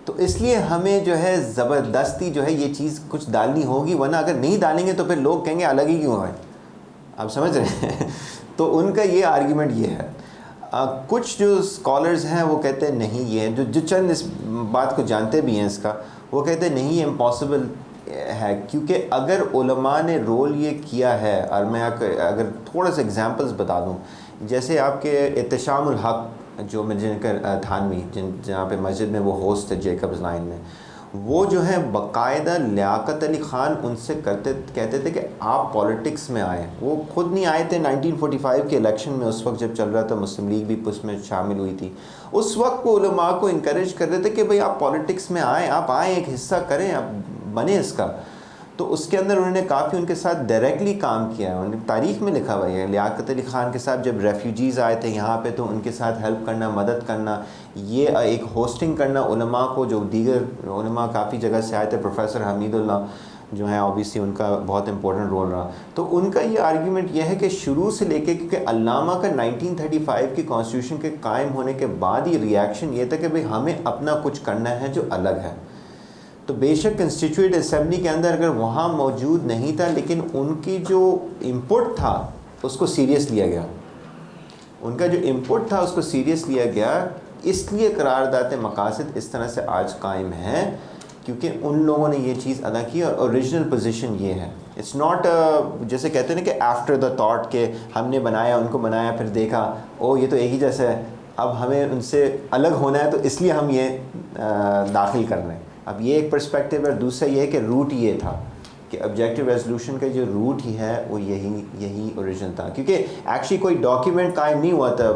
تو اس لیے ہمیں جو ہے زبردستی جو ہے یہ چیز کچھ ڈالنی ہوگی، ورنہ اگر نہیں ڈالیں گے تو پھر لوگ کہیں گے الگ ہی کیوں ہوئے. آپ سمجھ رہے ہیں؟ تو ان کا یہ آرگیومنٹ یہ ہے. کچھ جو اسکالرز ہیں وہ کہتے ہیں نہیں، یہ جو چند اس بات کو جانتے بھی ہیں اس کا، وہ کہتے ہیں نہیں، یہ امپاسبل ہے، کیونکہ اگر علماء نے رول یہ کیا ہے، اور میں اگر تھوڑا سا ایگزامپلز بتا دوں، جیسے آپ کے احتشام الحق جو جن کا تھانوی جہاں پہ مسجد میں وہ ہوسٹ ہے جیکبز لائن میں، وہ جو ہے باقاعدہ لیاقت علی خان ان سے کہتے تھے کہ آپ پولیٹکس میں آئیں. وہ خود نہیں آئے تھے 1945 کے الیکشن میں، اس وقت جب چل رہا تھا، مسلم لیگ بھی اس میں شامل ہوئی تھی. اس وقت وہ علماء کو انکریج کر رہے تھے کہ بھئی آپ پولیٹکس میں آئیں، آپ آئیں، ایک حصہ کریں، آپ بنیں اس کا. تو اس کے اندر انہوں نے کافی ان کے ساتھ ڈائریکٹلی کام کیا ہے. انہوں نے تاریخ میں لکھا ہوا ہے لیاقت علی خان کے ساتھ جب ریفیوجیز آئے تھے یہاں پہ، تو ان کے ساتھ ہیلپ کرنا، مدد کرنا، یہ ایک ہوسٹنگ کرنا علماء کو، جو دیگر علماء کافی جگہ سے آئے تھے. پروفیسر حمید اللہ جو ہیں اوبیسلی ان کا بہت امپورٹنٹ رول رہا. تو ان کا یہ آرگیومنٹ یہ ہے کہ شروع سے لے کے، کیونکہ علامہ کا 1935 کی کانسٹیٹیوشن کے قائم ہونے کے بعد ہی ریاکشن یہ تھا کہ بھئی ہمیں اپنا کچھ کرنا ہے جو الگ ہے. تو بے شک کنسٹیٹیوٹ اسمبلی کے اندر اگر وہاں موجود نہیں تھا، لیکن ان کی جو انپٹ تھا اس کو سیریس لیا گیا. ان کا جو انپٹ تھا اس کو سیریس لیا گیا. اس لیے قرارداد مقاصد اس طرح سے آج قائم ہیں، کیونکہ ان لوگوں نے یہ چیز ادا کی. اور اوریجنل پوزیشن یہ ہے، اٹس ناٹ جیسے کہتے ہیں نا کہ آفٹر دا تھاٹ، کہ ہم نے بنایا، ان کو بنایا، پھر دیکھا او یہ تو ایک ہی جیسا ہے، اب ہمیں ان سے الگ ہونا ہے تو اس لیے ہم یہ داخل کر رہے ہیں. اب یہ ایک پرسپیکٹیو ہے. دوسرا یہ ہے کہ روٹ یہ تھا کہ آبجیکٹیو ریزولوشن کا جو روٹ ہی ہے وہ یہی اوریجن تھا. کیونکہ ایکچولی کوئی ڈاکیومنٹ قائم نہیں ہوا تھا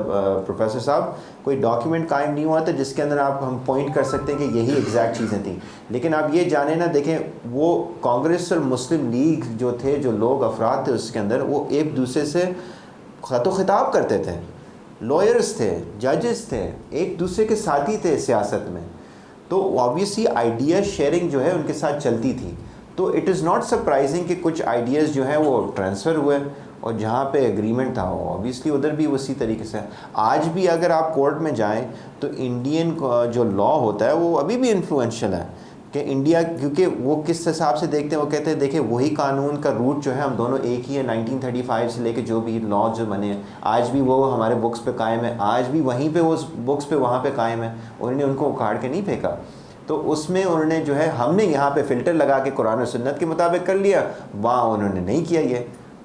پروفیسر صاحب، کوئی ڈاکیومنٹ قائم نہیں ہوا تھا جس کے اندر ہم پوائنٹ کر سکتے ہیں کہ یہی ایگزیکٹ چیزیں تھیں. لیکن آپ یہ جانیں نا، دیکھیں وہ کانگریس اور مسلم لیگ جو تھے، جو لوگ افراد تھے اس کے اندر، وہ ایک دوسرے سے خط و خطاب کرتے تھے. لائرز تھے، ججز تھے، ایک دوسرے کے ساتھی تھے سیاست میں. تو آبویسلی آئیڈیا شیئرنگ جو ہے ان کے ساتھ چلتی تھی. تو اٹ از ناٹ سرپرائزنگ کہ کچھ آئیڈیاز جو ہیں وہ ٹرانسفر ہوئے، اور جہاں پہ ایگریمنٹ تھا وہ آبویسلی ادھر بھی اسی طریقے سے. آج بھی اگر آپ کورٹ میں جائیں تو انڈین جو لا ہوتا ہے وہ ابھی بھی انفلوئنشل ہے کہ انڈیا، کیونکہ وہ کس حساب سے دیکھتے ہیں، وہ کہتے ہیں دیکھیں وہی قانون کا روٹ جو ہے ہم دونوں ایک ہی ہے. 1935 سے لے کے جو بھی لا جو بنے ہیں آج بھی وہ ہمارے بکس پہ قائم ہے، آج بھی وہیں پہ وہ بکس پہ وہاں پہ قائم ہے. انہوں نے ان کو اکھاڑ کے نہیں پھینکا. تو اس میں انہوں نے جو ہے، ہم نے یہاں پہ فلٹر لگا کے قرآن و سنت کے مطابق کر لیا، وہاں انہوں نے نہیں کیا. یہ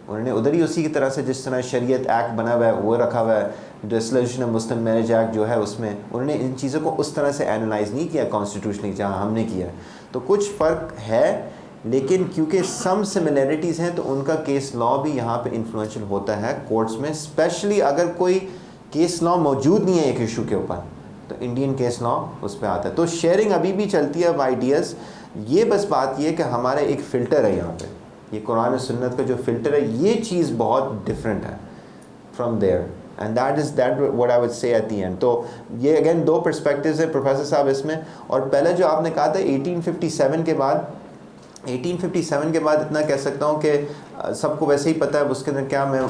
انہوں نے ادھر ہی اسی کی طرح سے جس طرح شریعت ایکٹ بنا ہوا ہے وہ رکھا ہوا ہے، ڈسلیوشن آف مسلم میرج ایکٹ جو ہے اس میں انہوں نے ان چیزوں کو اس طرح سے اینالائز نہیں کیا کانسٹیٹیوشنلی جہاں ہم نے کیا. تو کچھ فرق ہے، لیکن کیونکہ سم سملیرٹیز ہیں تو ان کا کیس لا بھی یہاں پہ انفلوئنشل ہوتا ہے کورٹس میں. اسپیشلی اگر کوئی کیس لا موجود نہیں ہے ایک ایشو کے اوپر تو انڈین کیس لا اس پہ آتا ہے. تو شیئرنگ ابھی بھی چلتی ہے اب آئیڈیاز. یہ بس بات یہ ہے کہ ہمارا ایک فلٹر ہے یہاں پہ، یہ قرآن و سنت کا جو فلٹر ہے، یہ چیز بہت ڈفرینٹ ہے from there, and that what I would say at the end. تو یہ اگین دو پرسپیکٹیوز ہیں پروفیسر صاحب اس میں. اور پہلے جو آپ نے کہا تھا 1857 کے بعد اتنا کہہ سکتا ہوں کہ سب کو ویسے ہی پتہ ہے، اس کے اندر کیا میں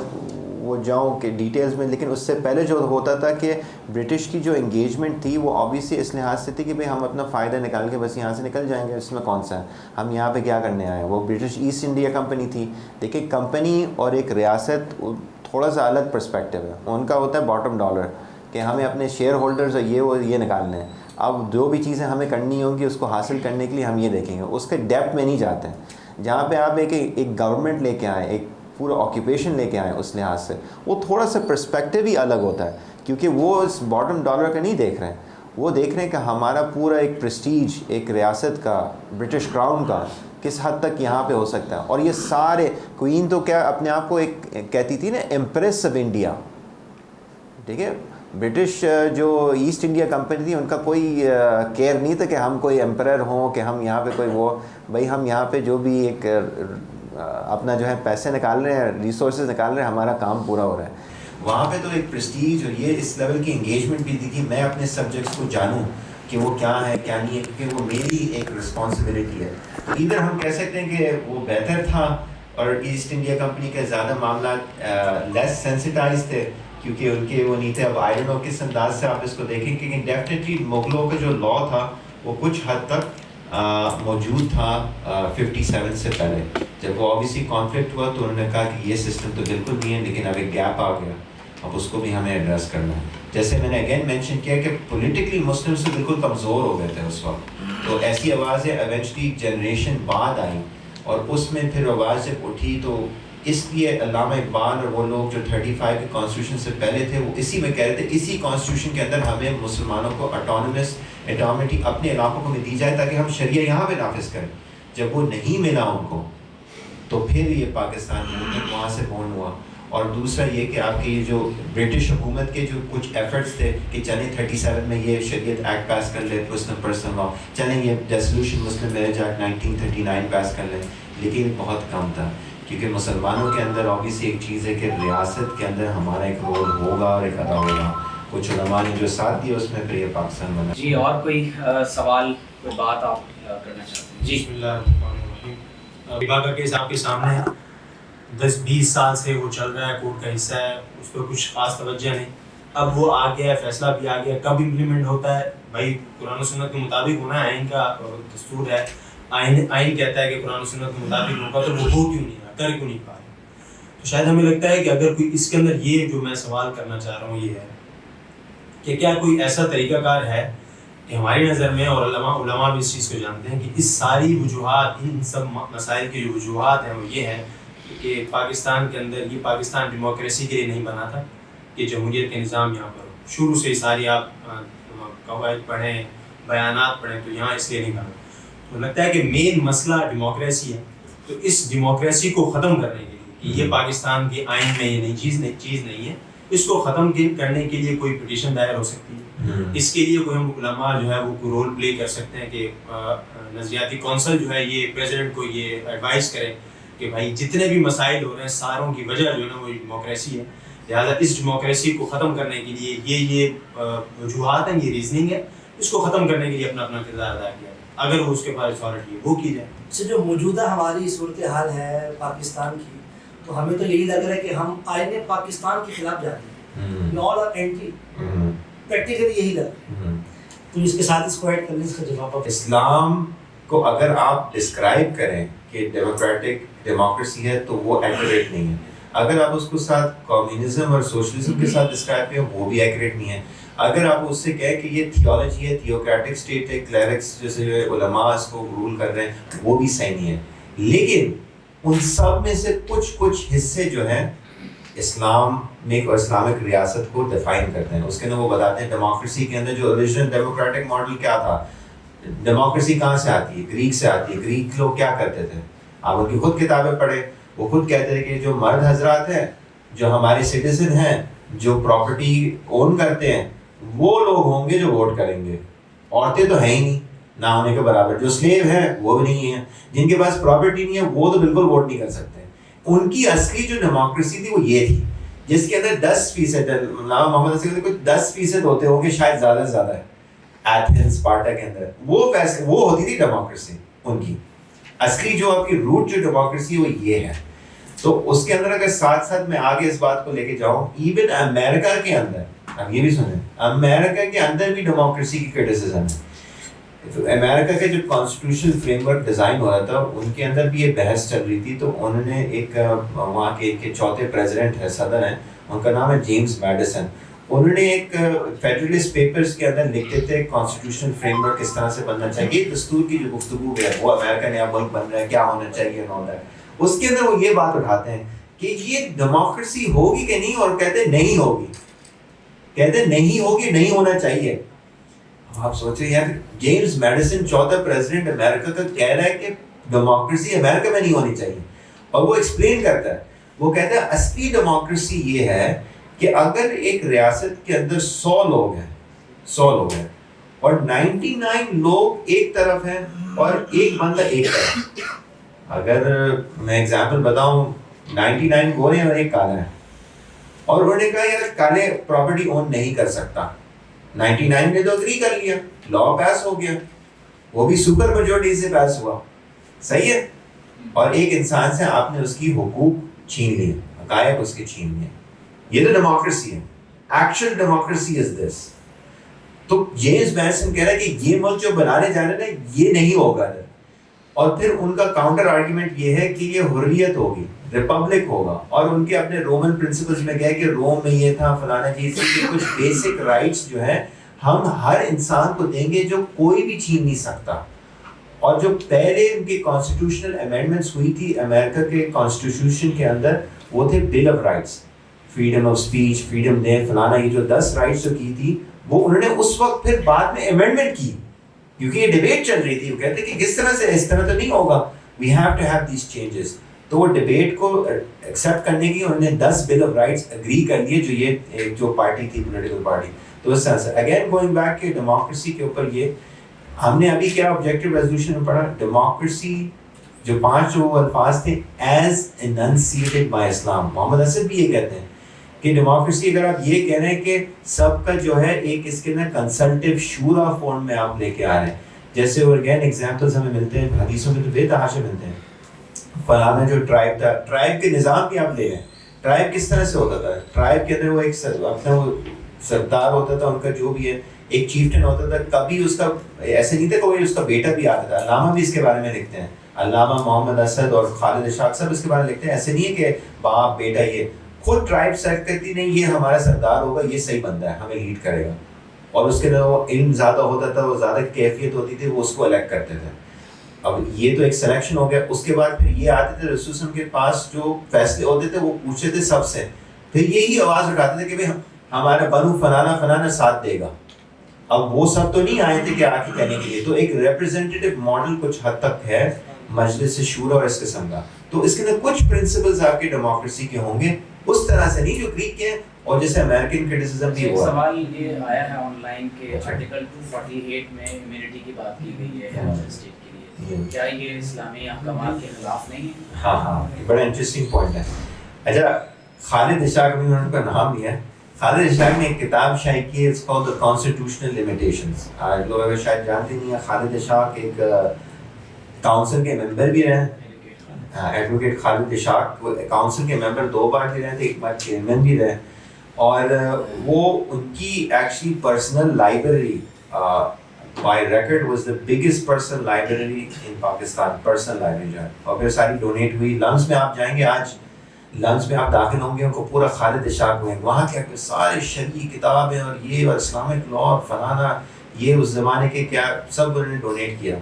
وہ جاؤں کہ ڈیٹیلز میں. لیکن اس سے پہلے جو ہوتا تھا کہ برٹش کی جو انگیجمنٹ تھی وہ آبویسلی اس لحاظ سے تھی کہ بھئی ہم اپنا فائدہ نکال کے بس یہاں سے نکل جائیں گے، اس میں کون سا ہے، ہم یہاں پہ کیا کرنے آئے ہیں. وہ برٹش ایسٹ انڈیا کمپنی تھی. دیکھیں کمپنی اور ایک ریاست تھوڑا سا الگ پرسپیکٹیو ہے. ان کا ہوتا ہے باٹم ڈالر، کہ ہمیں اپنے شیئر ہولڈرز اور یہ نکالنے ہیں. اب جو بھی چیزیں ہمیں کرنی ہوں گی اس کو حاصل کرنے کے لیے ہم یہ دیکھیں گے. اس کے ڈیپتھ میں نہیں جاتے ہیں. جہاں پہ آپ ایک گورنمنٹ لے کے آئیں، ایک پورا آکیوپیشن لے کے آئیں، اس لحاظ سے وہ تھوڑا سا پرسپیکٹیو ہی الگ ہوتا ہے. کیونکہ وہ اس باٹم ڈالر کا نہیں دیکھ رہے ہیں، وہ دیکھ رہے ہیں کہ ہمارا پورا ایک پریسٹیج ایک ریاست کا، برٹش کراؤن کا کس حد تک یہاں پہ ہو سکتا ہے. اور یہ سارے کوئین تو کیا اپنے آپ کو ایک کہتی تھی نا، ایمپریس آف انڈیا. ٹھیک ہے، برٹش جو ایسٹ انڈیا کمپنی تھی ان کا کوئی کیئر نہیں تھا کہ ہم کوئی ایمپرر ہوں، کہ ہم یہاں پہ کوئی وہ، بھائی ہم یہاں پہ جو بھی ایک اپنا جو ہے پیسے نکال رہے ہیں، ریسورسز نکال رہے ہیں، ہمارا کام پورا ہو رہا ہے. وہاں پہ تو ایک پریسٹیج اور یہ اس لیول کی انگیجمنٹ بھی تھی کہ میں اپنے سبجیکٹس کو جانوں. کہ وہ کیا ہے کیا نہیں ہے، کیونکہ وہ میری ایک رسپانسبلٹی ہے. ادھر ہم کہہ سکتے ہیں کہ وہ بہتر تھا اور ایسٹ انڈیا کمپنی کے زیادہ معاملات لیس سینسٹائز تھے کیونکہ ان کے وہ نہیں تھے. اب آئی ڈونٹ نو کس انداز سے آپ اس کو دیکھیں کہ ڈیفینیٹلی مغلوں کا جو لا تھا وہ کچھ حد تک موجود تھا 57 سے پہلے. جب وہ آبویسلی کانفلکٹ ہوا تو انہوں نے کہا کہ یہ سسٹم تو بالکل نہیں ہے، لیکن اب ایک گیپ آ گیا، اب اس کو بھی ہمیں ایڈریس کرنا ہے. جیسے میں نے اگین مینشن کیا کہ پولیٹیکلی مسلم سے بالکل کمزور ہو گئے تھے اس وقت، تو ایسی آوازیں ایونچولی جنریشن بعد آئیں اور اس میں پھر آواز جب اٹھی تو اس لیے علامہ اقبال اور وہ لوگ جو 35 کے کانسٹیٹیوشن سے پہلے تھے وہ اسی میں کہہ رہے تھے اسی کانسٹیٹیوشن کے اندر ہمیں مسلمانوں کو اٹامٹی اپنے علاقوں کو میں دی جائے تاکہ ہم شریعہ یہاں پہ نافذ کریں. جب وہ نہیں ملا ان کو تو پھر یہ پاکستان موومنٹ وہاں سے بورن ہوا. اور دوسرا یہ کہ آپ کی یہ جو برٹش حکومت کے جو کچھ ایفرٹس تھے کہ چلیں 37 میں یہ شریعت ایکٹ پاس کر لیں، پرسنل لا، چلیں یہ ڈیسولوشن مسلم میرج ایکٹ 1939 پاس کر لیں، لیکن بہت کم تھا کیونکہ مسلمانوں کے اندر آبویسلی ایک چیز ہے کہ ریاست کے اندر ہمارا ایک رول ہوگا اور ایک ادا ہوگا. کچھ علماء نے جو ساتھ دیا اس میں پھر یہ پاکستان بنا. جی اور کوئی سوال، کوئی بات آپ کرنا چاہتے ہیں؟ جی بسم اللہ الرحمن الرحیم. ربا کا کیس آپ کے سامنے ہے، 10-20 سال سے وہ چل رہا ہے، کورٹ کا حصہ ہے، اس پہ کچھ خاص توجہ نہیں. اب وہ آ گیا ہے، فیصلہ بھی آ گیا، کب امپلیمنٹ ہوتا ہے بھائی قرآن و سنت کے مطابق ہونا ہے، آئین کا دستور ہے، آئین کہتا ہے کہ قرآن و سنت کے مطابق ہوگا، تو وہ ہو کیوں نہیں رہا، کر کیوں نہیں پا رہے. تو شاید ہمیں لگتا ہے کہ اگر کوئی اس کے اندر یہ جو میں سوال کرنا چاہ رہا ہوں یہ ہے کہ کیا کوئی ایسا طریقہ کار ہے کہ ہماری نظر میں، اور علماء بھی اس چیز کو جانتے ہیں کہ اس ساری وجوہات، ان سب مسائل کی جو وجوہات ہیں وہ یہ ہے کہ پاکستان کے اندر یہ پاکستان ڈیموکریسی کے لیے نہیں بنا تھا کہ جمہوریت کے نظام یہاں پر ہو. شروع سے ساری آپ قواعد پڑھیں، بیانات پڑھیں تو یہاں اس لیے نہیں بنا. تو لگتا ہے کہ مین مسئلہ ڈیموکریسی ہے. تو اس ڈیموکریسی کو ختم کرنے کے لیے کہ یہ پاکستان کے آئین میں یہ نئی چیز نہیں ہے، اس کو ختم کرنے کے لیے کوئی پٹیشن دائر ہو سکتی ہے. اس کے لیے کوئی ہم علماء جو ہے وہ رول پلے کر سکتے ہیں کہ نظریاتی کونسل جو ہے یہ پریزیڈنٹ کو یہ ایڈوائز کرے کہ بھائی جتنے بھی مسائل ہو رہے ہیں ساروں کی وجہ جو ہے نا وہ ڈیموکریسی ہے، لہٰذا اس ڈیموکریسی کو ختم کرنے کے لیے یہ وجوہات ہیں، یہ ریزننگ ہے، اس کو ختم کرنے کے لیے اپنا کردار ادا کیا جائے. اگر وہ اس کے پاس اتھارٹی ہے وہ کی جائے. سے جو موجودہ ہماری صورتحال ہے پاکستان کی، تو ہمیں تو یہی لگ رہا ہے کہ ہم آئین پاکستان کے خلاف جا رہے ہیں، آل آر اینٹی، پریکٹیکلی یہی لگ رہا ہے. تو اس کے ساتھ اس کو ایڈ کرنے اس کا جواب اسلام کو اگر آپ ڈسکرائب کریں کہ ڈیموکریسی ہے تو وہ ایکوریٹ نہیں ہے. اگر آپ اس کو ساتھ کمیونزم اور سوشلزم کے ساتھ ڈسکرائب کریں وہ بھی ایکوریٹ نہیں ہے. اگر آپ اس سے کہیں کہ یہ تھیولوجی ہے، تھیوکریٹک اسٹیٹ ہے، کلیرکس جیسے علماء اس کو رول کر رہے ہیں، وہ بھی صحیح نہیں ہے. لیکن ان سب میں سے کچھ حصے جو ہیں اسلامک اور اسلامک ریاست کو ڈیفائن کرتے ہیں. اس کے اندر وہ بتاتے ہیں ڈیموکریسی کے اندر جو اوریجنل ڈیموکریٹک ماڈل کیا تھا. ڈیموکریسی کہاں سے آتی ہے؟ گریک سے آتی ہے. گریک لوگ کیا کرتے تھے؟ آپ ان کی خود کتابیں پڑھیں، وہ خود کہتے ہیں کہ جو مرد حضرات ہیں، جو ہمارے سٹیزن ہیں، جو پراپرٹی اون کرتے ہیں، وہ لوگ ہوں گے جو ووٹ کریں گے. عورتیں تو ہیں ہی نہیں، نہ ہونے کے برابر. جو سلیو ہیں وہ بھی نہیں ہیں، جن کے پاس پراپرٹی نہیں ہے وہ تو بالکل ووٹ نہیں کر سکتے. ان کی اصلی جو ڈیموکریسی تھی وہ یہ تھی جس کے اندر 10% محمد علی کے کچھ 10% ہوتے ہوں گے شاید، زیادہ سے زیادہ ایتھنز اسپارٹا کے اندر وہ ہوتی تھی ڈیموکریسی. ان کی اصلی جو آپ کی روٹ جو ڈیموکریسی وہ یہ ہے. تو اس کے اندر اگر ساتھ میں آگے اس بات کو لے کے جاؤں، ایون امریکہ کے اندر، اب یہ بھی سنیں، امریکہ کے اندر بھی ڈیموکریسی کی کرٹیسزم ہے. امریکہ کا جو کانسٹیٹیوشن فریم ورک ڈیزائن ہو رہا تھا ان کے اندر بھی یہ بحث چل رہی تھی. تو انہوں نے ایک وہاں کے چوتھے پریزیڈنٹ ہے، صدر ہیں، ان کا نام ہے جیمز میڈیسن. انہوں نے ایک فیڈرلسٹ پیپرز کے اندر لکھتے تھے کانسٹیٹیوشن فریم ورک کس طرح سے بننا چاہیے. دستور کی جو گفتگو ہے وہ امریکہ نیا ملک بن رہا ہے، کیا ہونا چاہیے ہوتا ہے. اس کے اندر وہ یہ بات اٹھاتے ہیں کہ یہ ڈیموکریسی ہوگی کہ نہیں، اور کہتے نہیں ہوگی، نہیں ہوگی، نہیں ہونا چاہیے. آپ سوچ رہے ہیں یار، جیمز میڈیسن چوتھا پریزیڈنٹ امریکہ کا کہہ رہا ہے کہ ڈیموکریسی امریکہ میں نہیں ہونی چاہیے. اور وہ ایکسپلین کرتا ہے، وہ کہتا ہے اصلی ڈیموکریسی یہ ہے کہ اگر ایک ریاست کے اندر 100 لوگ ہیں اور 99 لوگ ایک طرف ہیں اور ایک بندہ ایک طرف. اگر میں ایگزامپل بتاؤں، 99 گورے ہیں اور ایک کالا ہے، اور انہوں نے کہا یار کالے پراپرٹی اون نہیں کر سکتا، 99 نے تو اگری کر لیا, لا پاس ہو گیا, وہ بھی سپر میجورٹی سے پاس ہوا, صحیح ہے. اور ایک انسان سے آپ نے اس کی حقوق چھین لیے, حقائق اس کے چھین لیے. یہ تو ڈیموکریسی ہے. ایکچوئل ڈیموکریسی از دس. تو جیمز میڈیسن کہہ رہا ہے کہ یہ ملک جو بنانے جا رہے ہیں یہ نہیں ہوگا. اور پھر ان کا کاؤنٹر آرگیومنٹ یہ ہے کہ یہ حریت ہوگی, ریپبلک ہوگا. اور ان کے اپنے رومن پرنسپلز میں گئے کہ روم میں یہ تھا فلانا چیز, کہ کچھ بیسک رائٹس جو ہے ہم ہر انسان کو دیں گے جو کوئی بھی چھین نہیں سکتا. اور جو پہلے ان کی کانسٹیٹیوشنل امینڈمنٹس ہوئی تھی امریکہ کے کانسٹیٹیوشن کے اندر, وہ تھے bill of rights, freedom of speech, freedom دے فلانا, یہ جو 10 رائٹس جو کی تھی وہ انہوں نے اس وقت پھر بعد میں امینڈمنٹ کی, کیونکہ یہ ڈیبیٹ چل رہی تھی. وہ کہتے کہ کس طرح سے, اس طرح تو نہیں ہوگا, we have to have these changes. تو وہ ڈیبیٹ کو ایکسیپٹ کرنے کی انہوں نے 10 بل آف رائٹس اگری کر لیے, جو یہ جو پارٹی تھی پولیٹیکل پارٹی. تو اس طرح سے اگین گوئنگ بیک کہ ڈیموکریسی کے اوپر یہ ہم نے ابھی کیا آبجیکٹیو ریزولوشن میں پڑھا, ڈیموکریسی جو 5 جو الفاظ تھے ایز اننسیٹڈ بائی اسلام. محمد اسد بھی یہ کہتے ہیں کہ ڈیموکریسی, اگر آپ یہ کہہ رہے ہیں کہ سب کا جو ہے ایک اس کے اندر کنسلٹیو شورا فارم میں آپ لے کے آ رہے ہیں, جیسے اگین ایگزامپلس ہمیں ملتے ہیں حدیثوں میں تو بے تحاشا ملتے ہیں. فلانا جو ٹرائب تھا, ٹرائب کے نظام بھی آپ لے رہے ہیں. ٹرائب کس طرح سے ہوتا تھا, ٹرائب کے اندر وہ ایک اپنا وہ سردار ہوتا تھا, ان کا جو بھی ہے ایک چیفٹن ہوتا تھا. کبھی اس کا ایسے نہیں تھا, کوئی اس کا بیٹا بھی آتا تھا. علامہ بھی اس کے بارے میں لکھتے ہیں, علامہ محمد اسد اور خالد اشاق صاحب اس کے بارے میں لکھتے ہیں. ایسے نہیں ہے کہ باپ بیٹا, یہ خود ٹرائب سیلیکٹ کرتی نہیں, یہ ہمارا سردار ہوگا, یہ صحیح بندہ ہے, ہمیں لیڈ کرے گا. اور اس کے اندر وہ علم زیادہ ہوتا تھا, وہ زیادہ کیفیت ہوتی تھی, وہ اس کو الیکٹ کرتے تھے. اب یہ تو ایک سلیکشن ہو گیا. اس کے بعد پھر یہ آتے تھے رسول اللہ کے پاس, جو فیصلے ہوتے تھے وہ پوچھتے تھے سب سے, پھر یہی آواز اٹھاتے تھے کہ بھائی ہمارا بنو فلانا فلانا ساتھ دے گا. اب وہ سب تو نہیں آئے تھے کہ آ کے کہنے کے لیے. تو ایک ریپرزینٹیو ماڈل کچھ حد تک ہے مجلس شورا اور اس قسم کا. تو اس کے اندر کچھ پرنسپلز آپ کی ڈیموکریسی کے ہوں گے, اس طرح سے نہیں جو گریک کے ہیں. اور جیسے امریکن کرٹیسزم بھی ہوا. سوال یہ آیا ہے آن لائن کہ آرٹیکل 248 میں امیونٹی کی بات کی گئی ہے ہیڈ اسٹیٹ کے لیے, کیا یہ اسلامی احکامات کے خلاف نہیں ہے؟ ہاں, بڑا انٹرسٹنگ پوائنٹ ہے. اچھا, خالد اشاق بھی انہوں نے کا نام لیا ہے. خالد اشاق نے ایک کتاب شائع کی ہے, it's called the constitutional limitations. آج لوگ اگر شاید جانتے نہیں ہیں, خالد اشاق ایک کاؤنسل کے ممبر بھی رہے, ایڈوکیٹ خالد اشاق کاؤنسل کے ممبر 2 بار بھی رہے تھے, 1 بار چیئرمین بھی رہے. اور وہ ان کی actually personal library by record was the biggest personal library in Pakistan, personal library جو ہے. اور پھر ساری ڈونیٹ ہوئی. لنچ میں آپ جائیں گے, آج لنچ میں آپ داخل ہوں گے, ان کو پورا خالد اشاق ہوئے, وہاں کیا سارے شرعی کتابیں اور یہ اور اسلامک لا اور فلانا, یہ اس زمانے کے کیا سب انہوں نے ڈونیٹ کیا.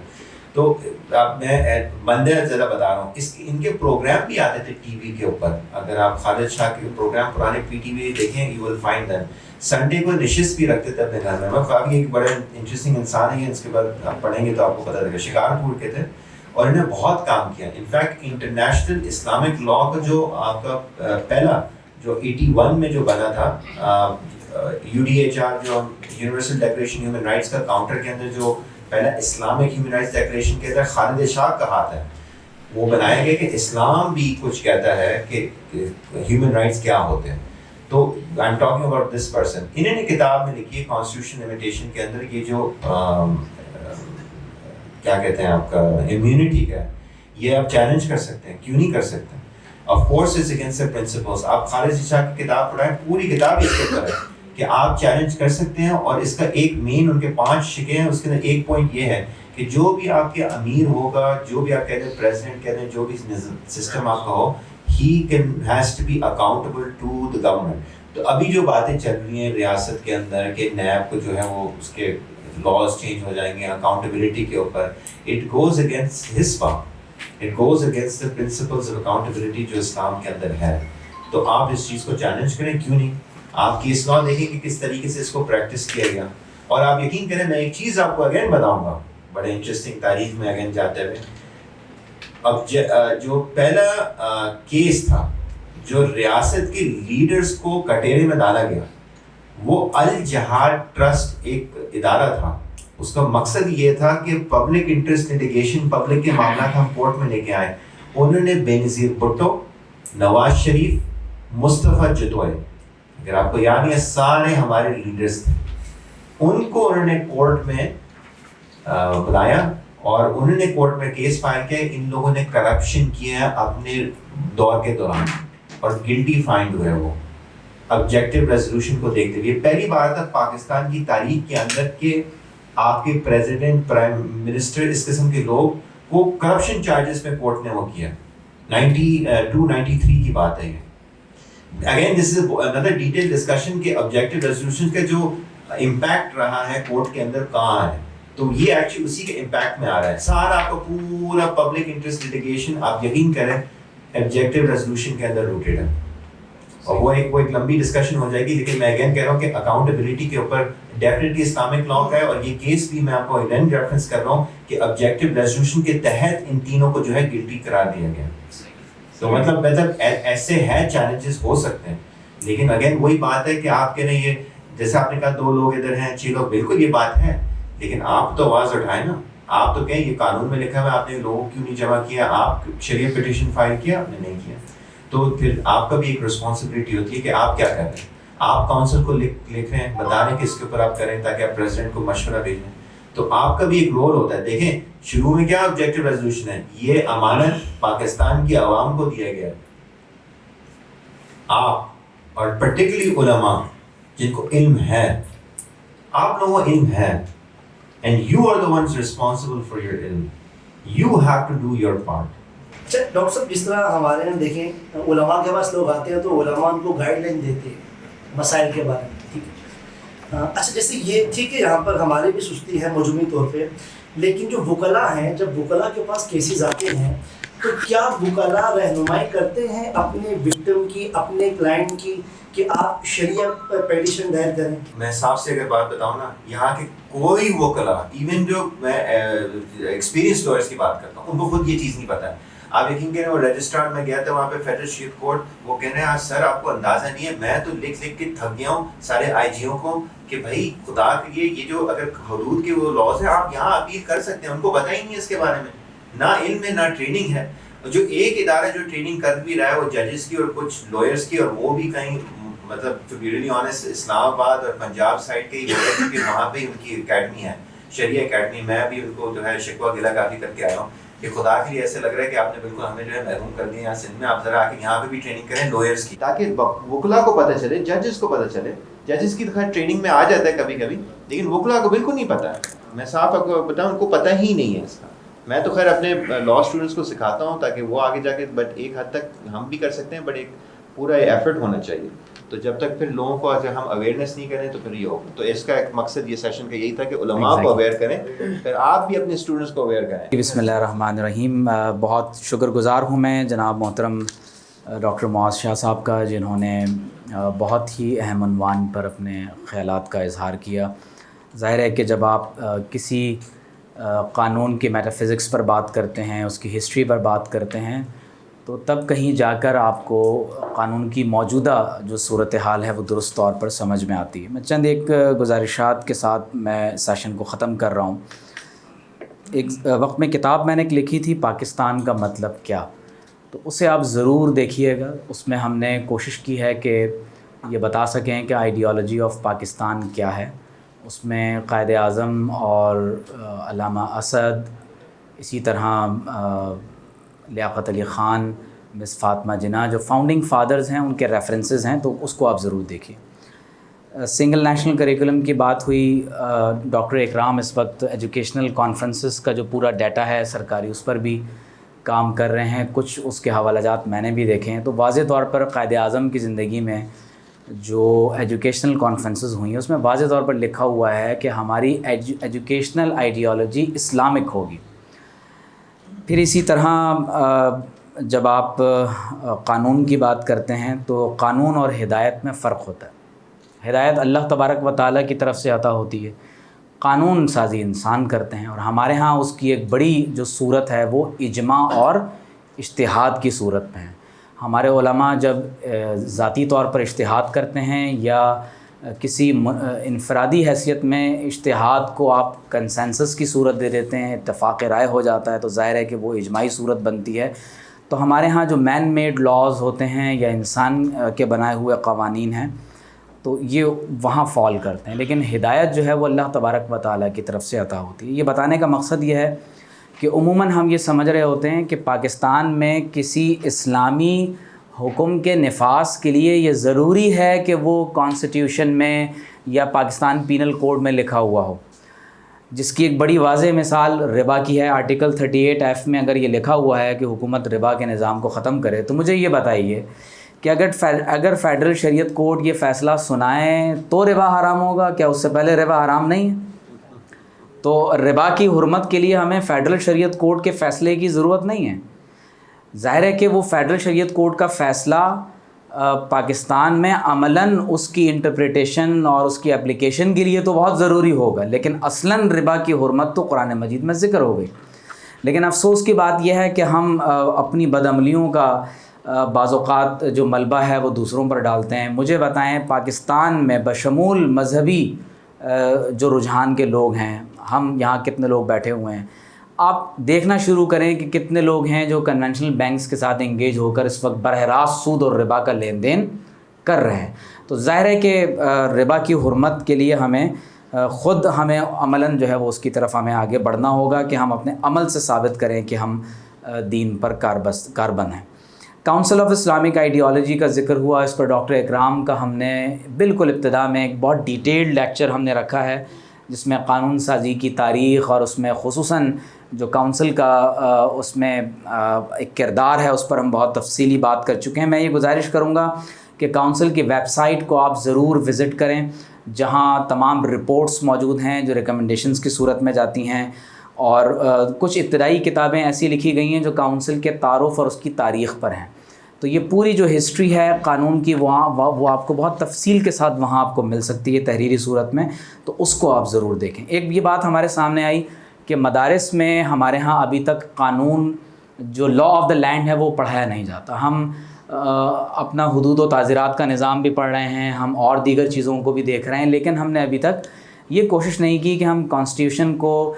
تو اب میں بندے زیادہ بتا رہا ہوں, ان کے پروگرام بھی آتے تھے ٹی وی کے اوپر. اگر آپ خالد شاہ کے پروگرام پرانے پی ٹی وی دیکھیں, you will find them. Sunday کو نشست بھی رکھتے تھے اپنے گھر میں. کافی ایک بڑا انٹرسٹنگ انسان ہے, اس کے بعد آپ پڑھیں گے تو آپ کو پتہ چلے گا. شکارپور کے تھے اور انہوں نے بہت کام کیا. انفیکٹ انٹرنیشنل اسلامک لا کا جو آپ کا پہلا جو 81 میں جو بنا تھا, UDHR جو یونیورسل ڈیکلیریشن ہیومن رائٹس کا کاؤنٹر کے اندر جو پہلا اسلامک ہیومن رائٹس ڈیکلیریشن کے اندر خالد اشاق کا ہاتھ ہے. وہ بنایا گیا کہ اسلام بھی کچھ کہتا ہے کہ ہیومن رائٹس کیا ہوتے ہیں. تو I am talking about this person. انہوں نے کتاب میں لکھی ہے کانسٹیٹیوشن لمیٹیشن کے اندر, یہ جو کیا کہتے ہیں آپ کا امیونٹی کا, یہ آپ چیلنج کر سکتے ہیں, کیوں نہیں کر سکتے. Of course it's against the principles. آپ خالد اشاق کی کتاب پڑھائیں, پوری کتاب اس کے اوپر ہے کہ آپ چیلنج کر سکتے ہیں. اور اس کا ایک مین, ان کے 5 شکے ہیں, اس کے اندر ایک پوائنٹ یہ ہے کہ جو بھی آپ کے امیر ہوگا, جو بھی آپ کہتے ہیں پریزیڈنٹ کہتے ہیں, جو بھی سسٹم آپ کا ہو, he has to be accountable to the government. تو ابھی جو باتیں چل رہی ہیں ریاست کے اندر کہ نیب کو جو ہے وہ اس کے لاز چینج ہو جائیں گے اکاؤنٹیبلٹی کے اوپر, it goes against HISPA, it goes against the principles of accountability جو اسلام کے اندر ہے. تو آپ اس چیز کو چیلنج کریں, کیوں نہیں. آپ کی اصلاح دیکھیں کہ کس طریقے سے اس کو پریکٹس کیا گیا. اور آپ یقین کریں, میں ایک چیز آپ کو اگین بتاؤں گا, بڑے انٹرسٹنگ تاریخ میں اگین جاتے ہوئے. اب جو پہلا کیس تھا جو ریاست کے لیڈرز کو کٹہرے میں ڈالا گیا, وہ الجہاد ٹرسٹ ایک ادارہ تھا. اس کا مقصد یہ تھا کہ پبلک انٹرسٹ لیٹیگیشن, پبلک کے معاملات ہم کورٹ میں لے کے آئے. انہوں نے بینظیر بھٹو, نواز شریف, مصطفیٰ جتوئی, اگر آپ کو یاد ہے, سارے ہمارے لیڈرز تھے. ان کو انہوں نے کورٹ میں بلایا اور انہوں نے کورٹ میں کیس فائل کیا ان لوگوں نے کرپشن کیا ہے اپنے دور کے دوران اور گلٹی فائنڈ ہوئے وہ آبجیکٹو ریزولوشن کو دیکھتے ہوئے. یہ پہلی بار تھا پاکستان کی تاریخ کے اندر کہ آپ کے پریزیڈنٹ پرائم منسٹر اس قسم کے لوگ کو کرپشن چارجز میں کورٹ نے وہ کیا. 92-93 کی بات ہے یہ. Again this is another detail discussion کہ آبجیکٹو ریزولوشن کا جو امپیکٹ رہا ہے کورٹ کے اندر کہاں ہے, تو یہ ایکچولی اسی کے امپیکٹ میں آ رہا ہے. سارا آپ کا پورا پبلک انٹرسٹ لٹیگیشن آپ یقین کریں آبجیکٹو ریزولوشن کے اندر روٹیڈ ہے, اور وہ ایک لمبی ڈسکشن ہو جائے گی. لیکن میں اگین کہہ رہا ہوں کہ اکاؤنٹیبلٹی کے اوپر ڈیفینیٹلی اسلامک لا کا ہے, اور یہ کیس بھی میں آپ کو اگین ریفرنس کر رہا ہوں کہ آبجیکٹو ریزولوشن کے تحت ان تینوں کو جو ہے گلٹی قرار دیا گیا. تو مطلب ایسے ہے چیلنجز ہو سکتے ہیں, لیکن اگین وہی بات ہے کہ آپ کہہ رہے ہیں یہ جیسے آپ نے کہا 2 لوگ ادھر ہیں 6 لوگ, بالکل یہ بات ہے, لیکن آپ تو آواز اٹھائیں نا. آپ تو کہیں یہ قانون میں لکھا ہوا ہے, آپ نے لوگوں کیوں نہیں جمع کیا, آپ شریعہ پٹیشن فائل کیا, آپ نے نہیں کیا, تو پھر آپ کا بھی ایک رسپانسبلٹی ہوتی ہے کہ آپ کیا کر رہے ہیں. آپ کونسل کو لکھ رہے ہیں, بتا رہے ہیں کہ اس کے اوپر آپ کریں تاکہ آپ پریزیڈنٹ کو مشورہ بھیجیں, تو آپ کا بھی ایک رول ہوتا ہے. دیکھیں شروع میں کیا آبجیکٹو ریزولوشن ہے, یہ امانت پاکستان کی عوام کو دیا گیا ہے. آپ اور پرٹیکولرلی علماء جن کو علم ہے, آپ لوگوں کو علم ہے, and you are the ones responsible for your ilm. You have to do your part. اچھا ڈاکٹر صاحب, جس طرح ہمارے یہاں دیکھیں علماء کے پاس لوگ آتے ہیں تو علماء ان کو گائیڈ لائن دیتے ہیں مسائل کے بارے میں, ٹھیک ہے. اچھا جیسے یہ ٹھیک ہے یہاں پر ہماری بھی سستی ہے مجموعی طور پہ, لیکن جو وکلاء ہیں جب وکلاء کے پاس کیسز آتے ہیں تو کیا وکلاء رہنمائی کرتے ہیں اپنے وکٹم کی, اپنے کلائنٹ کی, کہ آپ شریعہ پیٹیشن دائر کریں؟ میں صاحب سے اگر بات بتاؤں نا, یہاں کے کوئی وکلاء, ایون جو میں ایکسپیرینس لائرس کی بات کرتا ہوں, ان کو خود یہ چیز نہیں پتہ ہے. آپ یقین کریں وہ رجسٹرار میں گیا تھا وہاں پہ فیڈرل شریعت کورٹ, وہ کہہ رہے ہیں سر آپ کو اندازہ نہیں ہے, میں تو لکھ کے تھک گیا ہوں سارے آئی جیوں کو کہ بھائی خدا کے لیے یہ جو اگر حدود کے وہ لاز ہیں آپ یہاں اپیل کر سکتے ہیں. ان کو پتہ ہی نہیں ہے اس کے بارے میں, نہ علم ہے نہ ٹریننگ ہے. جو ایک ادارہ جو ٹریننگ کر بھی رہا ہے وہ ججز کی اور کچھ لائرس کی, اور وہ بھی کہیں مطلب ٹو بی ریئلی آنیسٹ اسلام آباد اور پنجاب سائڈ کے ہی کیونکہ وہاں پہ ان کی اکیڈمی ہے, شریعہ اکیڈمی. میں بھی ان کو جو ہے شکوہ گلہ کافی کر کے آیا ہوں کہ خدا کے لیے ایسے لگ رہا ہے کہ آپ نے بالکل ہمیں جو ہے محروم کر دیا یہاں سندھ میں, آپ ذرا آ کے یہاں پہ بھی ٹریننگ کریں لائرس کی, تاکہ وکلاء کو پتہ چلے, ججز کو پتہ چلے. ججز کی خیر ٹریننگ میں آ جاتا ہے کبھی کبھی, لیکن وکلاء کو بالکل نہیں پتہ ہے. میں صاف آپ کو بتاؤں ان کو پتہ ہی نہیں ہے اس کا. میں تو خیر اپنے لا اسٹوڈنٹس کو سکھاتا ہوں تاکہ وہ آگے جا کے, بٹ ایک حد تک ہم بھی کر سکتے ہیں, بٹ ایک پورا ایفرٹ ہونا چاہیے. تو جب تک پھر لوگوں کو اگر ہم اویئرنیس نہیں کریں تو پھر یہ ہوگا. تو اس کا ایک مقصد یہ سیشن کا یہی تھا کہ علماء کو اویئر کریں, پھر آپ بھی اپنے اسٹوڈنٹس کو اویئر کریں. بسم اللہ الرحمن الرحیم. بہت شکر گزار ہوں میں جناب محترم ڈاکٹر معاذ شاہ صاحب کا, جنہوں نے بہت ہی اہم عنوان پر اپنے خیالات کا اظہار کیا. ظاہر ہے کہ جب آپ کسی قانون کی میٹافزکس پر بات کرتے ہیں, اس کی ہسٹری پر بات کرتے ہیں, تو تب کہیں جا کر آپ کو قانون کی موجودہ جو صورتحال ہے وہ درست طور پر سمجھ میں آتی ہے. میں چند ایک گزارشات کے ساتھ میں سیشن کو ختم کر رہا ہوں. ایک وقت میں کتاب میں نے لکھی تھی پاکستان کا مطلب کیا, تو اسے آپ ضرور دیکھیے گا. اس میں ہم نے کوشش کی ہے کہ یہ بتا سکیں کہ آئیڈیالوجی آف پاکستان کیا ہے. اس میں قائد اعظم اور علامہ اسد, اسی طرح لیاقت علی خان, مس فاطمہ جناح, جو فاؤنڈنگ فادرز ہیں ان کے ریفرنسز ہیں, تو اس کو آپ ضرور دیکھیے. سنگل نیشنل کریکولم کی بات ہوئی. ڈاکٹر اکرام اس وقت ایجوکیشنل کانفرنسز کا جو پورا ڈیٹا ہے سرکاری, اس پر بھی کام کر رہے ہیں. کچھ اس کے حوالہ جات میں نے بھی دیکھے ہیں. تو واضح طور پر قائد اعظم کی زندگی میں جو ایجوکیشنل کانفرنسز ہوئی ہیں اس میں واضح طور پر لکھا ہوا ہے کہ ہماری ایجوکیشنل آئیڈیالوجی اسلامک ہوگی. پھر اسی طرح جب آپ قانون کی بات کرتے ہیں تو قانون اور ہدایت میں فرق ہوتا ہے. ہدایت اللہ تبارک و تعالیٰ کی طرف سے عطا ہوتی ہے, قانون سازی انسان کرتے ہیں, اور ہمارے ہاں اس کی ایک بڑی جو صورت ہے وہ اجماع اور اجتہاد کی صورت میں ہے. ہمارے علماء جب ذاتی طور پر اجتہاد کرتے ہیں یا کسی انفرادی حیثیت میں اجتہاد کو آپ کنسنسس کی صورت دے دیتے ہیں, اتفاق رائے ہو جاتا ہے, تو ظاہر ہے کہ وہ اجماعی صورت بنتی ہے. تو ہمارے ہاں جو مین میڈ لاز ہوتے ہیں یا انسان کے بنائے ہوئے قوانین ہیں, تو یہ وہاں فال کرتے ہیں. لیکن ہدایت جو ہے وہ اللہ تبارک و تعالیٰ کی طرف سے عطا ہوتی ہے. یہ بتانے کا مقصد یہ ہے کہ عموماً ہم یہ سمجھ رہے ہوتے ہیں کہ پاکستان میں کسی اسلامی حکم کے نفاذ کے لیے یہ ضروری ہے کہ وہ کانسٹیٹیوشن میں یا پاکستان پینل کوڈ میں لکھا ہوا ہو، جس کی ایک بڑی واضح مثال ربا کی ہے. آرٹیکل 38F میں اگر یہ لکھا ہوا ہے کہ حکومت ربا کے نظام کو ختم کرے، تو مجھے یہ بتائیے کہ اگر فیڈرل شریعت کورٹ یہ فیصلہ سنائیں تو ربا حرام ہوگا؟ کیا اس سے پہلے ربا حرام نہیں ہے؟ تو ربا کی حرمت کے لیے ہمیں فیڈرل شریعت کورٹ کے فیصلے کی ضرورت نہیں ہے. ظاہر ہے کہ وہ فیڈرل شریعت کورٹ کا فیصلہ پاکستان میں عملاً اس کی انٹرپریٹیشن اور اس کی اپلیکیشن کے لیے تو بہت ضروری ہوگا، لیکن اصلاً ربا کی حرمت تو قرآن مجید میں ذکر ہو گئی. لیکن افسوس کی بات یہ ہے کہ ہم اپنی بدعملیوں کا بعض اوقات جو ملبہ ہے وہ دوسروں پر ڈالتے ہیں. مجھے بتائیں پاکستان میں بشمول مذہبی جو رجحان کے لوگ ہیں، ہم یہاں کتنے لوگ بیٹھے ہوئے ہیں، آپ دیکھنا شروع کریں کہ کتنے لوگ ہیں جو کنونشنل بینکس کے ساتھ انگیج ہو کر اس وقت براہ راست سود اور ربا کا لین دین کر رہے ہیں. تو ظاہر ہے کہ ربا کی حرمت کے لیے ہمیں عملاً جو ہے وہ اس کی طرف ہمیں آگے بڑھنا ہوگا کہ ہم اپنے عمل سے ثابت کریں کہ ہم دین پر کاربند ہیں. کاؤنسل آف اسلامک آئیڈیالوجی کا ذکر ہوا، اس پر ڈاکٹر اکرام کا ہم نے بالکل ابتدا میں ایک بہت ڈیٹیلڈ لیکچر ہم نے رکھا ہے، جس میں قانون سازی کی تاریخ اور اس میں خصوصاً جو کاؤنسل کا اس میں ایک کردار ہے اس پر ہم بہت تفصیلی بات کر چکے ہیں. میں یہ گزارش کروں گا کہ کاؤنسل کی ویب سائٹ کو آپ ضرور وزٹ کریں، جہاں تمام رپورٹس موجود ہیں جو ریکمنڈیشنز کی صورت میں جاتی ہیں، اور کچھ ابتدائی کتابیں ایسی لکھی گئی ہیں جو کاؤنسل کے تعارف اور اس کی تاریخ پر ہیں. تو یہ پوری جو ہسٹری ہے قانون کی وہ آپ کو بہت تفصیل کے ساتھ وہاں آپ کو مل سکتی ہے تحریری صورت میں، تو اس کو آپ ضرور دیکھیں. ایک یہ بات ہمارے سامنے آئی کہ مدارس میں ہمارے ہاں ابھی تک قانون جو لا آف دا لینڈ ہے وہ پڑھایا نہیں جاتا. ہم اپنا حدود و تعزیرات کا نظام بھی پڑھ رہے ہیں، ہم اور دیگر چیزوں کو بھی دیکھ رہے ہیں، لیکن ہم نے ابھی تک یہ کوشش نہیں کی کہ ہم کانسٹیٹیوشن کو،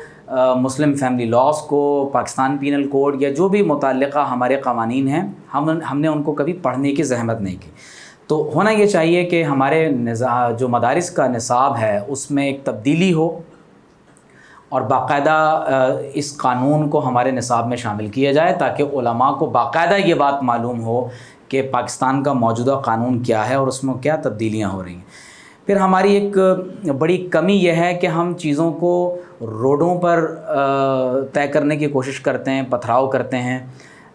مسلم فیملی لاز کو، پاکستان پینل کوڈ یا جو بھی متعلقہ ہمارے قوانین ہیں، ہم نے ان کو کبھی پڑھنے کی زحمت نہیں کی. تو ہونا یہ چاہیے کہ ہمارے جو مدارس کا نصاب ہے اس میں ایک تبدیلی ہو اور باقاعدہ اس قانون کو ہمارے نصاب میں شامل کیا جائے، تاکہ علماء کو باقاعدہ یہ بات معلوم ہو کہ پاکستان کا موجودہ قانون کیا ہے اور اس میں کیا تبدیلیاں ہو رہی ہیں. پھر ہماری ایک بڑی کمی یہ ہے کہ ہم چیزوں کو روڈوں پر طے کرنے کی کوشش کرتے ہیں، پتھراؤ کرتے ہیں،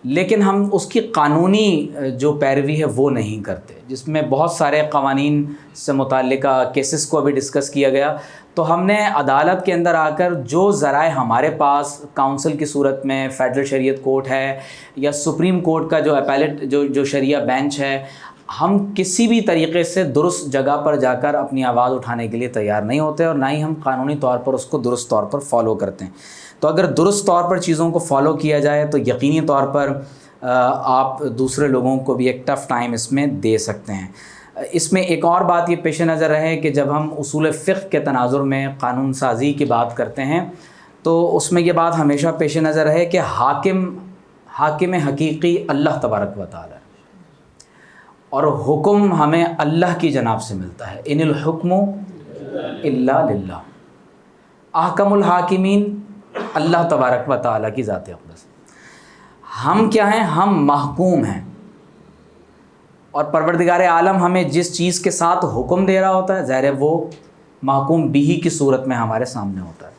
لیکن ہم اس کی قانونی جو پیروی ہے وہ نہیں کرتے، جس میں بہت سارے قوانین سے متعلقہ کیسز کو ابھی ڈسکس کیا گیا. تو ہم نے عدالت کے اندر آ کر جو ذرائع ہمارے پاس کاؤنسل کی صورت میں، فیڈرل شریعت کورٹ ہے یا سپریم کورٹ کا جو اپیلیٹ جو شریعہ بینچ ہے، ہم کسی بھی طریقے سے درست جگہ پر جا کر اپنی آواز اٹھانے کے لیے تیار نہیں ہوتے، اور نہ ہی ہم قانونی طور پر اس کو درست طور پر فالو کرتے ہیں. تو اگر درست طور پر چیزوں کو فالو کیا جائے تو یقینی طور پر آپ دوسرے لوگوں کو بھی ایک ٹف ٹائم اس میں دے سکتے ہیں. اس میں ایک اور بات یہ پیش نظر رہے کہ جب ہم اصول فقہ کے تناظر میں قانون سازی کی بات کرتے ہیں تو اس میں یہ بات ہمیشہ پیش نظر رہے کہ حاکم حقیقی اللہ تبارک و تعالی، اور حکم ہمیں اللہ کی جناب سے ملتا ہے. ان الحکم الا للہ، احکم الحاکمین اللہ تبارک و تعالی کی ذات اقدس. ہم کیا ہیں؟ ہم محکوم ہیں، اور پروردگار عالم ہمیں جس چیز کے ساتھ حکم دے رہا ہوتا ہے ظاہر ہے وہ محکوم بھی کی صورت میں ہمارے سامنے ہوتا ہے.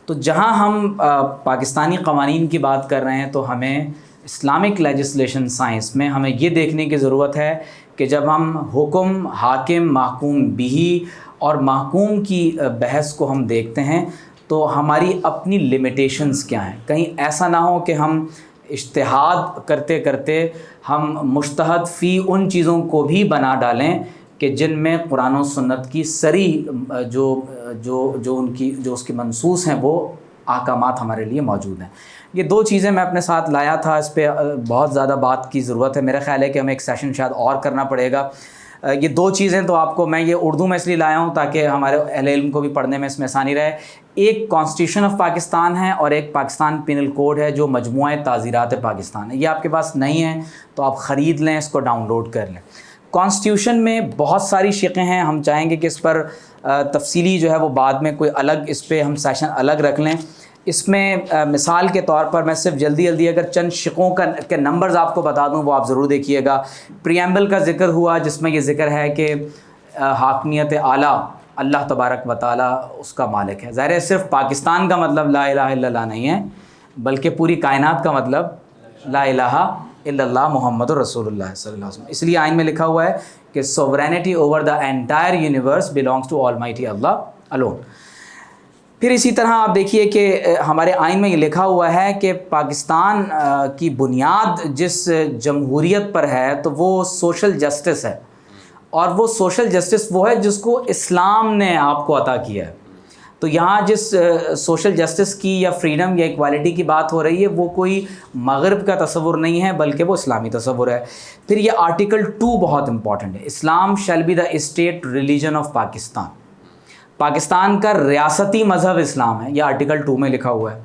تو جہاں ہم پاکستانی قوانین کی بات کر رہے ہیں تو ہمیں اسلامک لیجسلیشن سائنس میں ہمیں یہ دیکھنے کی ضرورت ہے کہ جب ہم حکم، حاکم، محکوم بھی اور محکوم کی بحث کو ہم دیکھتے ہیں تو ہماری اپنی لمیٹیشنز کیا ہیں. کہیں ایسا نہ ہو کہ ہم اجتہاد کرتے کرتے ہم مجتہد فی ان چیزوں کو بھی بنا ڈالیں کہ جن میں قرآن و سنت کی صریح جو اس کے منصوص ہیں وہ احکامات ہمارے لیے موجود ہیں. یہ دو چیزیں میں اپنے ساتھ لایا تھا، اس پہ بہت زیادہ بات کی ضرورت ہے. میرا خیال ہے کہ ہمیں ایک سیشن شاید اور کرنا پڑے گا. یہ دو چیزیں تو آپ کو میں یہ اردو میں اس لیے لایا ہوں تاکہ ہمارے اہل علم کو بھی پڑھنے میں اس میں آسانی رہے. ایک کانسٹیٹیوشن آف پاکستان ہے اور ایک پاکستان پینل کوڈ ہے جو مجموعہ تعزیرات پاکستان ہے. یہ آپ کے پاس نہیں ہے تو آپ خرید لیں، اس کو ڈاؤن لوڈ کر لیں. کانسٹیٹیوشن میں بہت ساری شقیں ہیں، ہم چاہیں گے کہ اس پر تفصیلی جو ہے وہ بعد میں کوئی الگ اس پہ ہم سیشن الگ رکھ لیں. اس میں مثال کے طور پر میں صرف جلدی اگر چند شقوں کے نمبرز آپ کو بتا دوں وہ آپ ضرور دیکھیے گا. پریامبل کا ذکر ہوا جس میں یہ ذکر ہے کہ حاکمیت اعلیٰ اللہ تبارک و تعالیٰ اس کا مالک ہے. ظاہر ہے صرف پاکستان کا مطلب لا الہ الا اللہ نہیں ہے، بلکہ پوری کائنات کا مطلب لا الہ الا اللہ محمد رسول اللہ صلی اللہ علیہ وسلم. اس لیے آئین میں لکھا ہوا ہے کہ sovereignty over the entire universe belongs to Almighty Allah alone. پھر اسی طرح آپ دیکھیے کہ ہمارے آئین میں یہ لکھا ہوا ہے کہ پاکستان کی بنیاد جس جمہوریت پر ہے تو وہ سوشل جسٹس ہے، اور وہ سوشل جسٹس وہ ہے جس کو اسلام نے آپ کو عطا کیا ہے. تو یہاں جس سوشل جسٹس کی یا فریڈم یا ایکوالٹی کی بات ہو رہی ہے وہ کوئی مغرب کا تصور نہیں ہے بلکہ وہ اسلامی تصور ہے. پھر یہ آرٹیکل 2 بہت امپورٹنٹ ہے، Islam shall be the state religion of Pakistan. Pakistan کا ریاستی مذہب اسلام ہے، یہ آرٹیکل 2 میں لکھا ہوا ہے.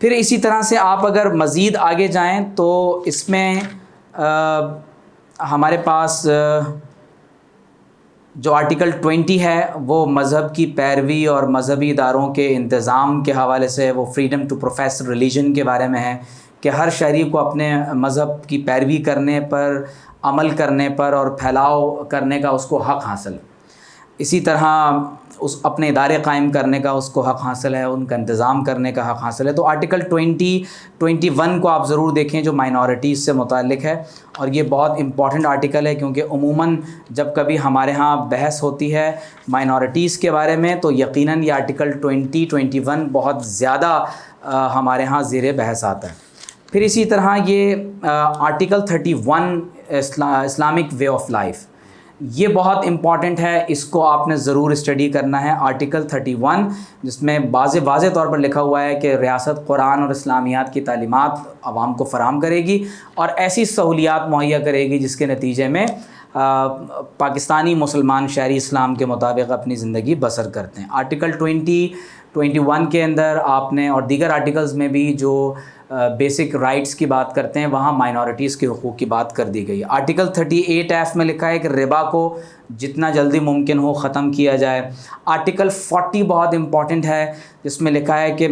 پھر اسی طرح سے آپ اگر مزید آگے جائیں تو اس میں ہمارے پاس جو آرٹیکل 20 ہے وہ مذہب کی پیروی اور مذہبی اداروں کے انتظام کے حوالے سے وہ فریڈم ٹو پروفیس ریلیجن کے بارے میں ہے کہ ہر شہری کو اپنے مذہب کی پیروی کرنے پر، عمل کرنے پر اور پھیلاؤ کرنے کا اس کو حق حاصل ہے. اسی طرح اس اپنے ادارے قائم کرنے کا اس کو حق حاصل ہے، ان کا انتظام کرنے کا حق حاصل ہے. تو آرٹیکل 21 کو آپ ضرور دیکھیں جو مائنورٹیز سے متعلق ہے، اور یہ بہت امپورٹنٹ آرٹیکل ہے کیونکہ عموماً جب کبھی ہمارے ہاں بحث ہوتی ہے مائنورٹیز کے بارے میں تو یقیناً یہ آرٹیکل 21 بہت زیادہ ہمارے ہاں زیر بحث آتا ہے. پھر اسی طرح یہ article 31 Islamic way of life, یہ بہت امپورٹنٹ ہے، اس کو آپ نے ضرور اسٹڈی کرنا ہے. آرٹیکل 31 جس میں واضح طور پر لکھا ہوا ہے کہ ریاست قرآن اور اسلامیات کی تعلیمات عوام کو فراہم کرے گی اور ایسی سہولیات مہیا کرے گی جس کے نتیجے میں پاکستانی مسلمان شہری اسلام کے مطابق اپنی زندگی بسر کرتے ہیں. آرٹیکل 21 کے اندر آپ نے اور دیگر آرٹیکلز میں بھی جو بیسک رائٹس کی بات کرتے ہیں وہاں مائنورٹیز کے حقوق کی بات کر دی گئی. آرٹیکل 38F میں لکھا ہے کہ ربا کو جتنا جلدی ممکن ہو ختم کیا جائے. آرٹیکل 40 بہت امپورٹنٹ ہے جس میں لکھا ہے کہ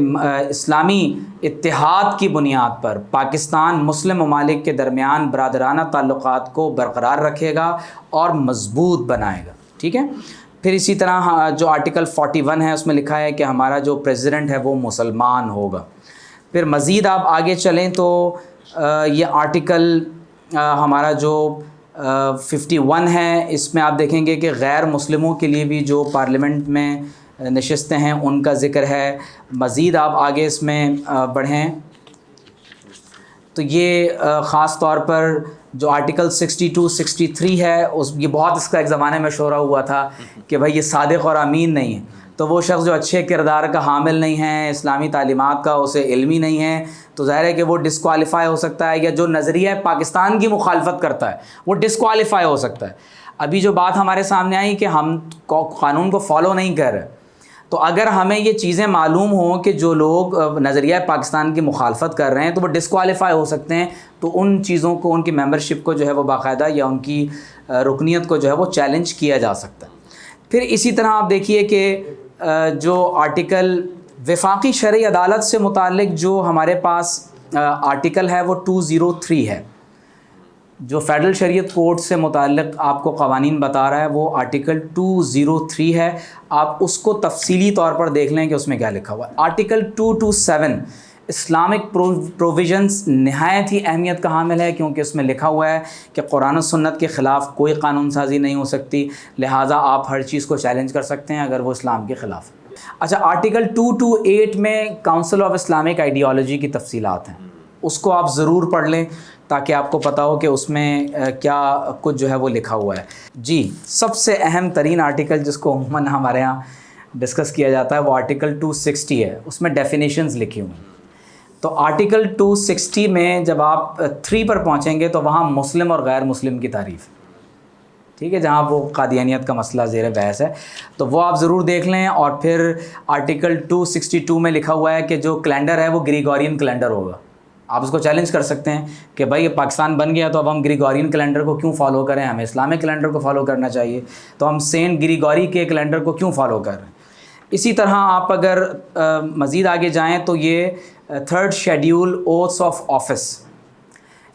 اسلامی اتحاد کی بنیاد پر پاکستان مسلم ممالک کے درمیان برادرانہ تعلقات کو برقرار رکھے گا اور مضبوط بنائے گا. ٹھیک ہے. پھر اسی طرح جو آرٹیکل 41 ہے اس میں لکھا ہے کہ ہمارا جو پریزیڈنٹ ہے وہ مسلمان ہوگا. پھر مزید آپ آگے چلیں تو یہ آرٹیکل ہمارا جو 51 ہے اس میں آپ دیکھیں گے کہ غیر مسلموں کے لیے بھی جو پارلیمنٹ میں نشستیں ہیں ان کا ذکر ہے. مزید آپ آگے اس میں بڑھیں تو یہ خاص طور پر جو آرٹیکل 62-63 ہے یہ بہت اس کا ایک زمانے میں شورا ہوا تھا کہ بھائی یہ صادق اور امین نہیں ہے، تو وہ شخص جو اچھے کردار کا حامل نہیں ہے، اسلامی تعلیمات کا اسے علم ہی نہیں ہے، تو ظاہر ہے کہ وہ ڈسکوالیفائی ہو سکتا ہے، یا جو نظریہ پاکستان کی مخالفت کرتا ہے وہ ڈسکوالیفائی ہو سکتا ہے. ابھی جو بات ہمارے سامنے آئی کہ ہم قانون کو فالو نہیں کر رہے، تو اگر ہمیں یہ چیزیں معلوم ہوں کہ جو لوگ نظریہ پاکستان کی مخالفت کر رہے ہیں تو وہ ڈسکوالیفائی ہو سکتے ہیں، تو ان چیزوں کو، ان کی ممبرشپ کو جو ہے وہ باقاعدہ یا ان کی رکنیت کو جو ہے وہ چیلنج کیا جا سکتا ہے. پھر اسی طرح آپ دیکھیے کہ جو آرٹیکل وفاقی شرعی عدالت سے متعلق جو ہمارے پاس آرٹیکل ہے وہ 203 ہے، جو فیڈرل شریعت کوڈ سے متعلق آپ کو قوانین بتا رہا ہے وہ آرٹیکل 203 ہے. آپ اس کو تفصیلی طور پر دیکھ لیں کہ اس میں کیا لکھا ہوا ہے. آرٹیکل 227 اسلامک پروویژنس نہایت ہی اہمیت کا حامل ہے کیونکہ اس میں لکھا ہوا ہے کہ قرآن و سنت کے خلاف کوئی قانون سازی نہیں ہو سکتی، لہٰذا آپ ہر چیز کو چیلنج کر سکتے ہیں اگر وہ اسلام کے خلاف. اچھا، آرٹیکل 228 میں کاؤنسل آف اسلامک آئیڈیالوجی کی تفصیلات ہیں، اس کو آپ ضرور پڑھ لیں تاکہ آپ کو پتہ ہو کہ اس میں کیا کچھ جو ہے وہ لکھا ہوا ہے. جی، سب سے اہم ترین آرٹیکل جس کو عموماً ہمارے ہاں ڈسکس کیا جاتا ہے وہ آرٹیکل 260 ہے، اس میں ڈیفینیشنز لکھی ہوئی ہیں. تو آرٹیکل 260 میں جب آپ 3 پر پہنچیں گے تو وہاں مسلم اور غیر مسلم کی تعریف، ٹھیک ہے، جہاں وہ قادیانیت کا مسئلہ زیر بحث ہے، تو وہ آپ ضرور دیکھ لیں. اور پھر آرٹیکل 262 میں لکھا ہوا ہے کہ جو کیلنڈر ہے وہ گریگورین کیلنڈر ہوگا. آپ اس کو چیلنج کر سکتے ہیں کہ بھائی یہ پاکستان بن گیا تو اب ہم گریگورین کیلنڈر کو کیوں فالو کریں, ہمیں اسلامک کیلنڈر کو فالو کرنا چاہیے, تو ہم سینٹ گریگوری کے کیلنڈر کو کیوں فالو کر رہے ہیں. اسی طرح آپ اگر مزید آگے جائیں تو یہ 3rd شیڈیول اوتھس آف آفس,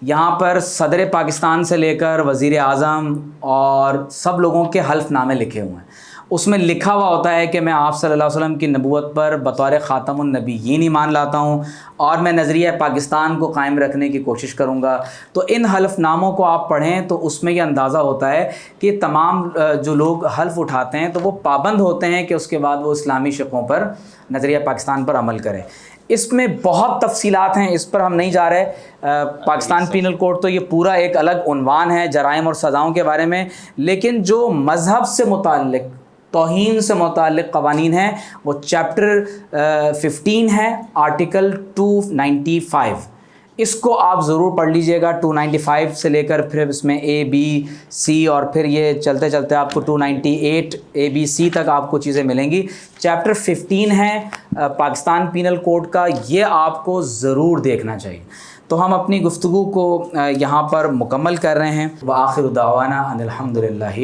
یہاں پر صدر پاکستان سے لے کر وزیر اعظم اور سب لوگوں کے حلف نامے لکھے ہوئے ہیں. اس میں لکھا ہوا ہوتا ہے کہ میں آپ صلی اللہ علیہ وسلم کی نبوت پر بطور خاتم النبیین ایمان لاتا ہوں اور میں نظریہ پاکستان کو قائم رکھنے کی کوشش کروں گا. تو ان حلف ناموں کو آپ پڑھیں تو اس میں یہ اندازہ ہوتا ہے کہ تمام جو لوگ حلف اٹھاتے ہیں تو وہ پابند ہوتے ہیں کہ اس کے بعد وہ اسلامی شقوں پر نظریہ پاکستان پر عمل کریں. اس میں بہت تفصیلات ہیں, اس پر ہم نہیں جا رہے. پاکستان پینل کوڈ تو یہ پورا ایک الگ عنوان ہے جرائم اور سزاؤں کے بارے میں, لیکن جو مذہب سے متعلق, توہین سے متعلق قوانین ہیں وہ چیپٹر 15 ہے, آرٹیکل 295. اس کو آپ ضرور پڑھ لیجئے گا. 295 سے لے کر پھر اس میں A B C اور پھر یہ چلتے چلتے آپ کو 298 A B C تک آپ کو چیزیں ملیں گی. چیپٹر 15 ہے پاکستان پینل کوڈ کا, یہ آپ کو ضرور دیکھنا چاہیے. تو ہم اپنی گفتگو کو یہاں پر مکمل کر رہے ہیں. وآخر دعوانا ان الحمدللہ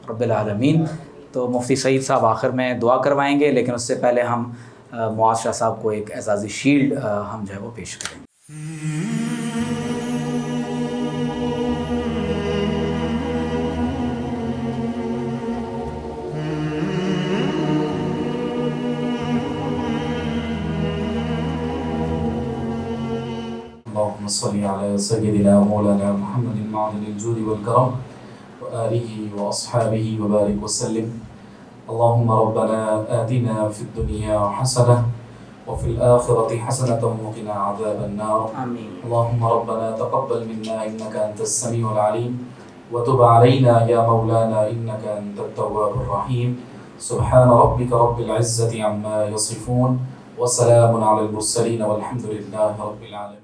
رب العالمین. تو مفتی سعید صاحب آخر میں دعا کروائیں گے, لیکن اس سے پہلے ہم معاذ شاہ صاحب کو ایک اعزازی شیلڈ ہم جو ہے وہ پیش کریں گے. اللهم صل على سيدنا مولانا محمد معدن الجود والكرم وآله وأصحابه وبارك وسلم. اللهم ربنا آتنا في الدنيا حسنة وفي الآخرة حسنة وقنا عذاب النار. آمين. اللهم ربنا تقبل منا إنك أنت السميع العليم وتب علينا يا مولانا إنك أنت التواب الرحيم. سبحان ربك رب العزة عما يصفون وسلام على المرسلين والحمد لله رب العالمين.